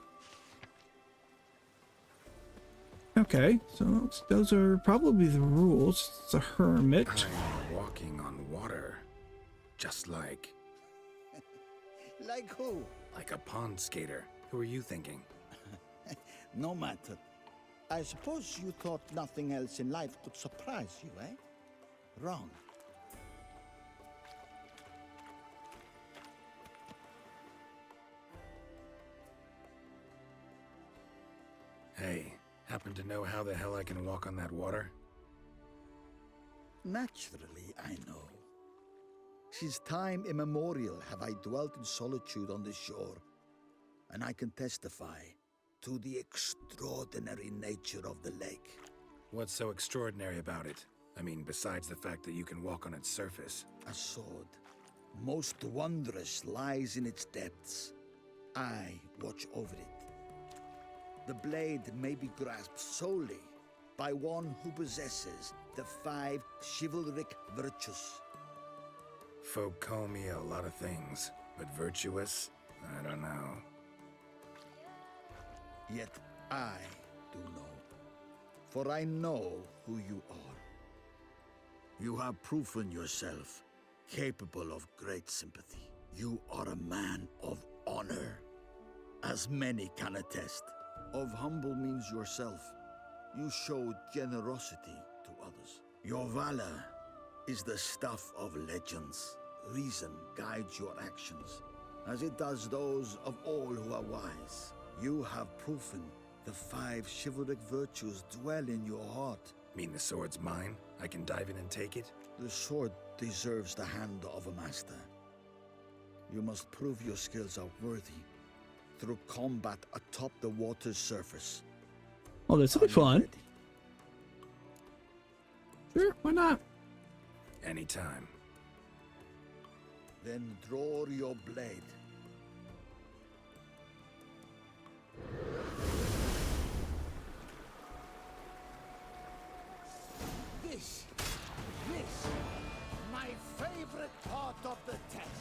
S1: Okay, so those are probably the rules. It's a hermit.
S4: I'm walking on water. Just like...
S13: Like who?
S4: Like a pond skater. Who are you thinking?
S13: No matter. I suppose you thought nothing else in life could surprise you, eh? Wrong.
S4: Hey, happen to know how the hell I can walk on that water?
S13: Naturally, I know. Since time immemorial have I dwelt in solitude on this shore, and I can testify to the extraordinary nature of the lake.
S4: What's so extraordinary about it? I mean, besides the fact that you can walk on its surface.
S13: A sword, most wondrous, lies in its depths. I watch over it. The blade may be grasped solely by one who possesses the 5 chivalric virtues.
S4: Folk call me a lot of things, but virtuous? I don't know.
S13: Yet I do know, for I know who you are. You have proven yourself capable of great sympathy. You are a man of honor, as many can attest. Of humble means yourself. You show generosity to others. Your valor is the stuff of legends. Reason guides your actions, as it does those of all who are wise. You have proven the 5 chivalric virtues dwell in your heart.
S4: Mean the sword's mine? I can dive in and take it?
S13: The sword deserves the hand of a master. You must prove your skills are worthy through combat atop the water's surface.
S1: Oh, this will be fun.
S13: Ready?
S1: Sure, why not?
S4: Anytime.
S13: Then draw your blade.
S3: This, my favorite part of the test.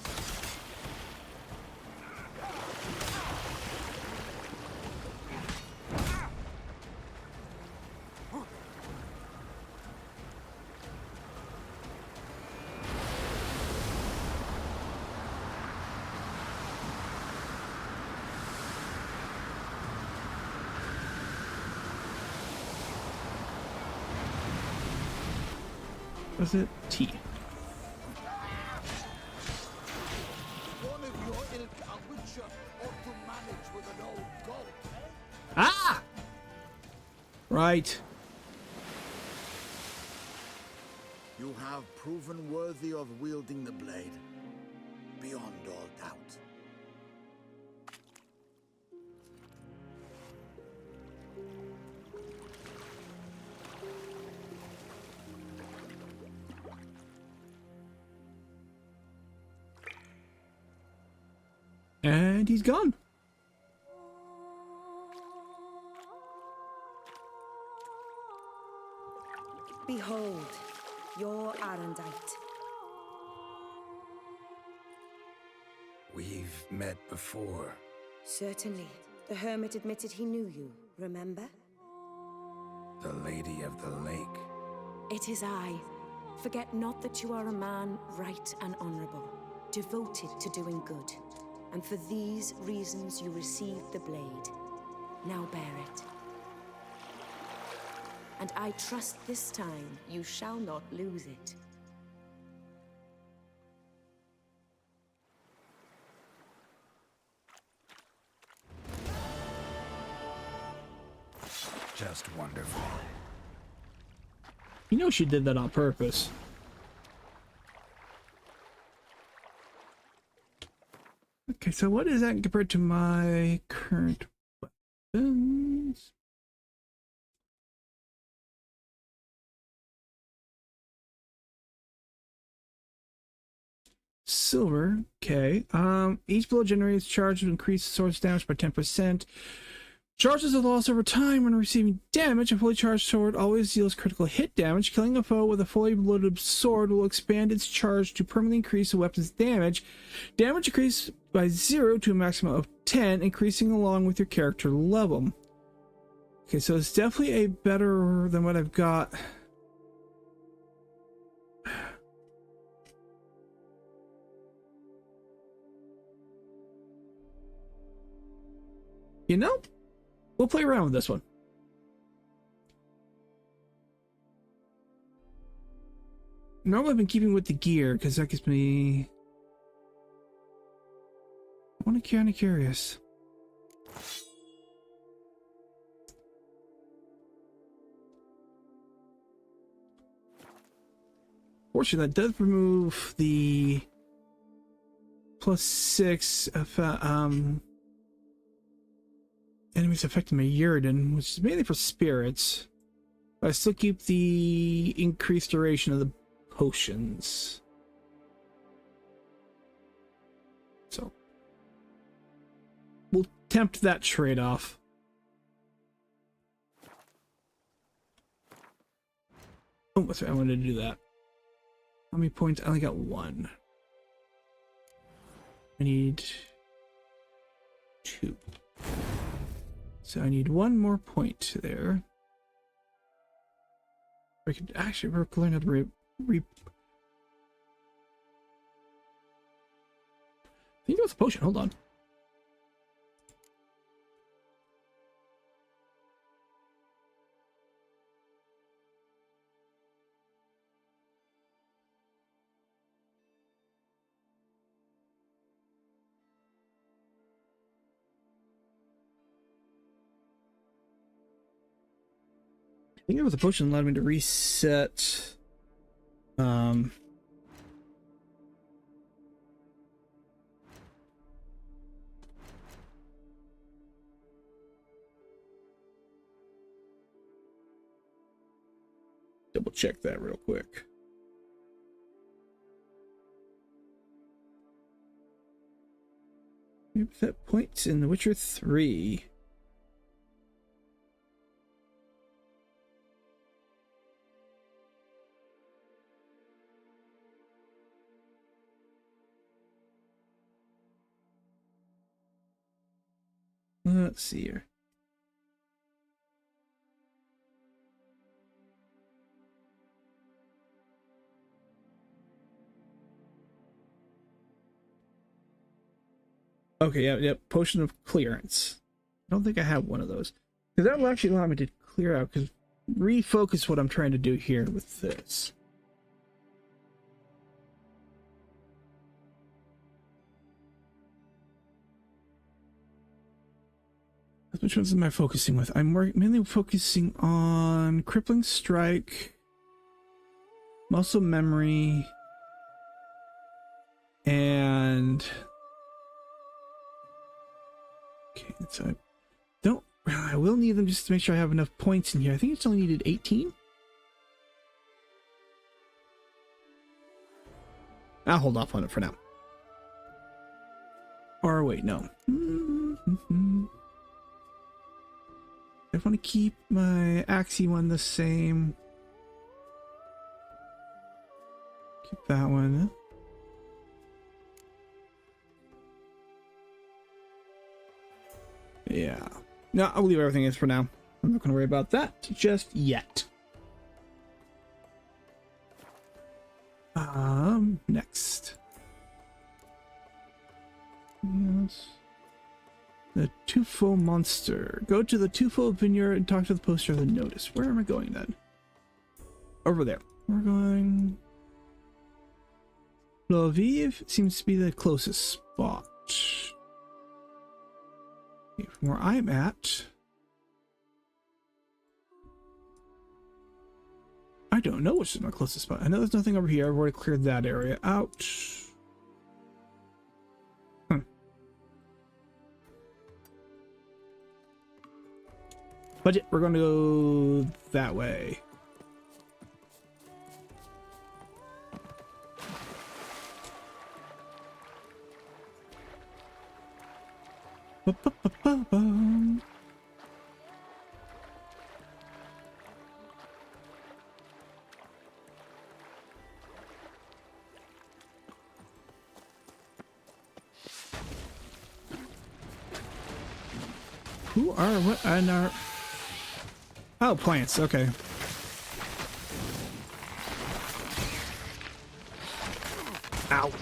S1: Was it T?
S13: One of your ilk a witcher ought to manage with an old goat.
S1: Ah! Right.
S13: You have proven worthy of wielding the blade, beyond all doubt.
S1: And he's gone.
S14: Behold, your Arendite.
S4: We've met before.
S14: Certainly. The hermit admitted he knew you, remember?
S4: The Lady of the Lake.
S14: It is I. Forget not that you are a man right and honorable, devoted to doing good. And for these reasons you received the blade. Now bear it. And I trust this time you shall not lose it.
S4: Just wonderful.
S1: You know she did that on purpose. Okay, so what is that compared to my current weapons? Silver, okay. Each blow generates charge to increase sword's damage by 10%. Charges are lost over time when receiving damage. A fully charged sword always deals critical hit damage. Killing a foe with a fully loaded sword will expand its charge to permanently increase the weapon's damage. Damage increased by 0 to a maximum of 10, increasing along with your character level. Okay, so it's definitely a better than what I've got. You know? We'll play around with this one. Normally I've been keeping with the gear because that gives me... I'm kind of curious. Fortunately, that does remove the +6 enemies affecting my Yrden, which is mainly for spirits. But I still keep the increased duration of the potions. So we'll tempt that trade-off. Oh, that's right, I wanted to do that. How many points? I only got 1. I need 2. So I need 1 more point there. I could actually learn how to I think it was a potion. Hold on. I think it was a potion that allowed me to reset. Double check that real quick. Set points in The Witcher 3. Let's see here. Okay, yeah, potion of clearance. I don't think I have one of those. Because that will actually allow me to clear out, because refocus what I'm trying to do here with this. Which ones am I focusing with? I'm mainly focusing on Crippling Strike, Muscle Memory, and... Okay, so I will need them just to make sure I have enough points in here. I think it's only needed 18. I'll hold off on it for now. Or wait, no. I want to keep my Axie one the same. Keep that one. Yeah. No, I'll leave everything as for now. I'm not going to worry about that just yet. Next. Yes. The Tufo Monster. Go to the Tufo Vineyard and talk to the poster of the notice. Where am I going then? Over there. We're going... Lviv seems to be the closest spot. Okay, from where I'm at... I don't know which is my closest spot. I know there's nothing over here. I've already cleared that area out. Budget, we're going to go that way. Ba-ba-ba-ba-bum. Who are what and are... Oh, plants, okay. Ow.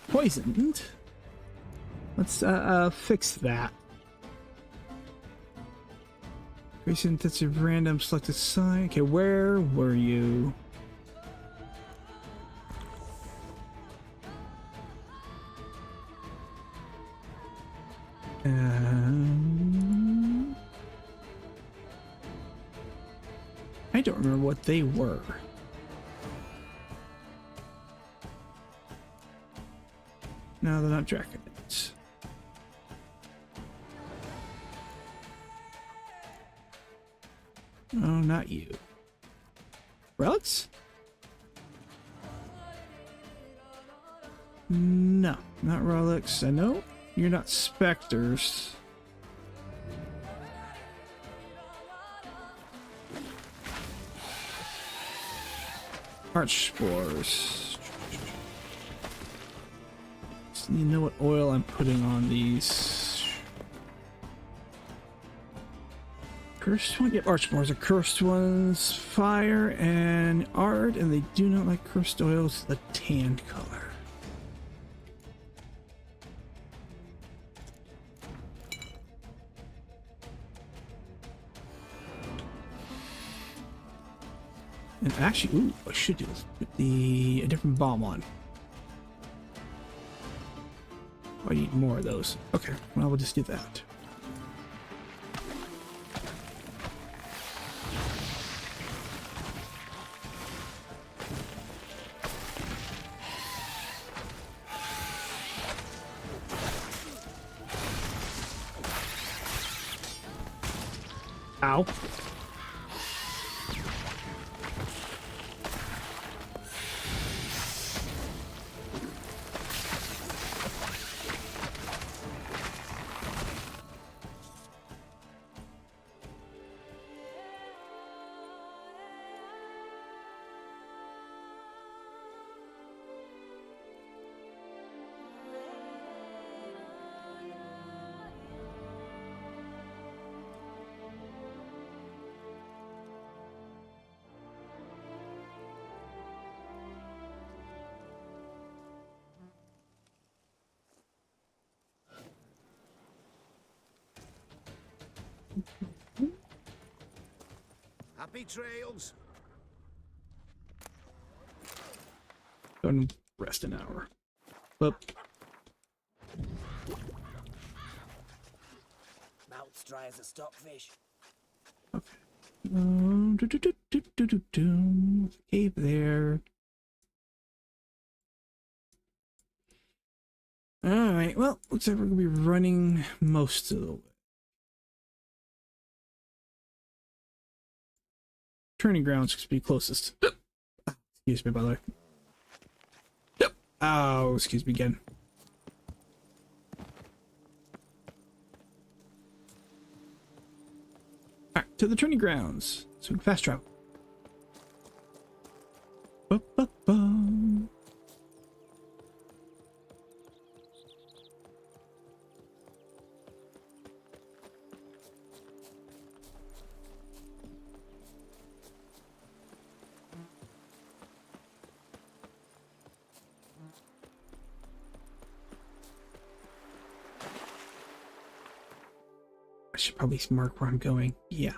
S1: Poisoned. Let's fix that. Increase intensity of random selected sign. Okay, where were you? I don't remember what they were. No, they're not draconids. Oh, not you. Relics? No, not relics. I know you're not specters. Arch spores. Just need to know what oil I'm putting on these. Cursed one? Yep, arch spores are cursed ones. Fire and art, and they do not like cursed oils, the tanned color. And actually, ooh, I should do this. Put a different bomb on. I need more of those. Okay, well, we'll just do that. Ow.
S3: Happy trails.
S1: Go and rest an hour. Whoop.
S2: dry as a stockfish.
S1: Cave there. Alright, well, looks like we're gonna be running most of the way. Turning grounds should be closest. Excuse me, by the way. Yep. Oh, excuse me again. Alright, to the turning grounds. So we can fast travel. Ba-ba-ba. I should probably mark where I'm going. Yeah.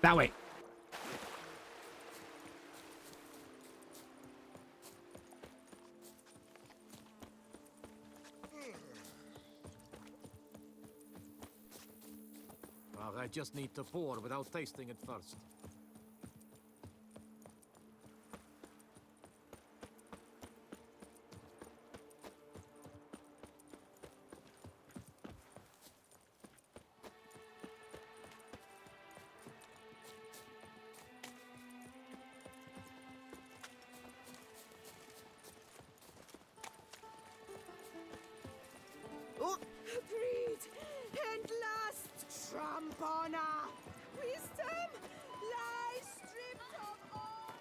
S1: That way.
S15: Well, I just need to pour without tasting it first.
S6: Breed and lust, Trampona! Wisdom lies stripped of all.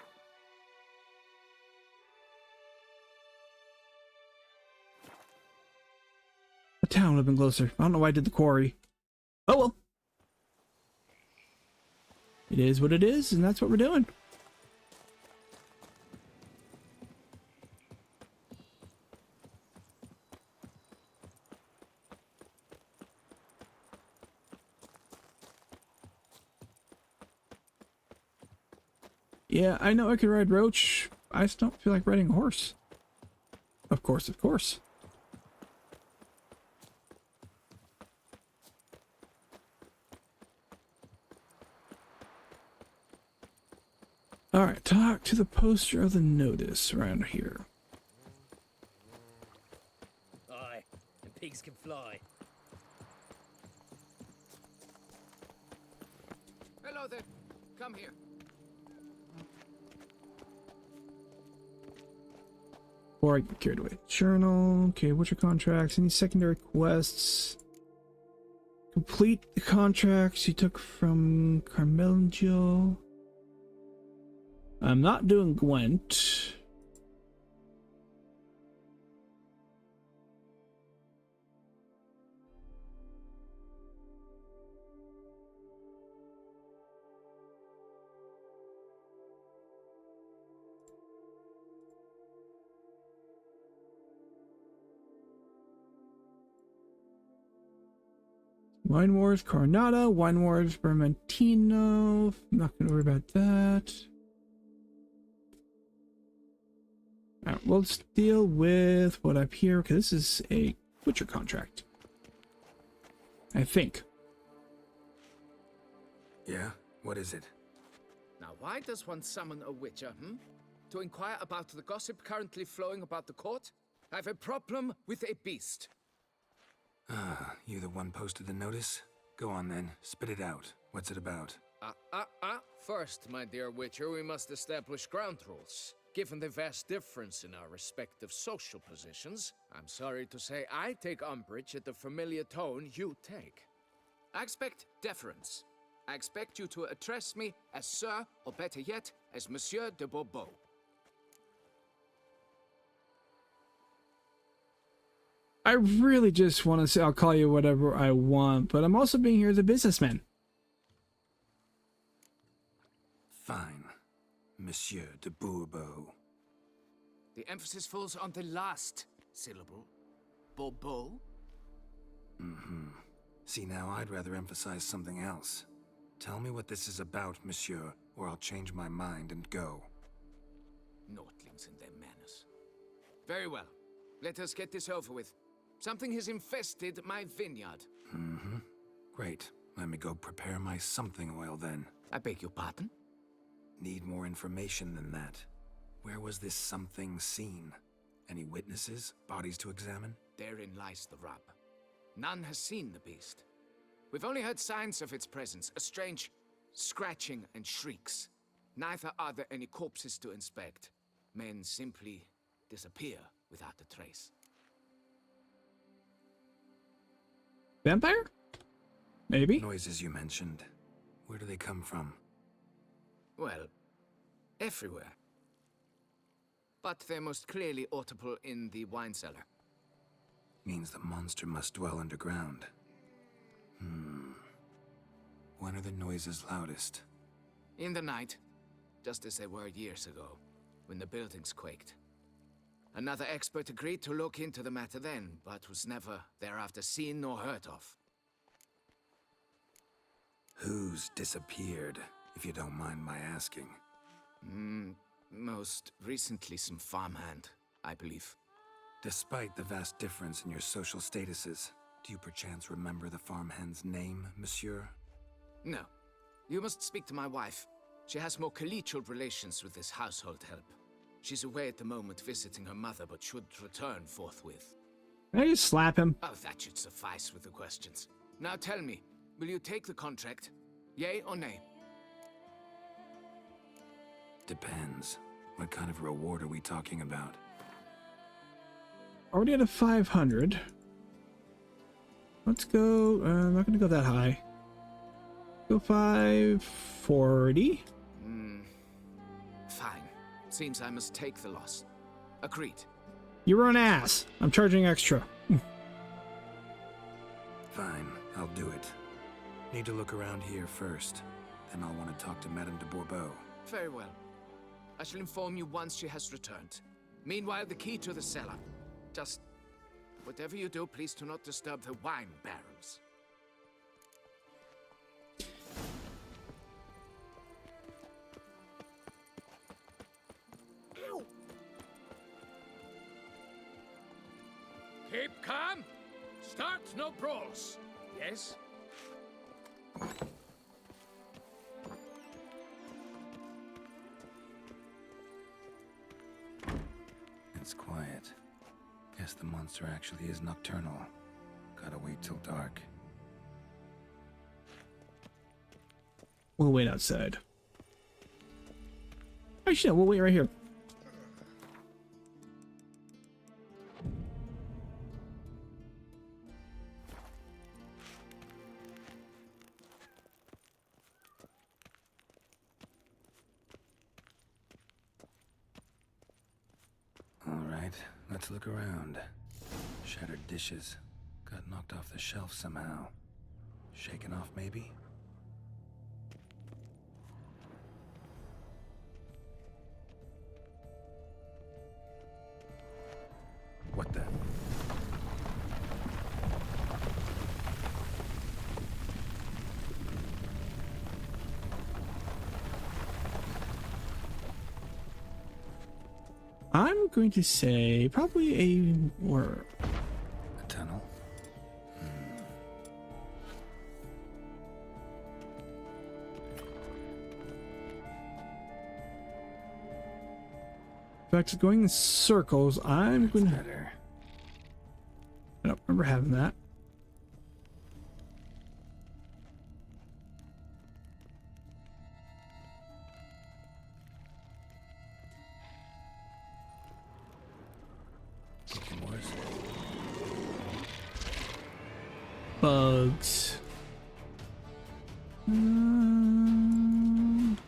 S1: The town would have been closer. I don't know why I did the quarry. Oh well. It is what it is, and that's what we're doing. Yeah, I know I could ride Roach. I just don't feel like riding a horse. Of course, of course. Alright, talk to the poster of the notice around here.
S2: Aye, and pigs can fly.
S15: Hello there. Come here.
S1: Before I get carried away. Journal. Okay, what's your contracts? Any secondary quests? Complete the contracts you took from Carmelgio. I'm not doing Gwent. Wine Wars Coronata, Wine Wars Vermentino. Not gonna worry about that. Alright, we'll just deal with what up here, because this is a Witcher contract. I think.
S4: Yeah? What is it?
S15: Now, why does one summon a witcher, To inquire about the gossip currently flowing about the court? I have a problem with a beast.
S4: Ah, you the one posted the notice? Go on then, spit it out. What's it about?
S15: First, my dear Witcher, we must establish ground rules. Given the vast difference in our respective social positions, I'm sorry to say I take umbrage at the familiar tone you take. I expect deference. I expect you to address me as Sir, or better yet, as Monsieur de Bourbeau.
S1: I really just want to say I'll call you whatever I want, but I'm also being here as a businessman.
S4: Fine. Monsieur de Bourbeau.
S15: The emphasis falls on the last syllable. Bourbeau?
S4: Mm-hmm. See, now I'd rather emphasize something else. Tell me what this is about, monsieur, or I'll change my mind and go.
S15: Naughtlings and their manners. Very well. Let us get this over with. Something has infested my vineyard.
S4: Mm-hmm. Great. Let me go prepare my something oil then.
S15: I beg your pardon?
S4: Need more information than that. Where was this something seen? Any witnesses? Bodies to examine?
S15: Therein lies the rub. None has seen the beast. We've only heard signs of its presence, a strange scratching and shrieks. Neither are there any corpses to inspect. Men simply disappear without a trace.
S1: Vampire? Maybe.
S4: Noises you mentioned. Where do they come from?
S15: Well, everywhere. But they're most clearly audible in the wine cellar.
S4: Means the monster must dwell underground. When are the noises loudest?
S15: In the night, just as they were years ago, when the buildings quaked. Another expert agreed to look into the matter then, but was never thereafter seen nor heard of.
S4: Who's disappeared, if you don't mind my asking?
S15: Most recently some farmhand, I believe.
S4: Despite the vast difference in your social statuses, do you perchance remember the farmhand's name, monsieur?
S15: No. You must speak to my wife. She has more collegial relations with this household help. She's away at the moment visiting her mother, but should return forthwith.
S1: Can I just slap him?
S15: Oh, that should suffice with the questions. Now tell me, will you take the contract? Yay or nay?
S4: Depends. What kind of reward are we talking about?
S1: Already at a 500. Let's go. I'm not going to go that high. Go 540.
S15: Fine. Seems I must take the loss. Agreed.
S1: You were an ass. I'm charging extra.
S4: Fine, I'll do it. Need to look around here first. Then I'll want to talk to Madame de Bourbeau.
S15: Very well. I shall inform you once she has returned. Meanwhile, the key to the cellar. Just whatever you do, please do not disturb the wine barrels.
S2: Ow!
S15: Keep calm. Start no brawls. Yes?
S4: It's quiet. Guess the monster actually is nocturnal. Gotta wait till dark.
S1: We'll wait outside. Actually, no, we'll wait right here.
S4: Alright, let's look around. Shattered dishes. Got knocked off the shelf somehow. Shaken off, maybe? What the?
S1: I'm going to say probably a
S4: tunnel.
S1: In fact, going in circles, I'm going to... I don't remember having that. Bugs.
S4: Damn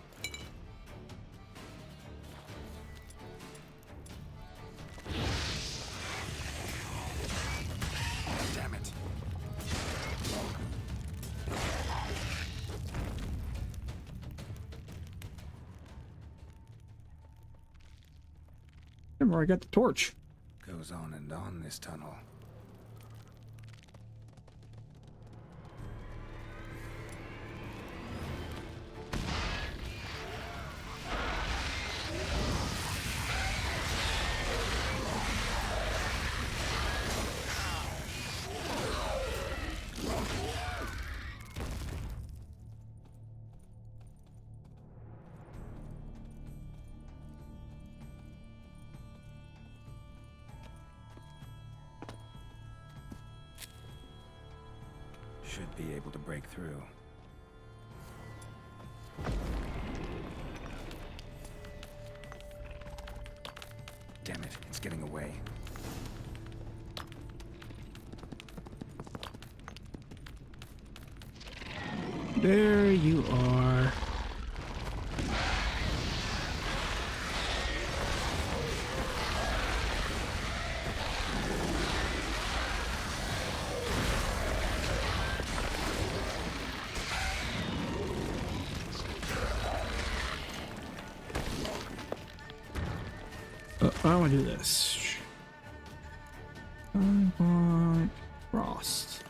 S4: it.
S1: Remember, I got the torch.
S4: Goes on and on this tunnel. Should be able to break through. Damn it, it's getting away.
S1: There you are. I want to do this. I want frost.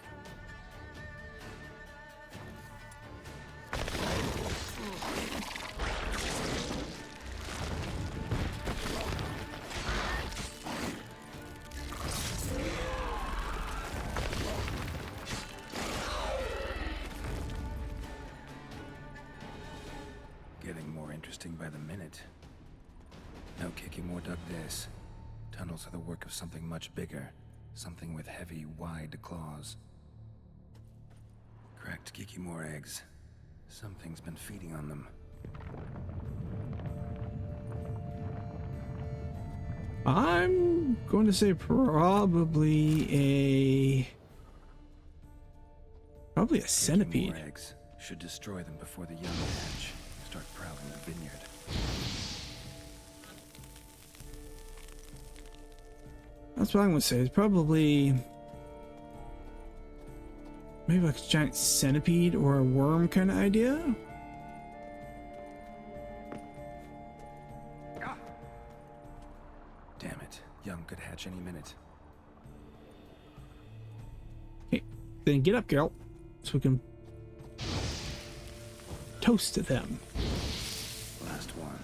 S4: Getting more interesting by the minute. No Kikimor dug this. Tunnels are the work of something much bigger. Something with heavy, wide claws. Cracked Kikimor eggs. Something's been feeding on them.
S1: I'm going to say probably a centipede.
S4: Kikimor eggs should destroy them before the young hatch. Start prowling the vineyard.
S1: That's what I'm going to say. It's probably maybe like a giant centipede or a worm kind of idea.
S4: Damn it. Young could hatch any minute.
S1: Okay, then get up, girl, so we can toast to them.
S4: Last one.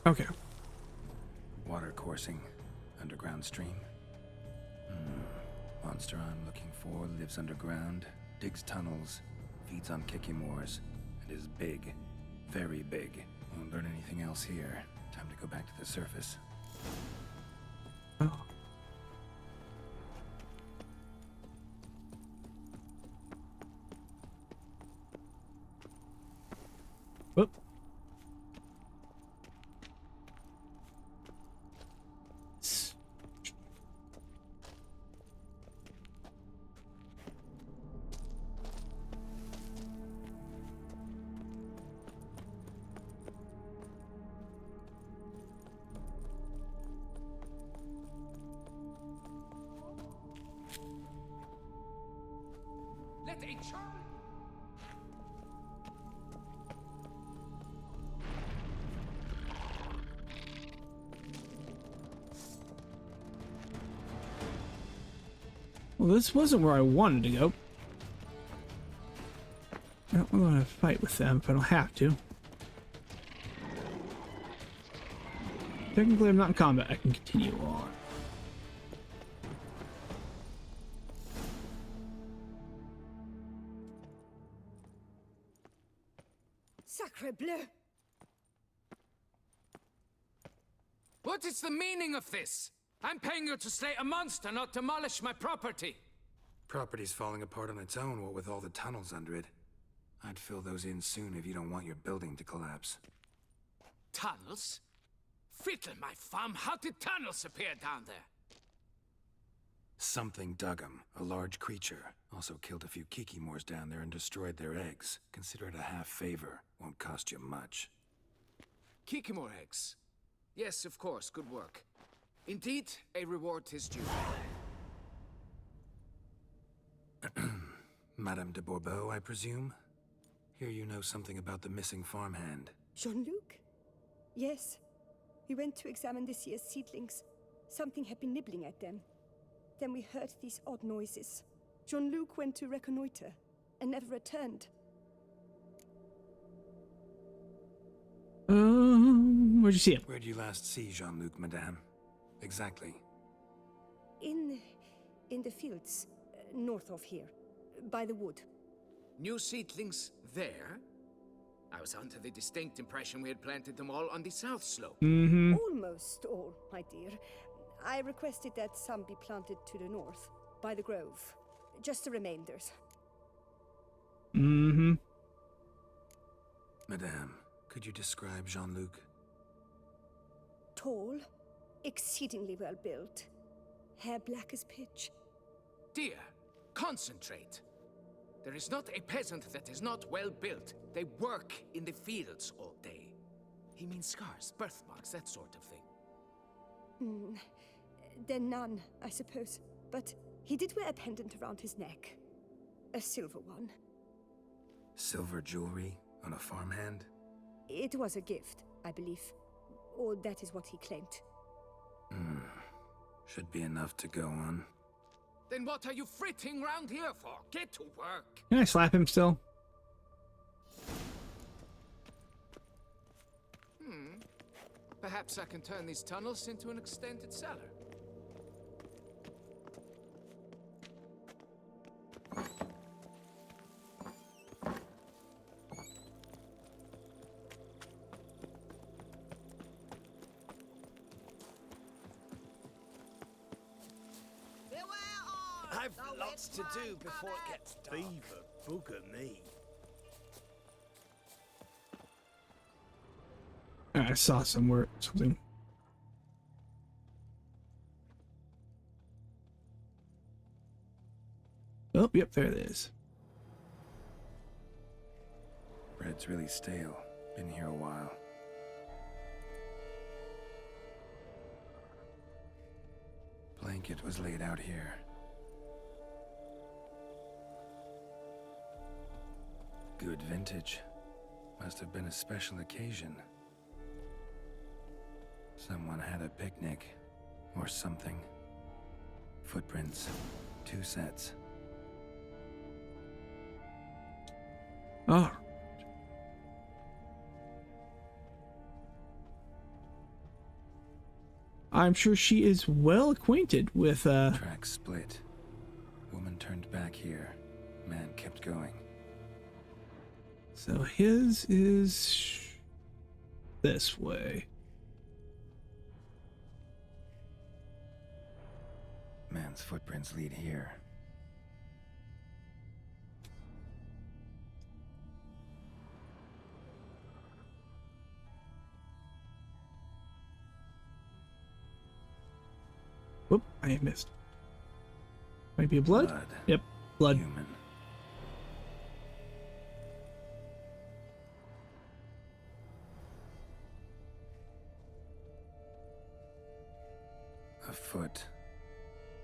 S1: Okay.
S4: Water coursing. Underground stream. Monster I'm looking for lives underground, digs tunnels, feeds on Kikimors, and is big. Very big. Won't learn anything else here. Time to go back to the surface.
S1: Oh. Whoop.
S2: Let a charm.
S1: Well, this wasn't where I wanted to go. I don't want to fight with them if I don't have to. Technically, I'm not in combat. I can continue on.
S6: Sacre bleu!
S2: What is the meaning of this? I'm paying you to slay a monster, not demolish my property.
S4: Property's falling apart on its own, what with all the tunnels under it. I'd fill those in soon if you don't want your building to collapse.
S2: Tunnels? Fiddle my thumb, how did tunnels appear down there?
S4: Something dug 'em. A large creature. Also killed a few Kikimors down there and destroyed their eggs. Consider it a half favor. Won't cost you much.
S15: Kikimor eggs. Yes, of course, good work. Indeed, a reward is due.
S4: Madame de Bourbeau, I presume? Here you know something about the missing farmhand.
S6: Jean-Luc? Yes. We went to examine this year's seedlings. Something had been nibbling at them. Then we heard these odd noises. Jean-Luc went to reconnoiter and never returned.
S1: Where'd you see him?
S4: Where'd you last see Jean-Luc, madame? Exactly.
S6: In the fields, north of here, by the wood.
S15: New seedlings there? I was under the distinct impression we had planted them all on the south slope.
S6: Almost all, my dear. I requested that some be planted to the north, by the grove. just the remainders.
S1: Mm-hmm.
S4: Madame, could you describe Jean-Luc?
S6: Tall, exceedingly well built, hair black as pitch.
S2: Dear, concentrate. There is not a peasant that is not well built. They work in the fields all day. He means scars, birthmarks, that sort of thing.
S6: Then none, I suppose. But he did wear a pendant around his neck. A silver one.
S4: Silver jewelry on a farmhand?
S6: It was a gift, I believe. Or that is what he claimed.
S4: Should be enough to go on.
S2: Then what are you fritting round here for? Get to work!
S1: Can I slap him still?
S2: Perhaps I can turn these tunnels into an extended cellar.
S7: I've lots to do before it gets dark.
S8: Beaver bugger me.
S1: I saw somewhere something. Oh, yep, there it is.
S4: Bread's really stale. Been here a while. Blanket was laid out here. Good vintage. Must have been a special occasion. Someone had a picnic, or something. Footprints. 2 sets.
S1: Oh. I'm sure she is well acquainted with,
S4: Track split. Woman turned back here. Man kept going.
S1: So his is this way.
S4: Man's footprints lead here.
S1: Whoop, I missed. Might be a blood? Yep, blood.
S4: Human. A foot.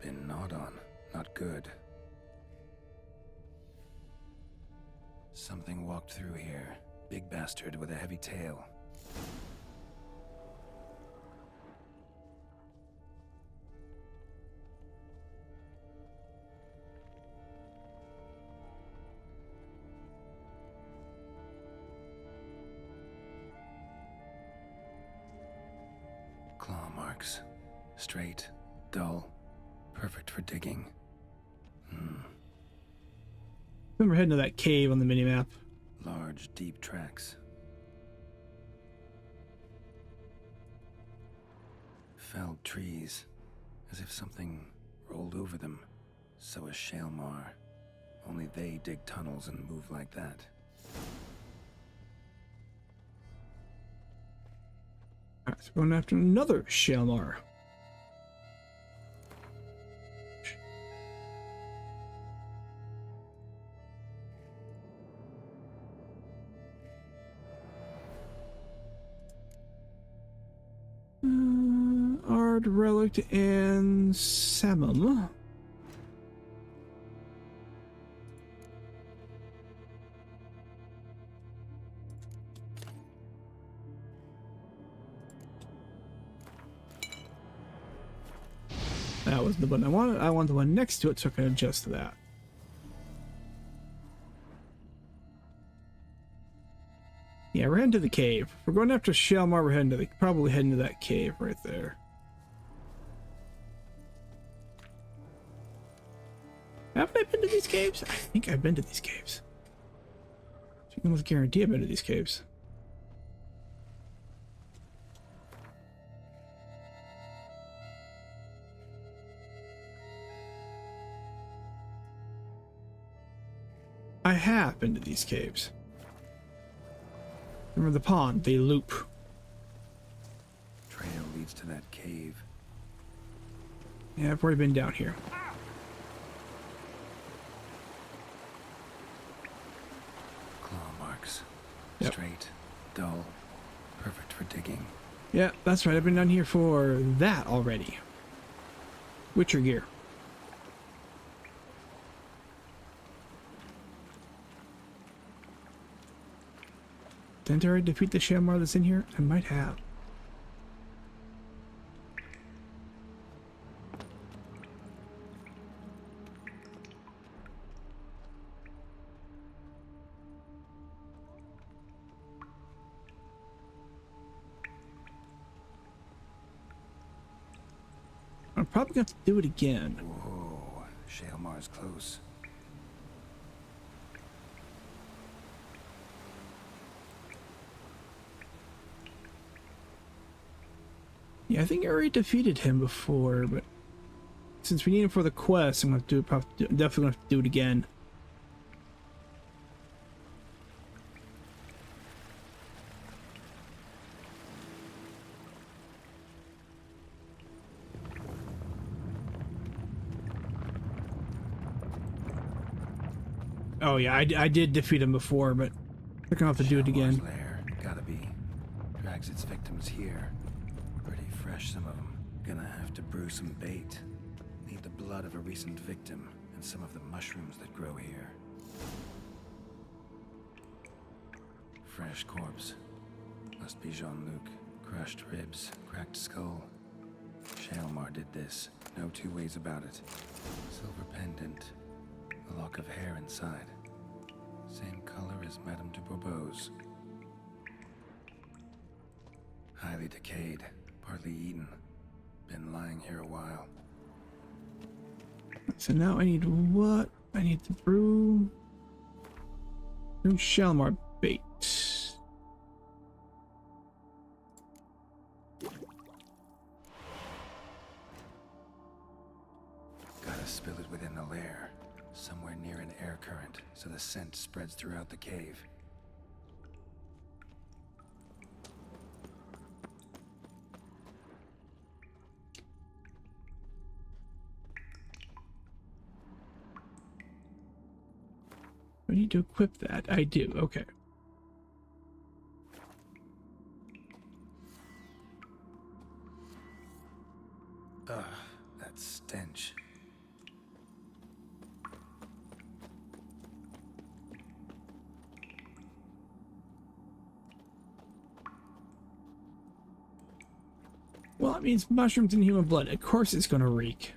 S4: Been gnawed on. Not good. Something walked through here. Big bastard with a heavy tail. Claw marks. Straight, dull, perfect for digging.
S1: Remember heading to that cave on the minimap.
S4: Large, deep tracks. Felled trees, as if something rolled over them. So is Shaelmar. Only they dig tunnels and move like that.
S1: Alright, so we're going after another Shaelmar. Ard, Relict, and Samum. That wasn't the button I wanted. I want the one next to it so I can adjust to that. Yeah, we're heading to the cave. If we're going after Shaelmar, we're heading to probably heading to that cave right there. Haven't I been to these caves? I think I've been to these caves. I can almost guarantee I've been to these caves. I have been to these caves. Remember the pond? They loop.
S4: Trail leads to that cave.
S1: Yeah, I've already been down here.
S4: Claw marks.
S1: Yep.
S4: Straight, dull, perfect for digging.
S1: Yeah, that's right. I've been down here for that already. Witcher gear. Didn't I already defeat the Shalmar that's in here? I might have. I'm probably going to have to do it again.
S4: Whoa, Shalmar's close.
S1: Yeah, I think I already defeated him before, but since we need him for the quest, I'm going to do it. Definitely going to have to do it again. Oh yeah, I did defeat him before, but they're gonna have to do it again.
S4: Lair. Gotta be. Drags its victims here. Pretty fresh, some of them. Gonna have to brew some bait. Need the blood of a recent victim and some of the mushrooms that grow here. Fresh corpse. Must be Jean-Luc. Crushed ribs, cracked skull. Shalmar did this. No two ways about it. Silver pendant. A lock of hair inside. Same color as Madame de Bourbeau's. Highly decayed, partly eaten. Been lying here a while.
S1: So now I need what? I need to brew Shalmar bait.
S4: Gotta spill it within the lair. Somewhere near an air current, so the scent spreads throughout the cave.
S1: I need to equip that. I do. Okay.
S4: Ugh, that stench.
S1: Well, it means mushrooms and human blood. Of course it's gonna reek.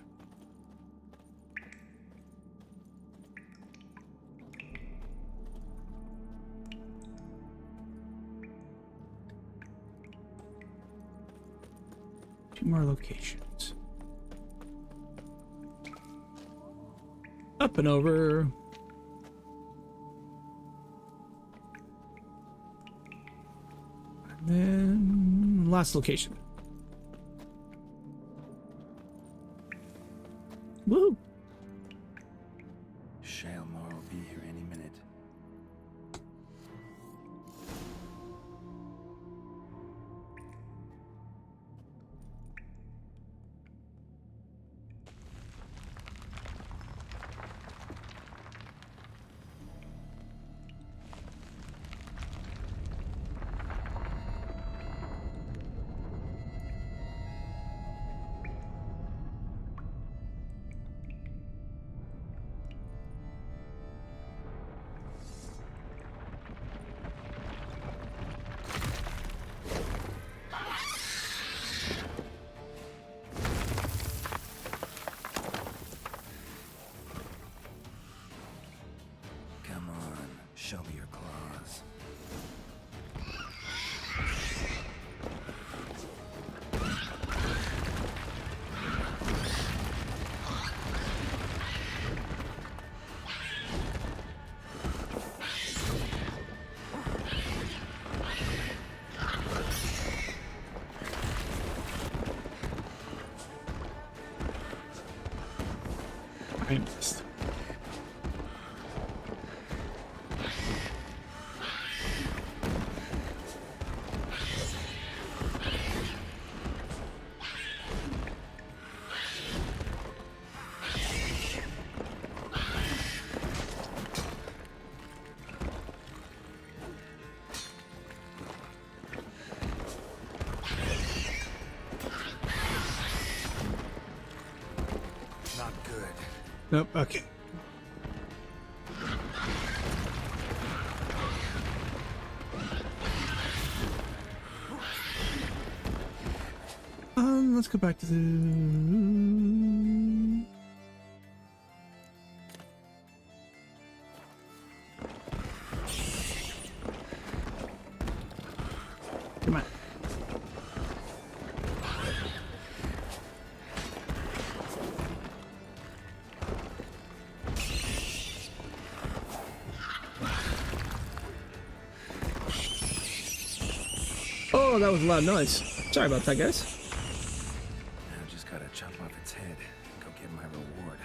S1: Two more locations. Up and over. And then last location. Woo!
S4: Shalmar will be here any minute. Show me your claws.
S1: I missed.
S4: Not good.
S1: Nope. Okay. Let's go back to the. Come on. Oh, that was a loud noise. Sorry about that, guys.
S4: I just gotta chop off its head and go get my reward.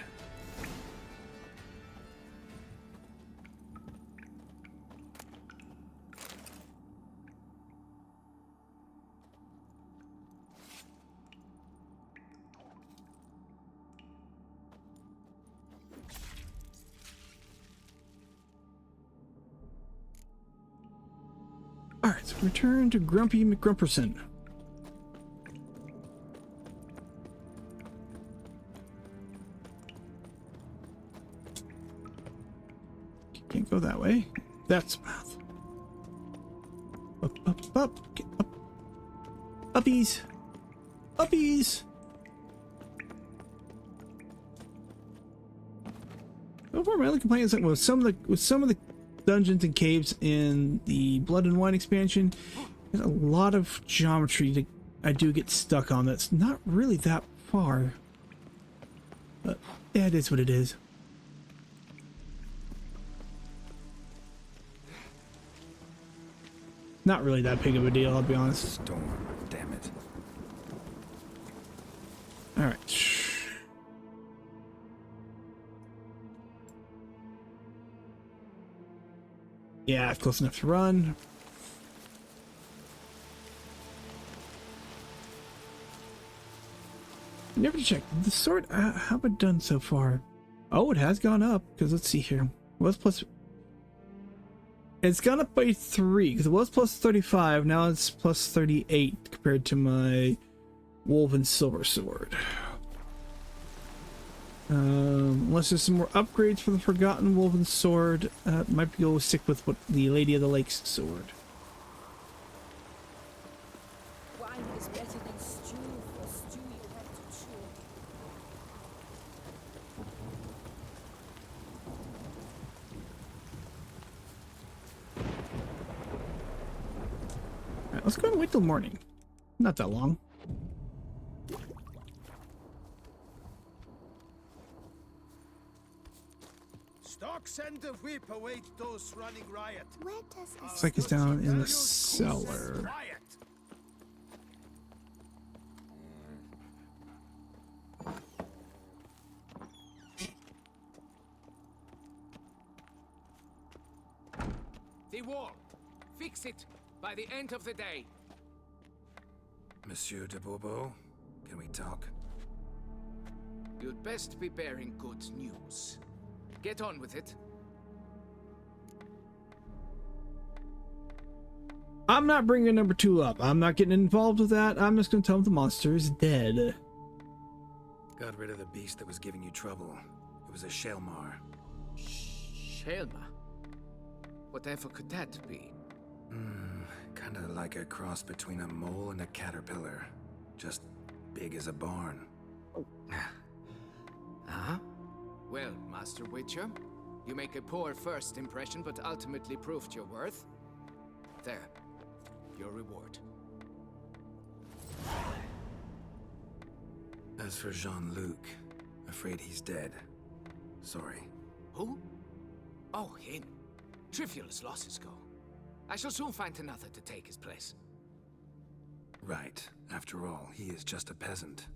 S1: Alright, so return to Grumpy McGrumperson. Can't go that way. That's math. Up, up, up, get up. Uppies! Uppies! So far, my only complaint is that with some of the dungeons and caves in the Blood and Wine expansion, there's a lot of geometry that I do get stuck on that's not really that far. But yeah, it is what it is. Not really that big of a deal, I'll be honest.
S4: Storm, damn it.
S1: Alright. Yeah, it's close enough to run. Never check the sword. How have I done so far? Oh, it has gone up. Because let's see here. Was plus. It's gone up by 3. Because it was plus 35. Now it's plus 38 compared to my Woven Silver Sword. Unless there's some more upgrades for the Forgotten Woven Sword, might be able to stick with what the Lady of the Lakes sword.
S11: Wine is better than stew. For stew you have to chew.
S1: Alright, let's go and wait till morning. Not that long.
S3: Send a whip await those running riot.
S11: Where does it
S1: Looks like it's down in the cellar.
S2: The wall. Fix it by the end of the day.
S4: Monsieur de Bourbeau, can we talk?
S2: You'd best be bearing good news. Get on with it.
S1: I'm not bringing number 2 up. I'm not getting involved with that. I'm just going to tell him the monster is dead.
S4: Got rid of the beast that was giving you trouble. It was a Shelmar.
S2: Shelma? Whatever could that be?
S4: Kinda like a cross between a mole and a caterpillar. Just big as a barn.
S2: Huh? Well, Master Witcher, you make a poor first impression, but ultimately proved your worth. There, your reward.
S4: As for Jean-Luc, afraid he's dead. Sorry.
S2: Who? Oh, him. Trivial as losses go. I shall soon find another to take his place.
S4: Right. After all, he is just a peasant,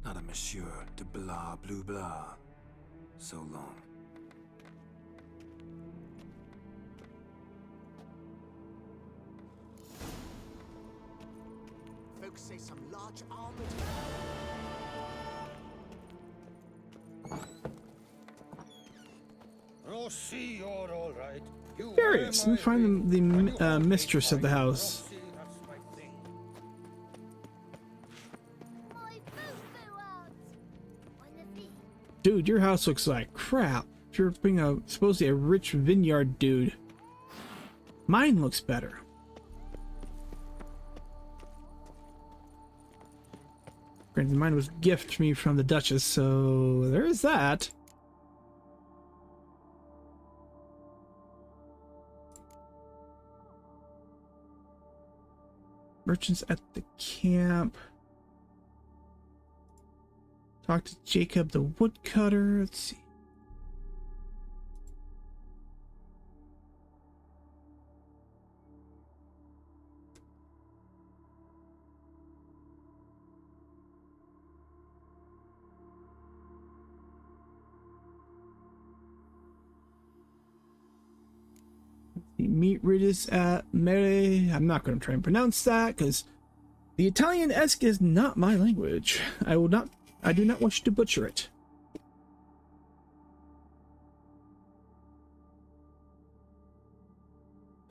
S4: not a monsieur de blah blue blah. So long.
S10: Folks say some large armored.
S3: Oh, see, you're all right.
S1: Curious. Let me find the mistress of the house. Dude, your house looks like crap. You're being supposedly a rich vineyard dude. Mine looks better. Granted, mine was gift to me from the Duchess, so there is that. Merchants at the camp. Talk to Jacob the woodcutter. Let's see. Meet Ritus at Mere. I'm not going to try and pronounce that because the Italian-esque is not my language. I do not wish to butcher it.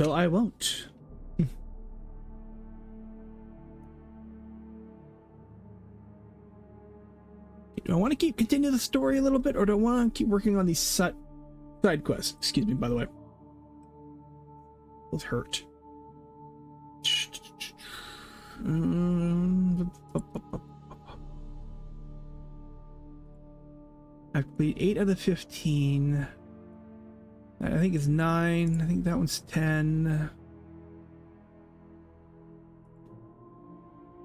S1: So I won't. Do I want to continue the story a little bit, or do I want to keep working on these side quests? Excuse me, by the way. Both hurt. I've completed 8 out of 15. I think it's 9. I think that one's 10.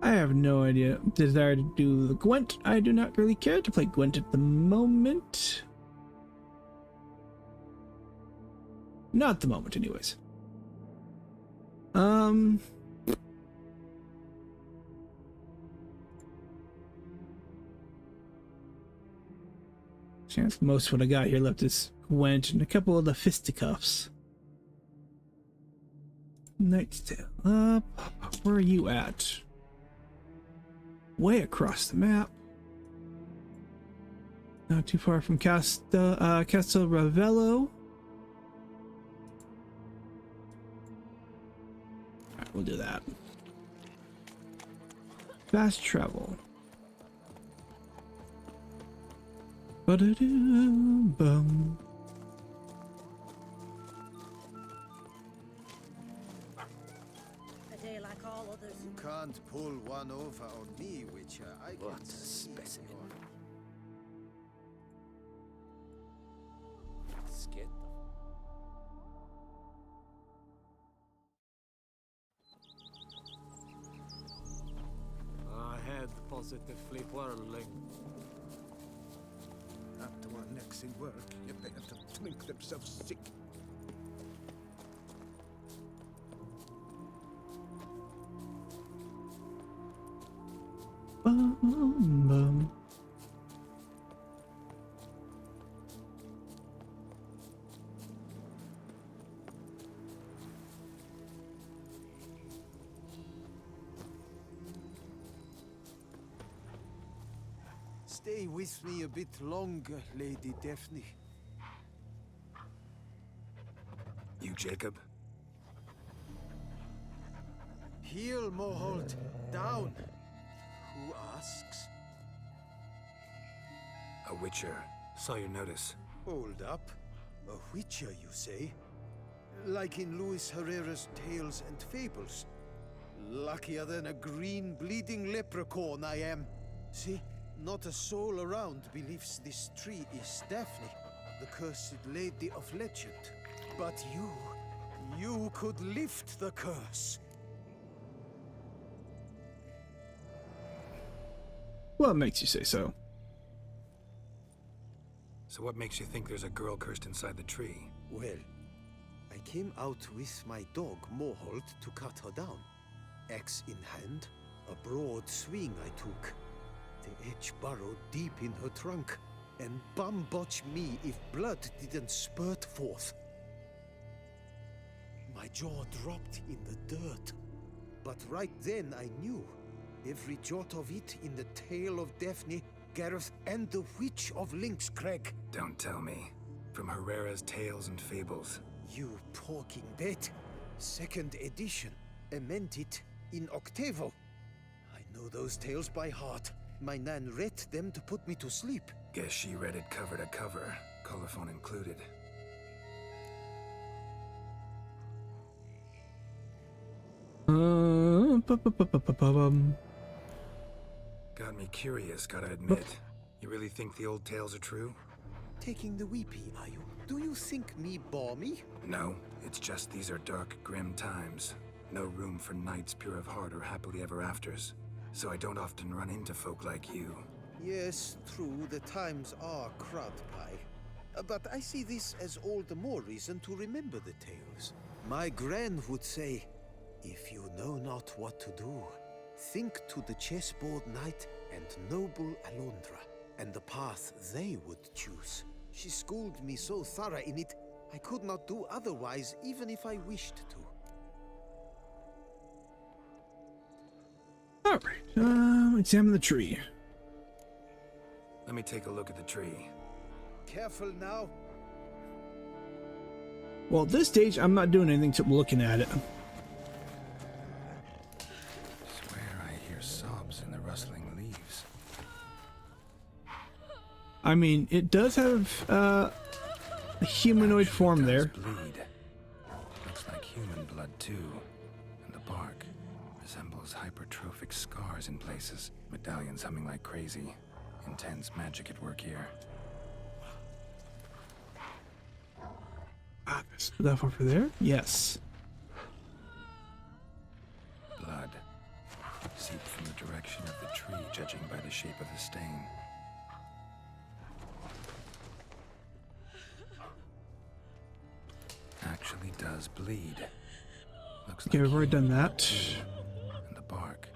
S1: I have no idea. Desire to do the Gwent. I do not really care to play Gwent at the moment. Not at the moment, anyways. Chance most of what I got here left is Gwent and a couple of the fisticuffs. Knight's Tale up. Where are you at? Way across the map. Not too far from Castel Ravello. Alright, we'll do that. Fast travel. Ba-da-da-bum.
S10: A day like all others.
S3: You can't pull one over on me, Witcher.
S7: What a specimen. Skid.
S12: Our head positively whirling.
S3: After our necks in work, you better to drink themselves sick.
S1: Bum.
S3: Stay with me a bit longer, Lady Daphne.
S4: You, Jacob?
S3: Heel, Moholt. Down. Who asks?
S4: A witcher. Saw your notice.
S3: Hold up. A witcher, you say? Like in Luis Herrera's Tales and Fables. Luckier than a green bleeding leprechaun I am. See? Not a soul around believes this tree is Daphne, the cursed lady of legend. But you could lift the curse.
S1: What makes you say so?
S4: So what makes you think there's a girl cursed inside the tree?
S3: Well, I came out with my dog, Moholt, to cut her down. Axe in hand, a broad swing I took. The edge burrowed deep in her trunk, and bum botch me if blood didn't spurt forth. My jaw dropped in the dirt, but right then I knew. Every jot of it in the tale of Daphne, Gareth, and the Witch of Lynx Crag.
S4: Don't tell me. From Herrera's Tales and Fables.
S3: You talking bet. 2nd edition, amended in octavo. I know those tales by heart. My nan read them to put me to sleep.
S4: Guess she read it cover to cover, colophon included. Got me curious, gotta admit. You really think the old tales are true?
S3: Taking the weepy, are you? Do you think me balmy?
S4: No, it's just these are dark, grim times. No room for knights pure of heart or happily ever afters. So I don't often run into folk like you.
S3: Yes, true, the times are crud pie. But I see this as all the more reason to remember the tales. My gran would say, if you know not what to do, think to the chessboard knight and noble Alondra, and the path they would choose. She schooled me so thorough in it, I could not do otherwise even if I wished to.
S1: Alright, examine the tree.
S4: Let me take a look at the tree.
S3: Careful now.
S1: Well, at this stage, I'm not doing anything except looking at it.
S4: Swear I hear sobs in the rustling leaves.
S1: I mean, it does have a humanoid form there.
S4: Bleed. Looks like human blood too. And the bark resembles hypertrophic scars in places. Medallions humming like crazy. Intense magic at work here.
S1: Is that over there? Yes.
S4: Blood. Seeped from the direction of the tree, judging by the shape of the stain. Actually does bleed. Looks
S1: Okay,
S4: like
S1: we've already done
S4: human
S1: that.
S4: too. And the bark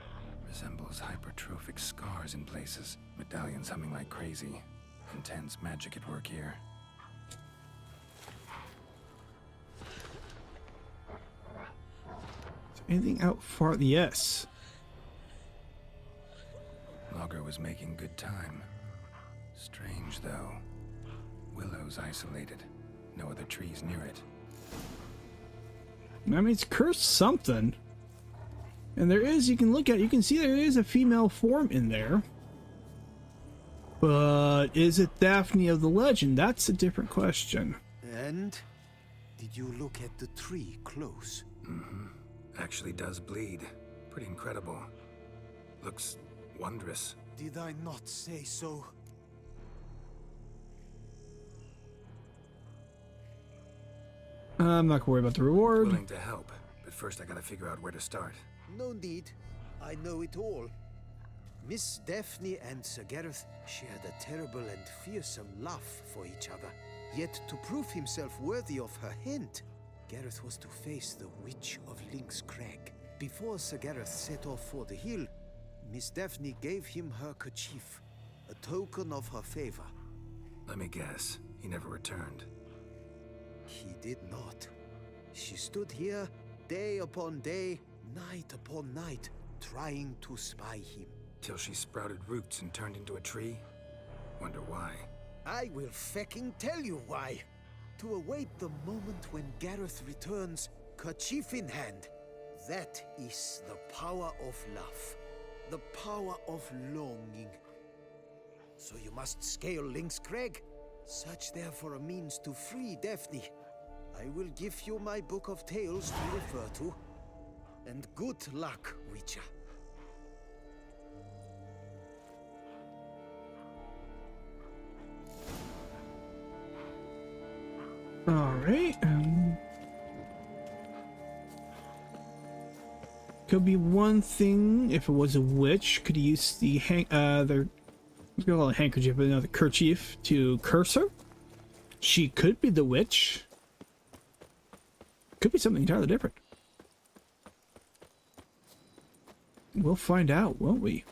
S4: resembles hypertrophic scars in places. Medallions humming like crazy. Intense magic at work here.
S1: Anything out far? Yes.
S4: Logger was making good time. Strange, though. Willow's isolated. No other trees near it.
S1: I mean, it's cursed something. And there is, you can look at it, you can see there is a female form in there. But is it Daphne of the legend? That's a different question.
S3: And did you look at the tree close?
S4: Mm-hmm. Actually does bleed. Pretty incredible. Looks wondrous.
S3: Did I not say so?
S1: I'm not gonna worry about the reward.
S4: Willing to help, but first I gotta figure out where to start.
S3: No need. I know it all. Miss Daphne and Sir Gareth shared a terrible and fearsome love for each other. Yet to prove himself worthy of her hint, Gareth was to face the Witch of Lynx Crag. Before Sir Gareth set off for the hill, Miss Daphne gave him her kerchief, a token of her favor.
S4: Let me guess, he never returned.
S3: He did not. She stood here, day upon day, night upon night, trying to spy him.
S4: Till she sprouted roots and turned into a tree? Wonder why.
S3: I will fecking tell you why. To await the moment when Gareth returns, kerchief in hand. That is the power of love. The power of longing. So you must scale Lynx Crag. Search there for a means to free Daphne. I will give you my book of tales to refer to. And good luck, Witcher.
S1: Alright. Could be one thing if it was a witch. Could use the let's go call it handkerchief, but no, the kerchief to curse her. She could be the witch. Could be something entirely different. We'll find out, won't we?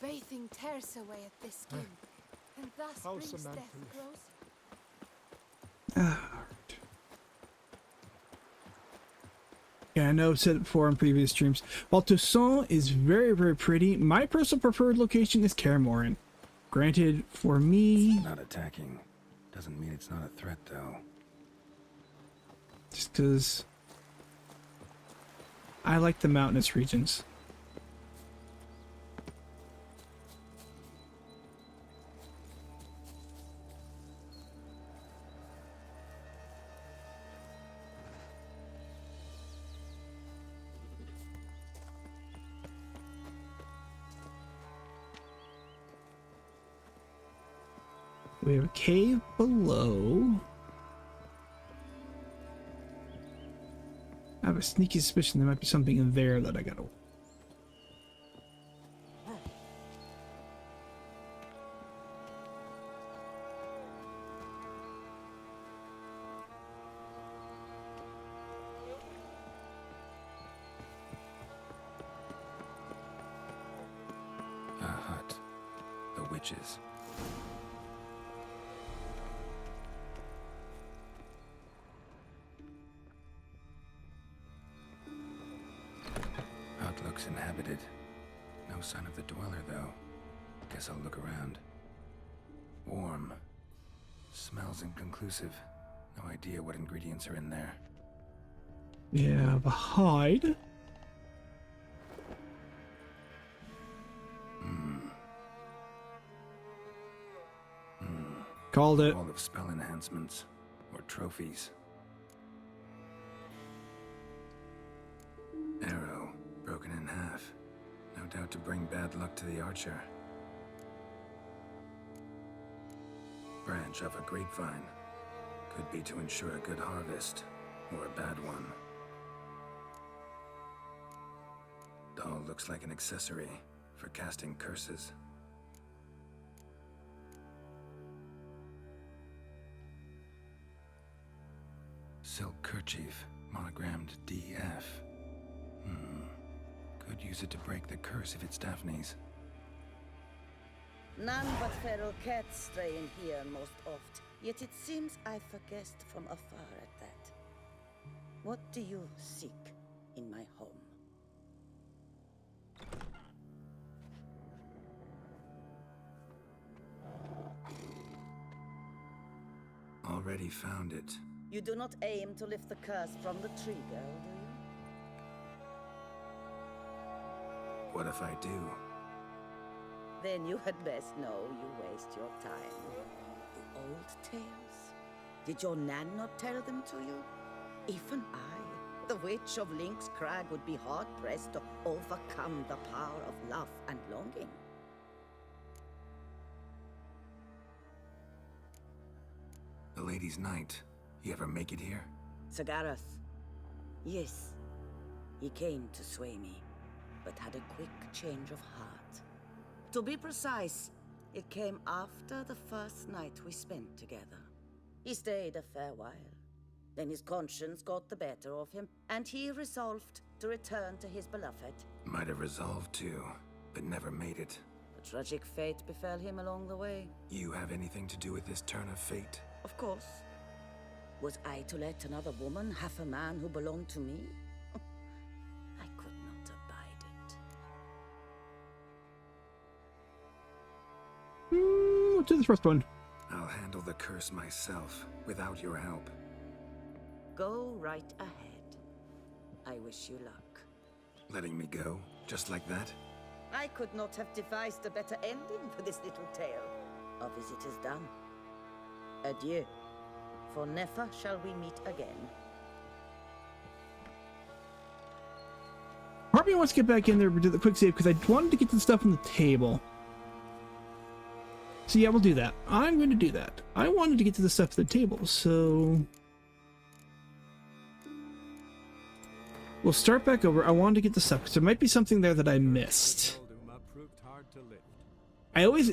S11: Bathing tears away at this skin, and thus
S5: How's
S11: brings
S5: Samantha?
S11: death closer.
S1: Yeah, I know I've said it before in previous streams. While Toussaint is very, very pretty, my personal preferred location is Kaer Morhen. Granted, for me...
S4: Not attacking. Doesn't mean it's not a threat, though.
S1: Just because I like the mountainous regions. We have a cave below. I have a sneaky suspicion there might be something in there that I gotta...
S4: A hut. The witches. Hut looks inhabited. No sign of the dweller, though. Guess I'll look around. Warm. Smells inconclusive. No idea what ingredients are in there.
S1: We have a hide. Called it.
S4: All of spell enhancements or trophies. Arrow broken in half. No doubt to bring bad luck to the archer. Branch of a grapevine. Could be to ensure a good harvest or a bad one. Doll looks like an accessory for casting curses. Silk kerchief, monogrammed DF. Could use it to break the curse if it's Daphne's.
S16: None but feral cats stray in here most oft, yet it seems I've guessed from afar at that. What do you seek in my home?
S4: Already found it.
S16: You do not aim to lift the curse from the tree girl, do you?
S4: What if I do?
S16: Then you had best know you waste your time. The old tales? Did your Nan not tell them to you? Even I, the Witch of Lynx Crag, would be hard-pressed to overcome the power of love and longing.
S4: The Lady's Knight. You ever make it here?
S16: Sir Gareth. Yes. He came to sway me, but had a quick change of heart. To be precise, it came after the first night we spent together. He stayed a fair while. Then his conscience got the better of him, and he resolved to return to his beloved.
S4: Might have resolved to, but never made it.
S16: A tragic fate befell him along the way.
S4: You have anything to do with this turn of fate?
S16: Of course. Was I to let another woman have a man who belonged to me? I could not abide it.
S1: Let's do this first one.
S4: I'll handle the curse myself, without your help.
S16: Go right ahead. I wish you luck.
S4: Letting me go, just like that?
S16: I could not have devised a better ending for this little tale. Our visit is done. Adieu. For never shall we meet again.
S1: Part of me wants to get back in there and do the quick save because I wanted to get to the stuff on the table. So yeah, we'll do that. I'm going to do that. I wanted to get to the stuff at the table, so we'll start back over. I wanted to get the stuff because there might be something there that I missed. I always,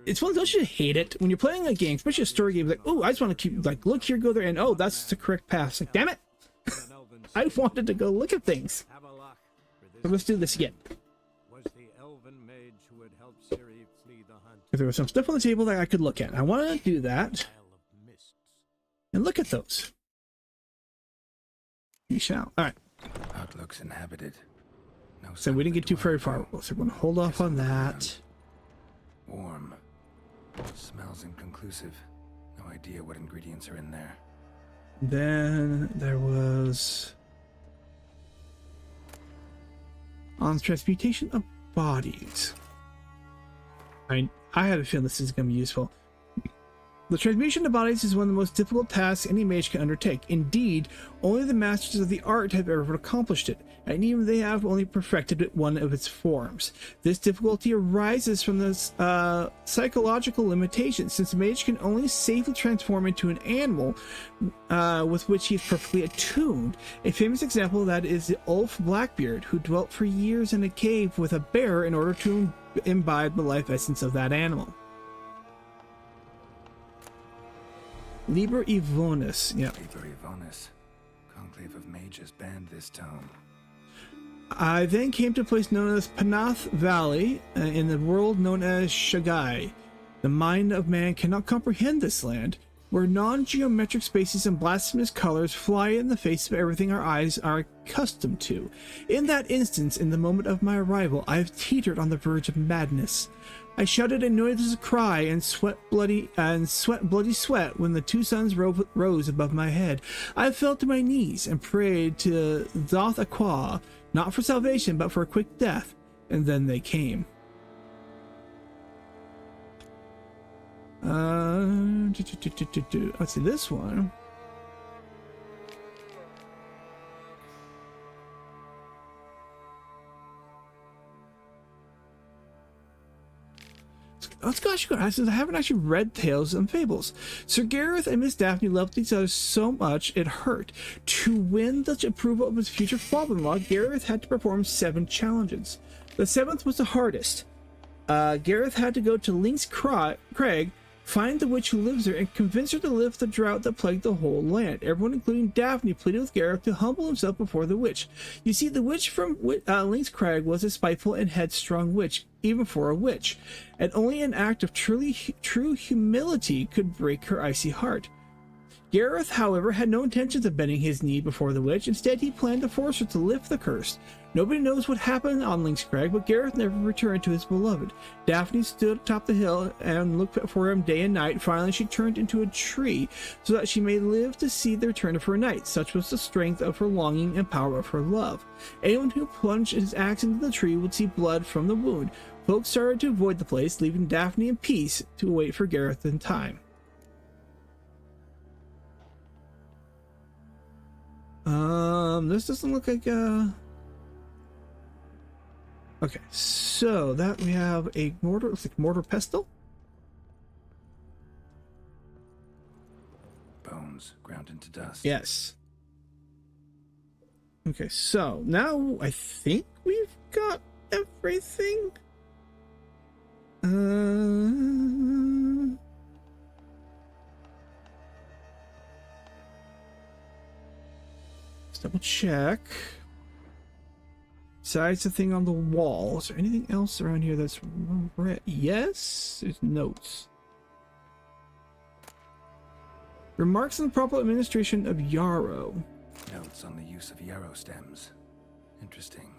S1: it's one of those you hate it when you're playing a game, especially a story game. Like, oh, I just want to keep like look here, go there, and oh, that's the correct path. It's like, damn it, I wanted to go look at things. So let's do this again.
S12: Was the elven mage who had helped Ciri flee the hunt.
S1: If there was some stuff on the table that I could look at, I want to do that and look at those. You shall. All right.
S4: Hut looks inhabited. No.
S1: So we didn't get too very far. So we're going to hold off on that.
S4: Warm. Smells inconclusive. No idea what ingredients are in there.
S1: Then there was on transmutation of bodies. I had a feeling this is going to be useful. The transmutation of bodies is one of the most difficult tasks any mage can undertake. Indeed, only the masters of the art have ever accomplished it, and even they have only perfected one of its forms. This difficulty arises from the psychological limitations, since the mage can only safely transform into an animal with which he is perfectly attuned. A famous example of that is the Ulf Blackbeard, who dwelt for years in a cave with a bear in order to imbibe the life essence of that animal. Liber Evonis, yeah.
S4: Liber Evonis. Conclave of Mages banned this tome.
S1: I then came to a place known as Panath Valley, in the world known as Shagai. The mind of man cannot comprehend this land, where non-geometric spaces and blasphemous colors fly in the face of everything our eyes are accustomed to. In that instance, in the moment of my arrival, I have teetered on the verge of madness. I shouted a noiseless cry and sweat bloody sweat when the two suns rose above my head. I fell to my knees and prayed to Thoth Aqua, not for salvation, but for a quick death, and then they came. Let's see this one. Let's go actually, since I haven't actually read Tales and Fables. Sir Gareth and Miss Daphne loved each other so much it hurt. To win the approval of his future father-in-law, Gareth had to perform 7 challenges. The 7th was the hardest. Gareth had to go to Lynx Crag, find the witch who lives there, and convince her to lift the drought that plagued the whole land. Everyone, including Daphne, pleaded with Gareth to humble himself before the witch. You see, the witch from Lynx Crag was a spiteful and headstrong witch, even for a witch, and only an act of true humility could break her icy heart. Gareth, however, had no intentions of bending his knee before the witch. Instead, he planned to force her to lift the curse. Nobody knows what happened on Lynx Crag, but Gareth never returned to his beloved. Daphne stood atop the hill and looked for him day and night. Finally, she turned into a tree so that she may live to see the return of her knight. Such was the strength of her longing and power of her love. Anyone who plunged his axe into the tree would see blood from the wound. Folks started to avoid the place, leaving Daphne in peace to wait for Gareth in time. This doesn't look like okay, so that we have a mortar, looks like mortar pestle.
S4: Bones ground into dust.
S1: Yes. Okay, so now I think we've got everything. Let's double check. Besides the thing on the wall, is there anything else around here that's red? Yes, there's notes. Remarks on the proper administration of yarrow.
S4: Notes on the use of yarrow stems. Interesting.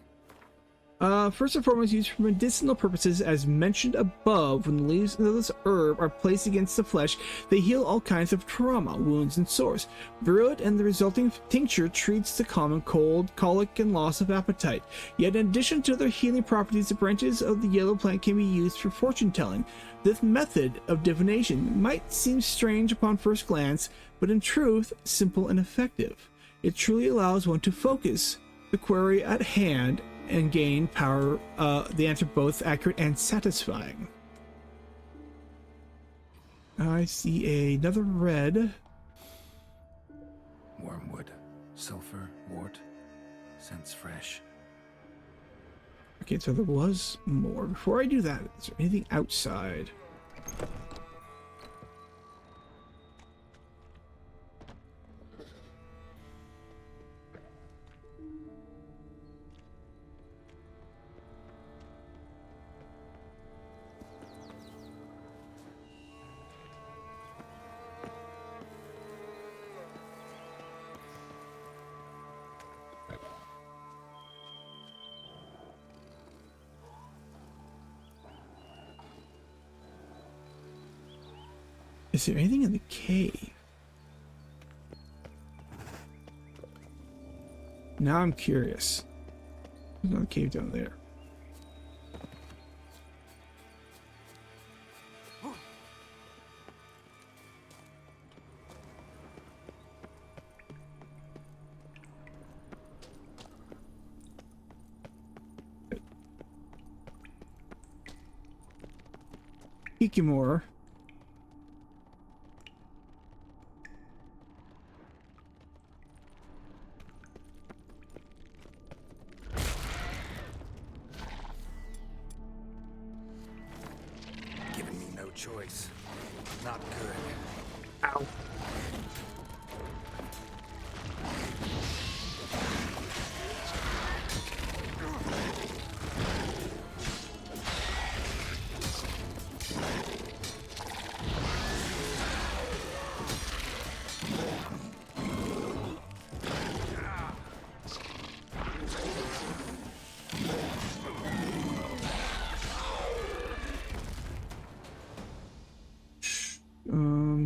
S1: First and foremost, used for medicinal purposes, as mentioned above. When the leaves of this herb are placed against the flesh, they heal all kinds of trauma, wounds, and sores. Brew it, and the resulting tincture treats the common cold, colic, and loss of appetite. Yet, in addition to their healing properties, the branches of the yellow plant can be used for fortune telling. This method of divination might seem strange upon first glance, but in truth, simple and effective. It truly allows one to focus the query at hand and gain power, the answer both accurate and satisfying. I see another red.
S4: Wormwood, sulfur, wort, scents fresh.
S1: Okay, so there was more. Before I do that, is there anything outside? Is there anything in the cave? Now I'm curious. There's another cave down there. Ikimor.
S4: Giving me no choice. Not good.
S1: Ow.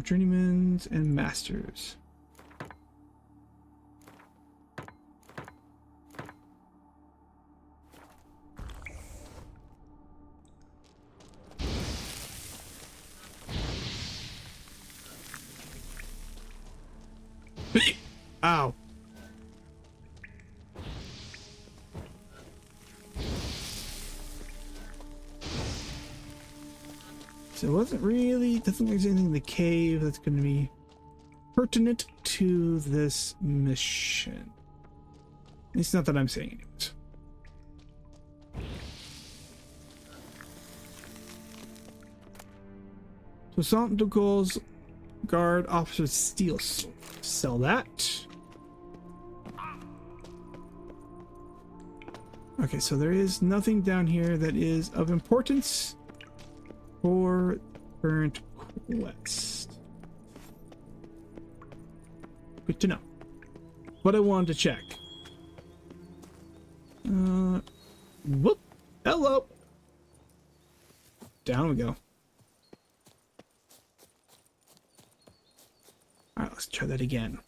S1: Journeymans and masters. Ow. So it wasn't really, doesn't look like there's anything in the cave that's going to be pertinent to this mission. At least not that I'm saying anyways. So Sandokal's guard officer steel sword. Sell that. Okay, so there is nothing down here that is of importance for current quest. Good to know. But I wanted to check. Whoop. Hello. Down we go. Alright, let's try that again.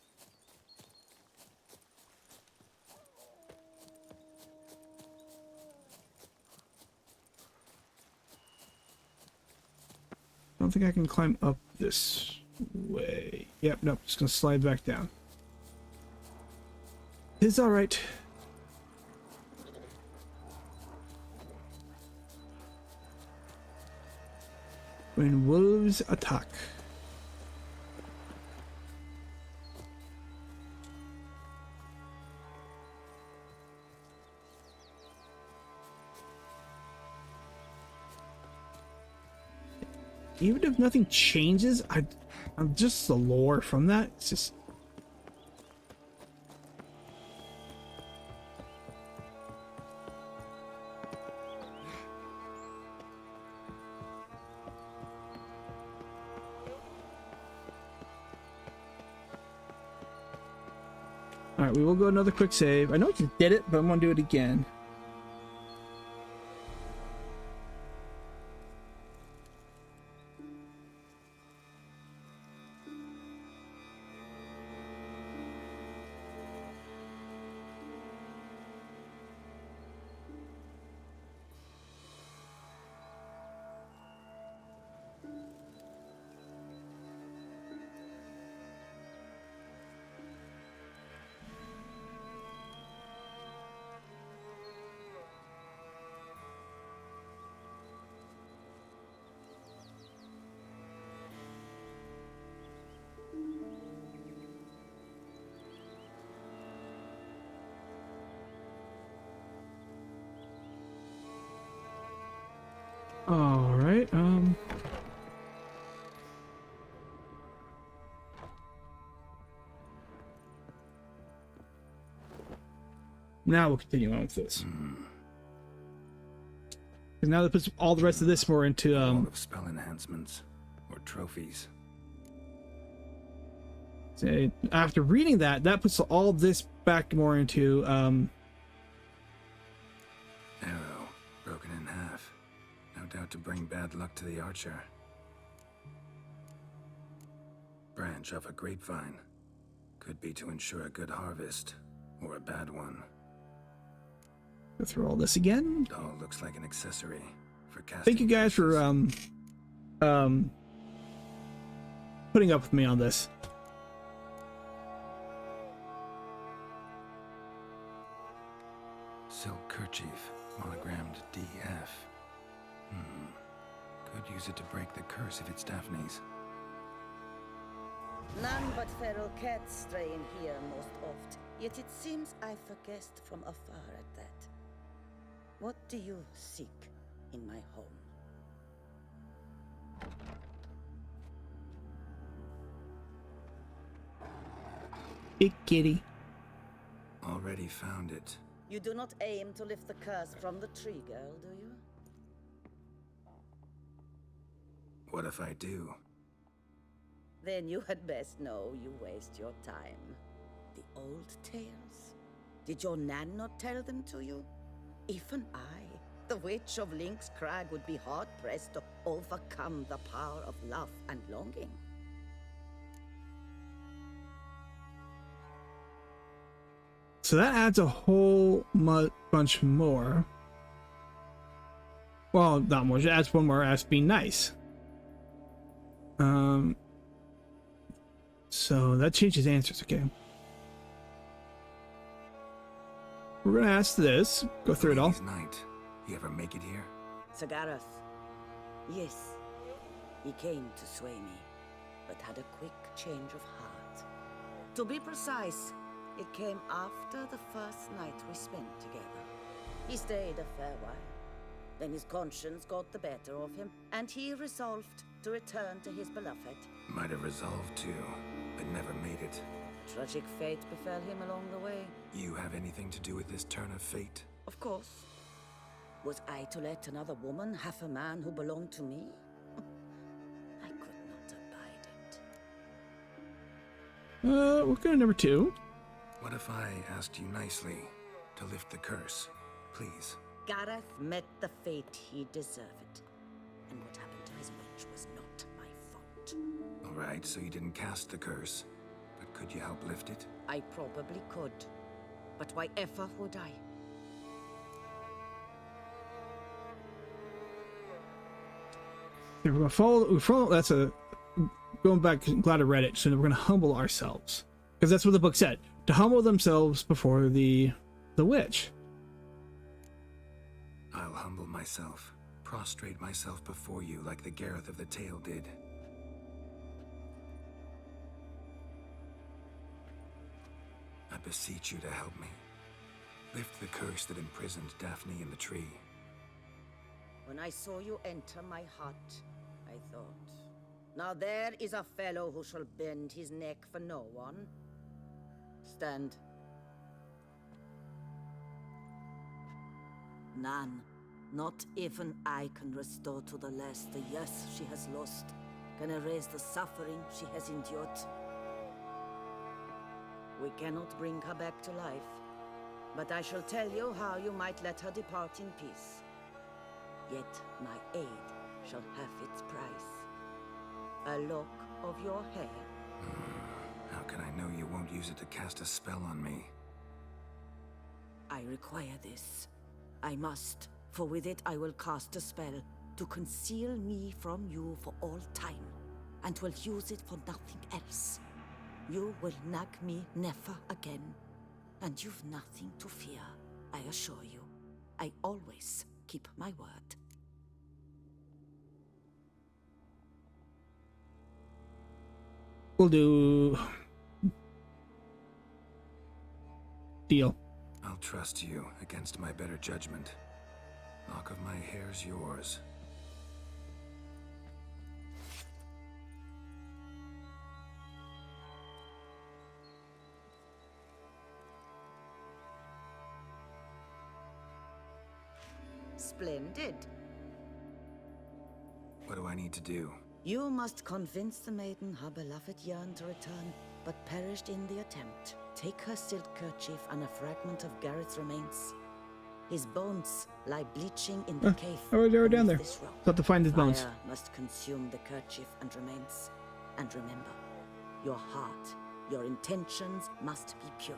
S1: I don't think I can climb up this way. Yep, nope, just gonna slide back down. It's alright. When wolves attack. Even if nothing changes, I'm just the lore from that. It's just all right. We will go another quick save. I know I just did it, but I'm gonna do it again. All right. Now we'll continue on with this. Because now that puts all the rest of this more into
S4: All of spell enhancements or trophies.
S1: Say, after reading that, that puts all this back more into
S4: Arrow broken in half. No doubt to bring bad luck to the archer. branch off a grapevine. Could be to ensure a good harvest, or a bad one.
S1: Go through all this again.
S4: Doll looks like an accessory for casting.
S1: Thank you guys for putting up with me on this.
S4: Silk kerchief, monogrammed DF. Could use it to break the curse if it's Daphne's.
S16: None but feral cats stray in here most oft, yet it seems I've a guest from afar at that. What do you seek in my home?
S1: Big kitty.
S4: Already found it.
S16: You do not aim to lift the curse from the tree, girl, do you?
S4: What if I do?
S16: Then you had best know you waste your time. The old tales? Did your Nan not tell them to you? Even I, the Witch of Lynx Crag, would be hard-pressed to overcome the power of love and longing.
S1: So that adds a whole bunch more. Well, not more. It adds one more as being nice. So that changes answers. Okay. We're gonna ask this. Go through it all.
S4: Night. You ever make it here?
S16: Sir Gareth. Yes. He came to sway me, but had a quick change of heart. To be precise, it came after the first night we spent together. He stayed a fair while. Then his conscience got the better of him, and he resolved to return to his beloved.
S4: Might have resolved to, but never made it.
S16: Tragic fate befell him along the way.
S4: You have anything to do with this turn of fate?
S16: Of course. Was I to let another woman have a man who belonged to me? I could not abide it.
S1: We'll go to number 2.
S4: What if I asked you nicely to lift the curse, please?
S16: Gareth met the fate he deserved. And what happened to his witch was not my fault.
S4: Alright, so you didn't cast the curse. But could you help lift it?
S16: I probably could. But why ever would I?
S1: We're gonna follow. That's a going back. Glad I read it. So we're gonna humble ourselves, because that's what the book said. To humble themselves before the witch.
S4: I'll humble myself, prostrate myself before you like the Gareth of the tale did. I beseech you to help me. Lift the curse that imprisoned Daphne in the tree.
S16: When I saw you enter my heart, I thought, now there is a fellow who shall bend his neck for no one. Stand. None, not even I can restore to the lass the years she has lost, can erase the suffering she has endured. We cannot bring her back to life, but I shall tell you how you might let her depart in peace. Yet my aid shall have its price. A lock of your hair.
S4: How can I know you won't use it to cast a spell on me?
S16: I require this. I must, for with it I will cast a spell to conceal me from you for all time, and will use it for nothing else. You will nag me never again, and you've nothing to fear, I assure you. I always keep my word.
S1: We'll do... Deal.
S4: I'll trust you against my better judgment. Lock of my hair's yours.
S16: Splendid.
S4: What do I need to do?
S16: You must convince the maiden her beloved yearned to return, but perished in the attempt. Take her silk kerchief and a fragment of Gareth's remains. His bones lie bleaching in the cave.
S1: Oh, they were down there. Thought to find his bones.
S16: Fire must consume the kerchief and remains. And remember, Your heart, your intentions must be pure.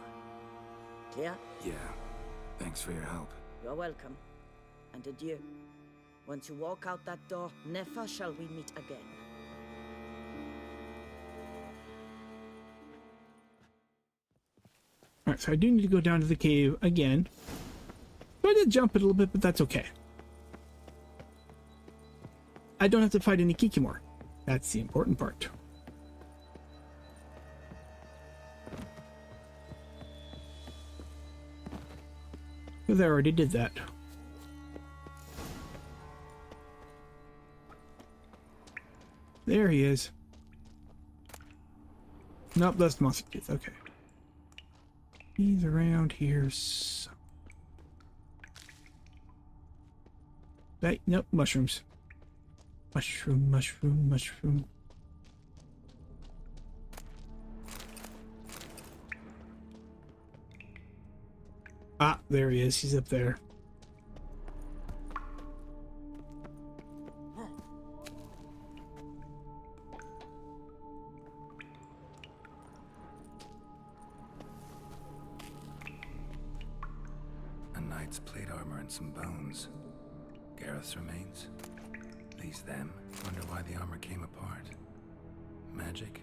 S16: Clear?
S4: Yeah. Thanks for your help.
S16: You're welcome. And adieu. Once you walk out that door, never shall we meet again.
S1: Alright, so I do need to go down to the cave again. So I did jump it a little bit, but that's okay. I don't have to fight any Kikimor. That's the important part. Because I already did that. There he is. Nope, that's the monster tooth. Okay. He's around here. So... Hey, nope, mushrooms. Mushroom, mushroom, mushroom. Ah, there he is. He's up there.
S4: A knight's plate armor and some bones. Gareth's remains. These them. Wonder why the armor came apart. Magic?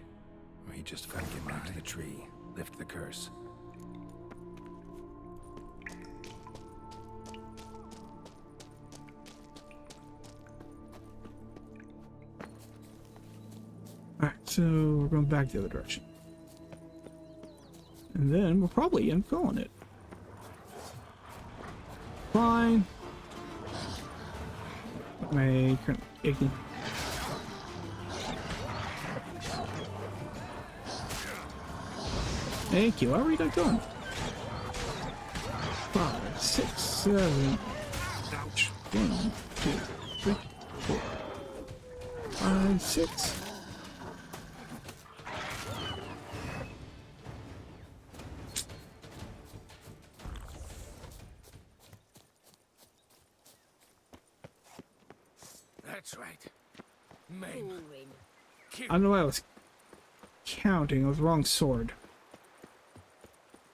S4: Or he just felt get back to the tree, lift the curse.
S1: Alright, so we're going back the other direction. And then we'll probably end up calling it. Fine. My current icky. Thank you. Where are you guys going? 5, 6, 7. Ouch. 1, 2, 3, 4, 5, 6.
S2: That's right. Maim.
S1: I don't know why I was counting. It was the wrong sword.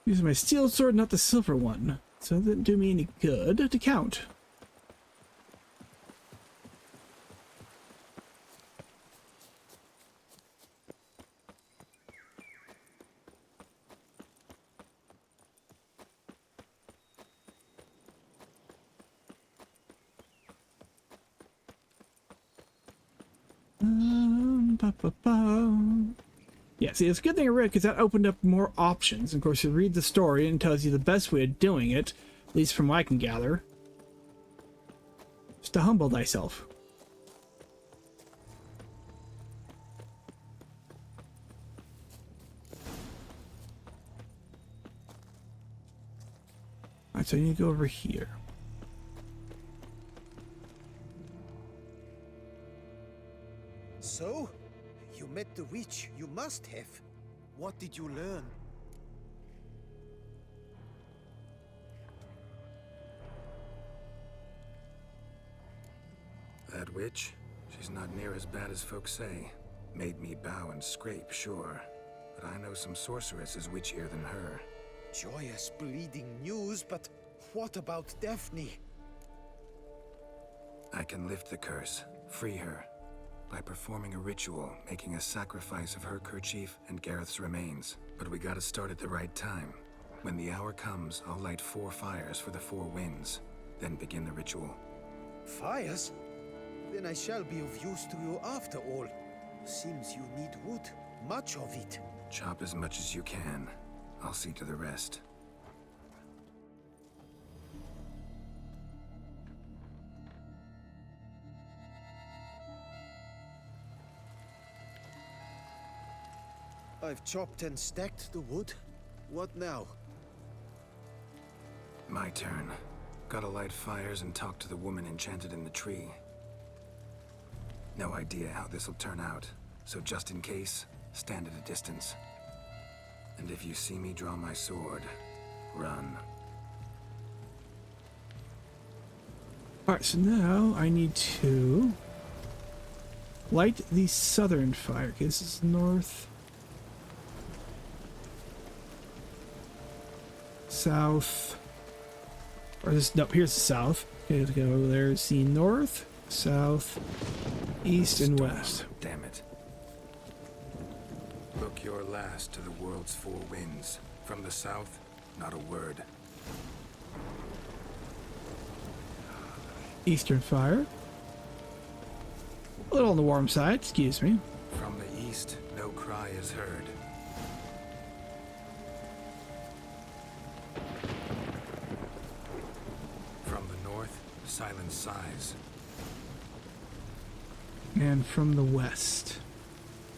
S1: Using my steel sword, not the silver one. So it didn't do me any good to count. Yeah, see, it's a good thing I read because that opened up more options. Of course, you read the story and it tells you the best way of doing it, at least from what I can gather. Just to humble thyself. Alright, so you need to go over here.
S3: So? You met the witch. You must have. What did you learn?
S4: That witch? She's not near as bad as folks say. Made me bow and scrape, sure. But I know some sorceresses witchier than her.
S3: Joyous bleeding news, but what about Daphne?
S4: I can lift the curse, free her. By performing a ritual, making a sacrifice of her kerchief and Gareth's remains. But we gotta start at the right time. When the hour comes, I'll light 4 fires for the 4 winds, then begin the ritual.
S3: Fires? Then I shall be of use to you after all. Seems you need wood. Much of it.
S4: Chop as much as you can. I'll see to the rest.
S3: I've chopped and stacked the wood. What now?
S4: My turn. Gotta light fires and talk to the woman enchanted in the tree. No idea how this'll turn out, so just in case, stand at a distance. And if you see me draw my sword, run.
S1: Alright, so now I need to light the southern fire. Okay, this is north. south. Or this, nope, here's the south. Okay, let's go over there. See north, south, east, and west.
S4: Damn it. Look your last to the world's four winds. From the south, not a word.
S1: Eastern fire. A little on the warm side, excuse me.
S4: From the east, no cry is heard. From the north, silence sighs.
S1: And from the west.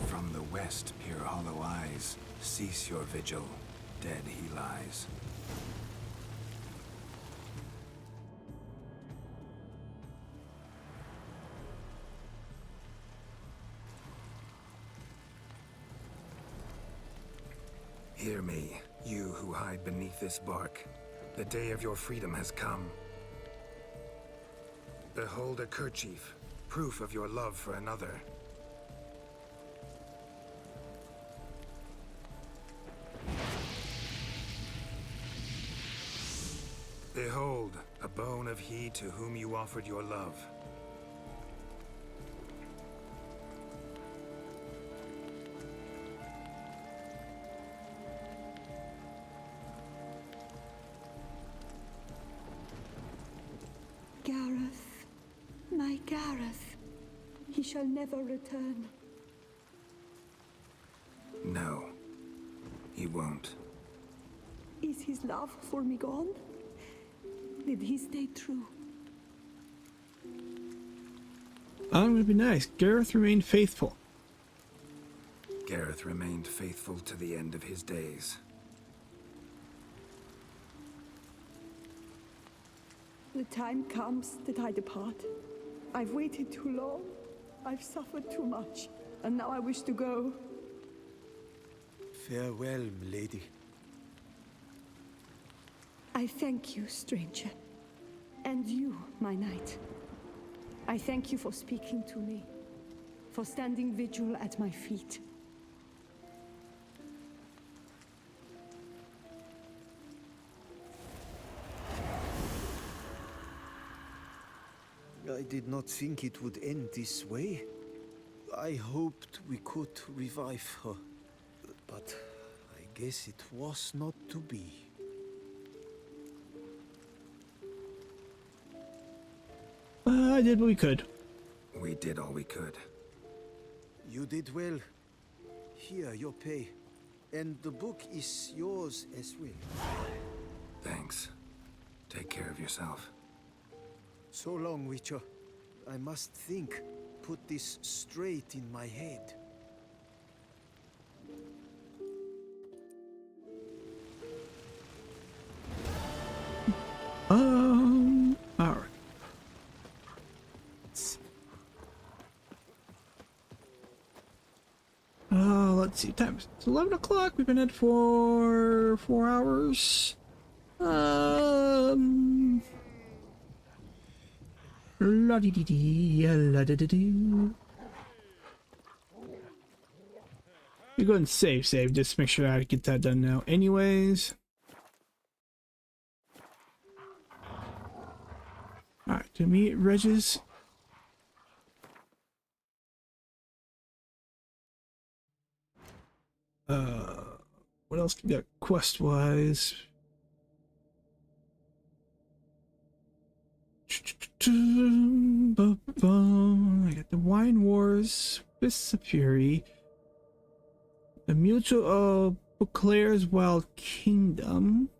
S4: From the west, peer hollow eyes. Cease your vigil. Dead he lies. Hear me, you who hide beneath this bark. The day of your freedom has come. Behold a kerchief, proof of your love for another. Behold, a bone of he to whom you offered your love.
S6: Gareth, my Gareth, he shall never return.
S4: No, he won't.
S6: Is his love for me gone? Did he stay true?
S1: I'm gonna be nice. Gareth remained faithful.
S4: Gareth remained faithful to the end of his days.
S6: The time comes that I depart. I've waited too long. I've suffered too much. And now I wish to go.
S3: Farewell, milady.
S6: I thank you, stranger. And you, my knight. I thank you for speaking to me. For standing vigil at my feet.
S3: I did not think it would end this way. I hoped we could revive her. But I guess it was not to be.
S1: I did what we could.
S4: We did all we could.
S3: You did well. Here, your pay. And the book is yours as well.
S4: Thanks. Take care of yourself.
S3: So long, Witcher. I must think. Put this straight in my head.
S1: All right. Let's see. Time. It's 11 o'clock. We've been at for 4 hours. La-dee-dee-dee, la-da-da-doo. You go and save. Just to make sure I get that done now. Anyways. Alright, to meet Regis. What else we got quest-wise? I got the Wine Wars, Fists of Fury, the Mutual of Beauclair's Wild Kingdom.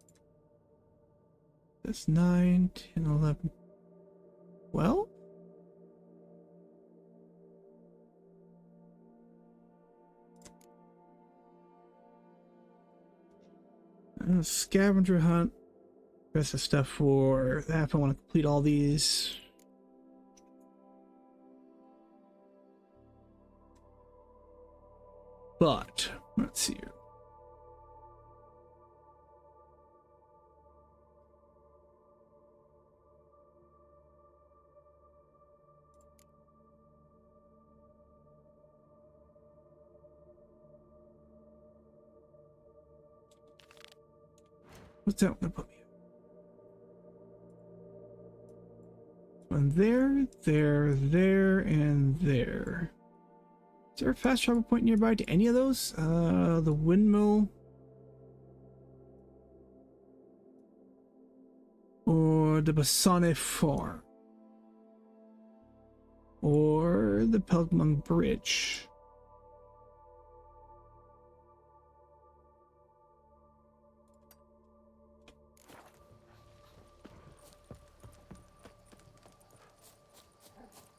S1: That's 9, 10, 11, 12? Scavenger hunt. Rest of stuff for that if I want to complete all these. But let's see here. What's that gonna put me? One there, there, and there. Is there a fast travel point nearby to any of those? The windmill. Or the Bassane Farm. Or the Pelgmung Bridge.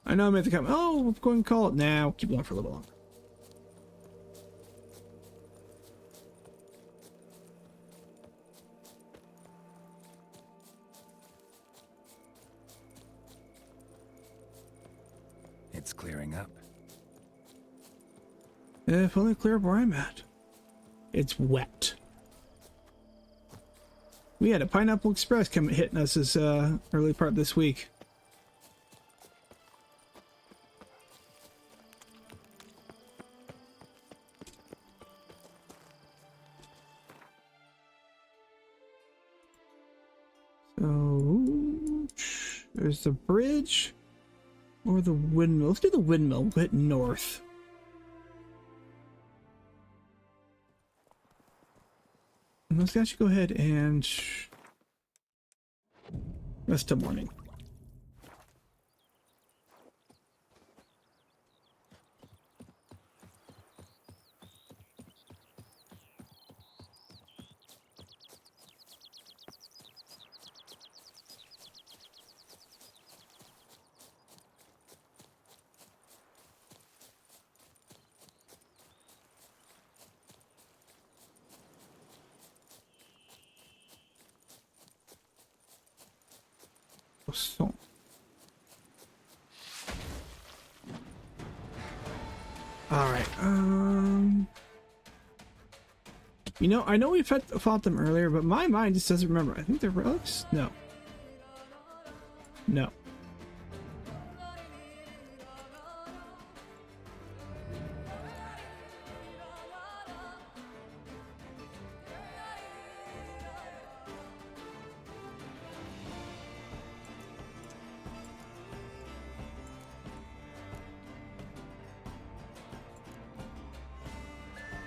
S1: I know I'm at the come. Oh, we're going to call it now. Keep going for a little longer.
S4: It's clearing up.
S1: If only clear up where I'm at. It's wet. We had a Pineapple Express come hitting us this early part this week. So there's the bridge or the windmill. Let's do the windmill. We'll hit north. And let's actually go ahead and rest till morning. So, all right. You know, I know we fought them earlier, but my mind just doesn't remember. I think they're relics. No. No.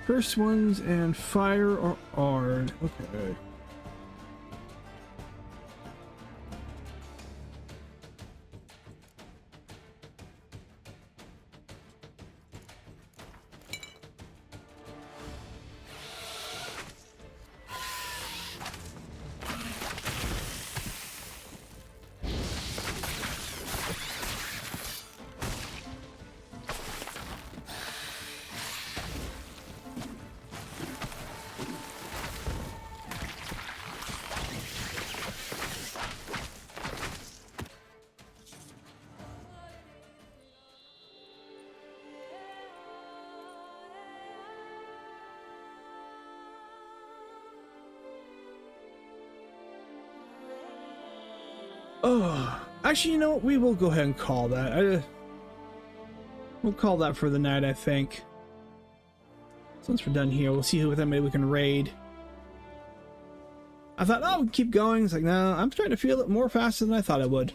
S1: First ones and fire or Ard. Okay. Oh, actually, you know what? We will go ahead and call that. We'll call that for the night, I think. Once we're done here, we'll see who with anybody we can raid. I thought, oh, we'd keep going. It's like, no, I'm starting to feel it more faster than I thought I would.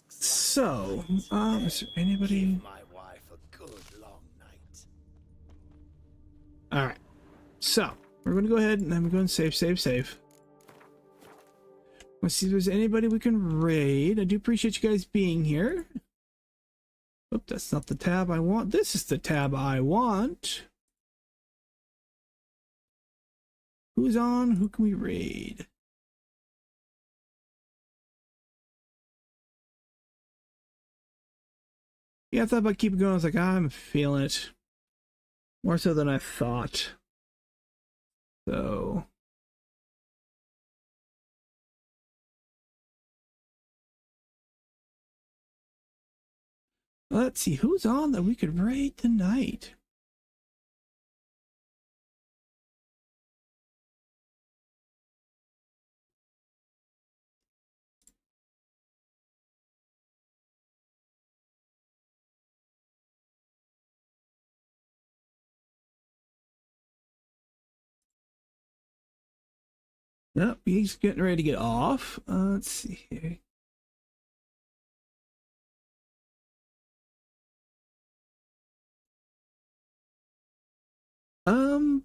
S1: So, is there anybody? All right. So, we're going to go ahead and I'm going to save. Let's see if there's anybody we can raid. I do appreciate you guys being here. Oop, that's not the tab I want. This is the tab I want. Who's on? Who can we raid? Yeah, I thought about keeping going. I was like, I'm feeling it. More so than I thought. So... let's see, who's on that we could raid tonight? Yep, he's getting ready to get off. Let's see here. Bum.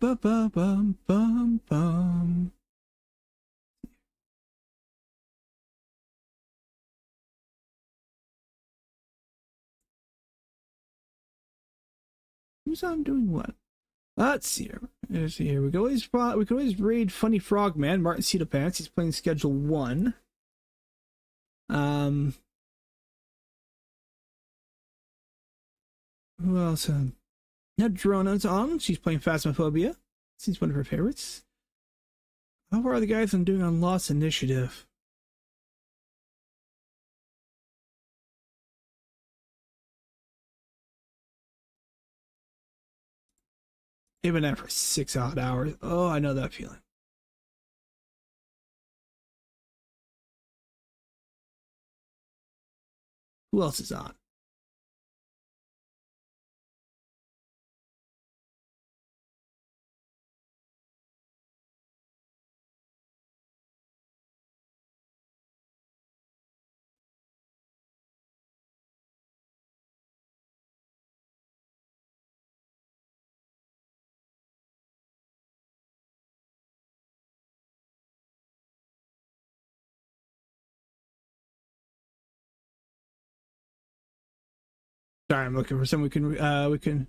S1: Who's on doing what? Let's see here. Let's see here. We can always raid Funny Frogman, Martin Pants. He's playing Schedule 1. Who else? Now Drona's on. She's playing Phasmophobia. She's one of her favorites. How are the guys I'm doing on Lost Initiative? They've been out for 6 odd hours. Oh, I know that feeling. Who else is on? Sorry, I'm looking for someone we can.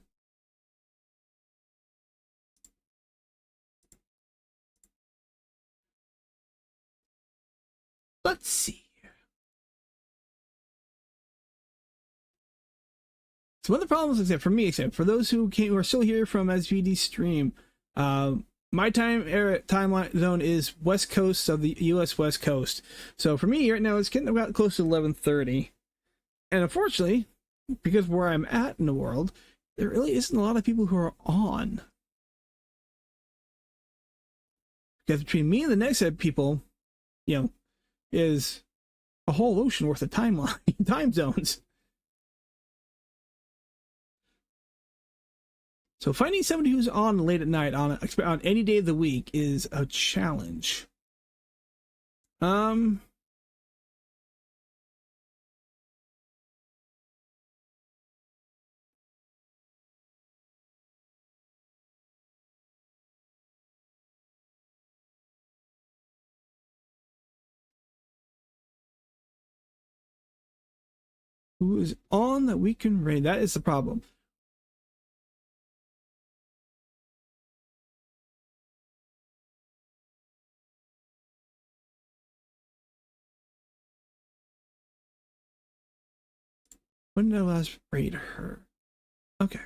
S1: Let's see. So one of the problems, except for those who are still here from SVD stream, my timeline zone is West Coast of the U.S. West Coast. So for me right now, it's getting about close to 11:30, and unfortunately, because where I'm at in the world, there really isn't a lot of people who are on. Because between me and the next set of people, is a whole ocean worth of time zones. So finding somebody who's on late at night on any day of the week is a challenge. Who is on that we can raid? That is the problem. When did I last raid her? Okay.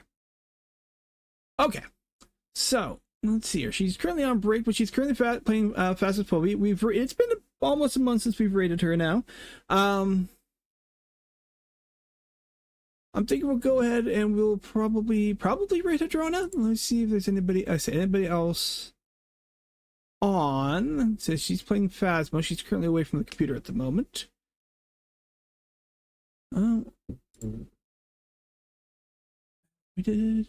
S1: So let's see here. She's currently on break, but she's currently playing Phasmophobia. It's been almost a month since we've raided her now. I'm thinking we'll go ahead and we'll probably raid Hadrona. Let's see if there's anybody else on. It says she's playing Phasmo. She's currently away from the computer at the moment. We did.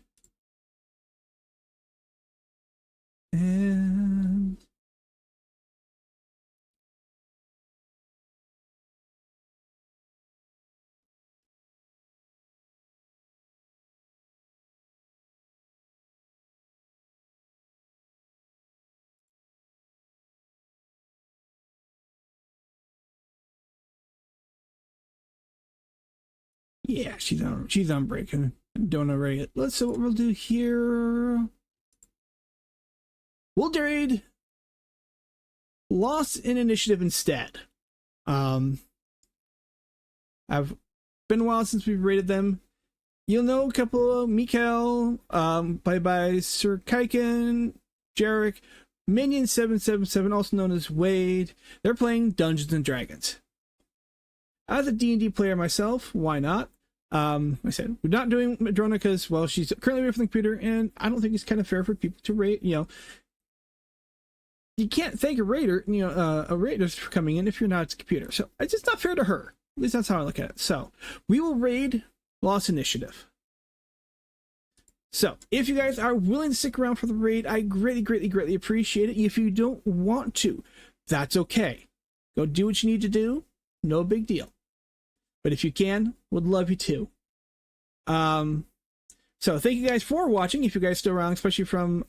S1: And yeah, she's on break and don't already it. Let's see what we'll do here. We'll raid Lost in Initiative instead. I've been a while since we've raided them. You'll know a couple of Mikael, bye Sir Kaiken, Jarek, Minion 777, also known as Wade. They're playing Dungeons and Dragons. As a D&D player myself, why not? I said, we're not doing Madrona because, well, she's currently away from the computer, and I don't think it's kind of fair for people to raid, you can't thank a raider, a raider for coming in if you're not at the computer. So it's just not fair to her. At least that's how I look at it. So we will raid Lost Initiative. So if you guys are willing to stick around for the raid, I greatly appreciate it. If you don't want to, That's okay. Go do what you need to do. No big deal. But if you can, would love you to. So thank you guys for watching. If you guys still around, especially from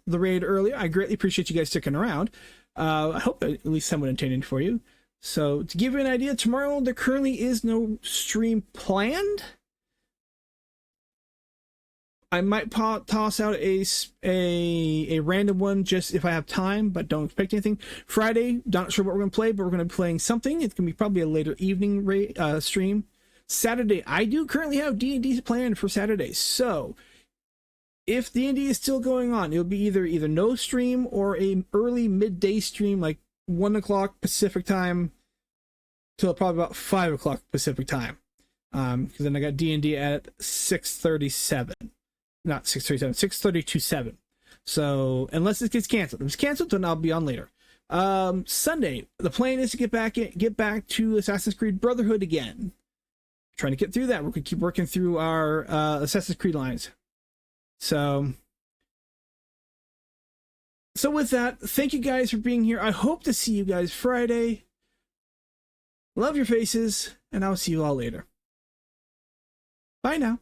S1: the raid earlier, I greatly appreciate you guys sticking around. I hope at least somewhat entertaining for you. So to give you an idea, tomorrow there currently is no stream planned. I might toss out a random one just if I have time, but don't expect anything. Friday, not sure what we're going to play, but we're going to be playing something. It's going to be probably a later evening stream. Saturday, I do currently have D&D planned for Saturday. So if D&D is still going on, it'll be either no stream or a early midday stream, like 1 o'clock Pacific time till probably about 5 o'clock Pacific time. Because then I got D&D at 6:37. Not 6:37, 6:32. So unless it gets canceled. If it's canceled, then I'll be on later. Sunday, the plan is to get back to Assassin's Creed Brotherhood again. Trying to get through that. We're gonna keep working through our Assassin's Creed lines. So with that, thank you guys for being here. I hope to see you guys Friday. Love your faces, and I'll see you all later. Bye now.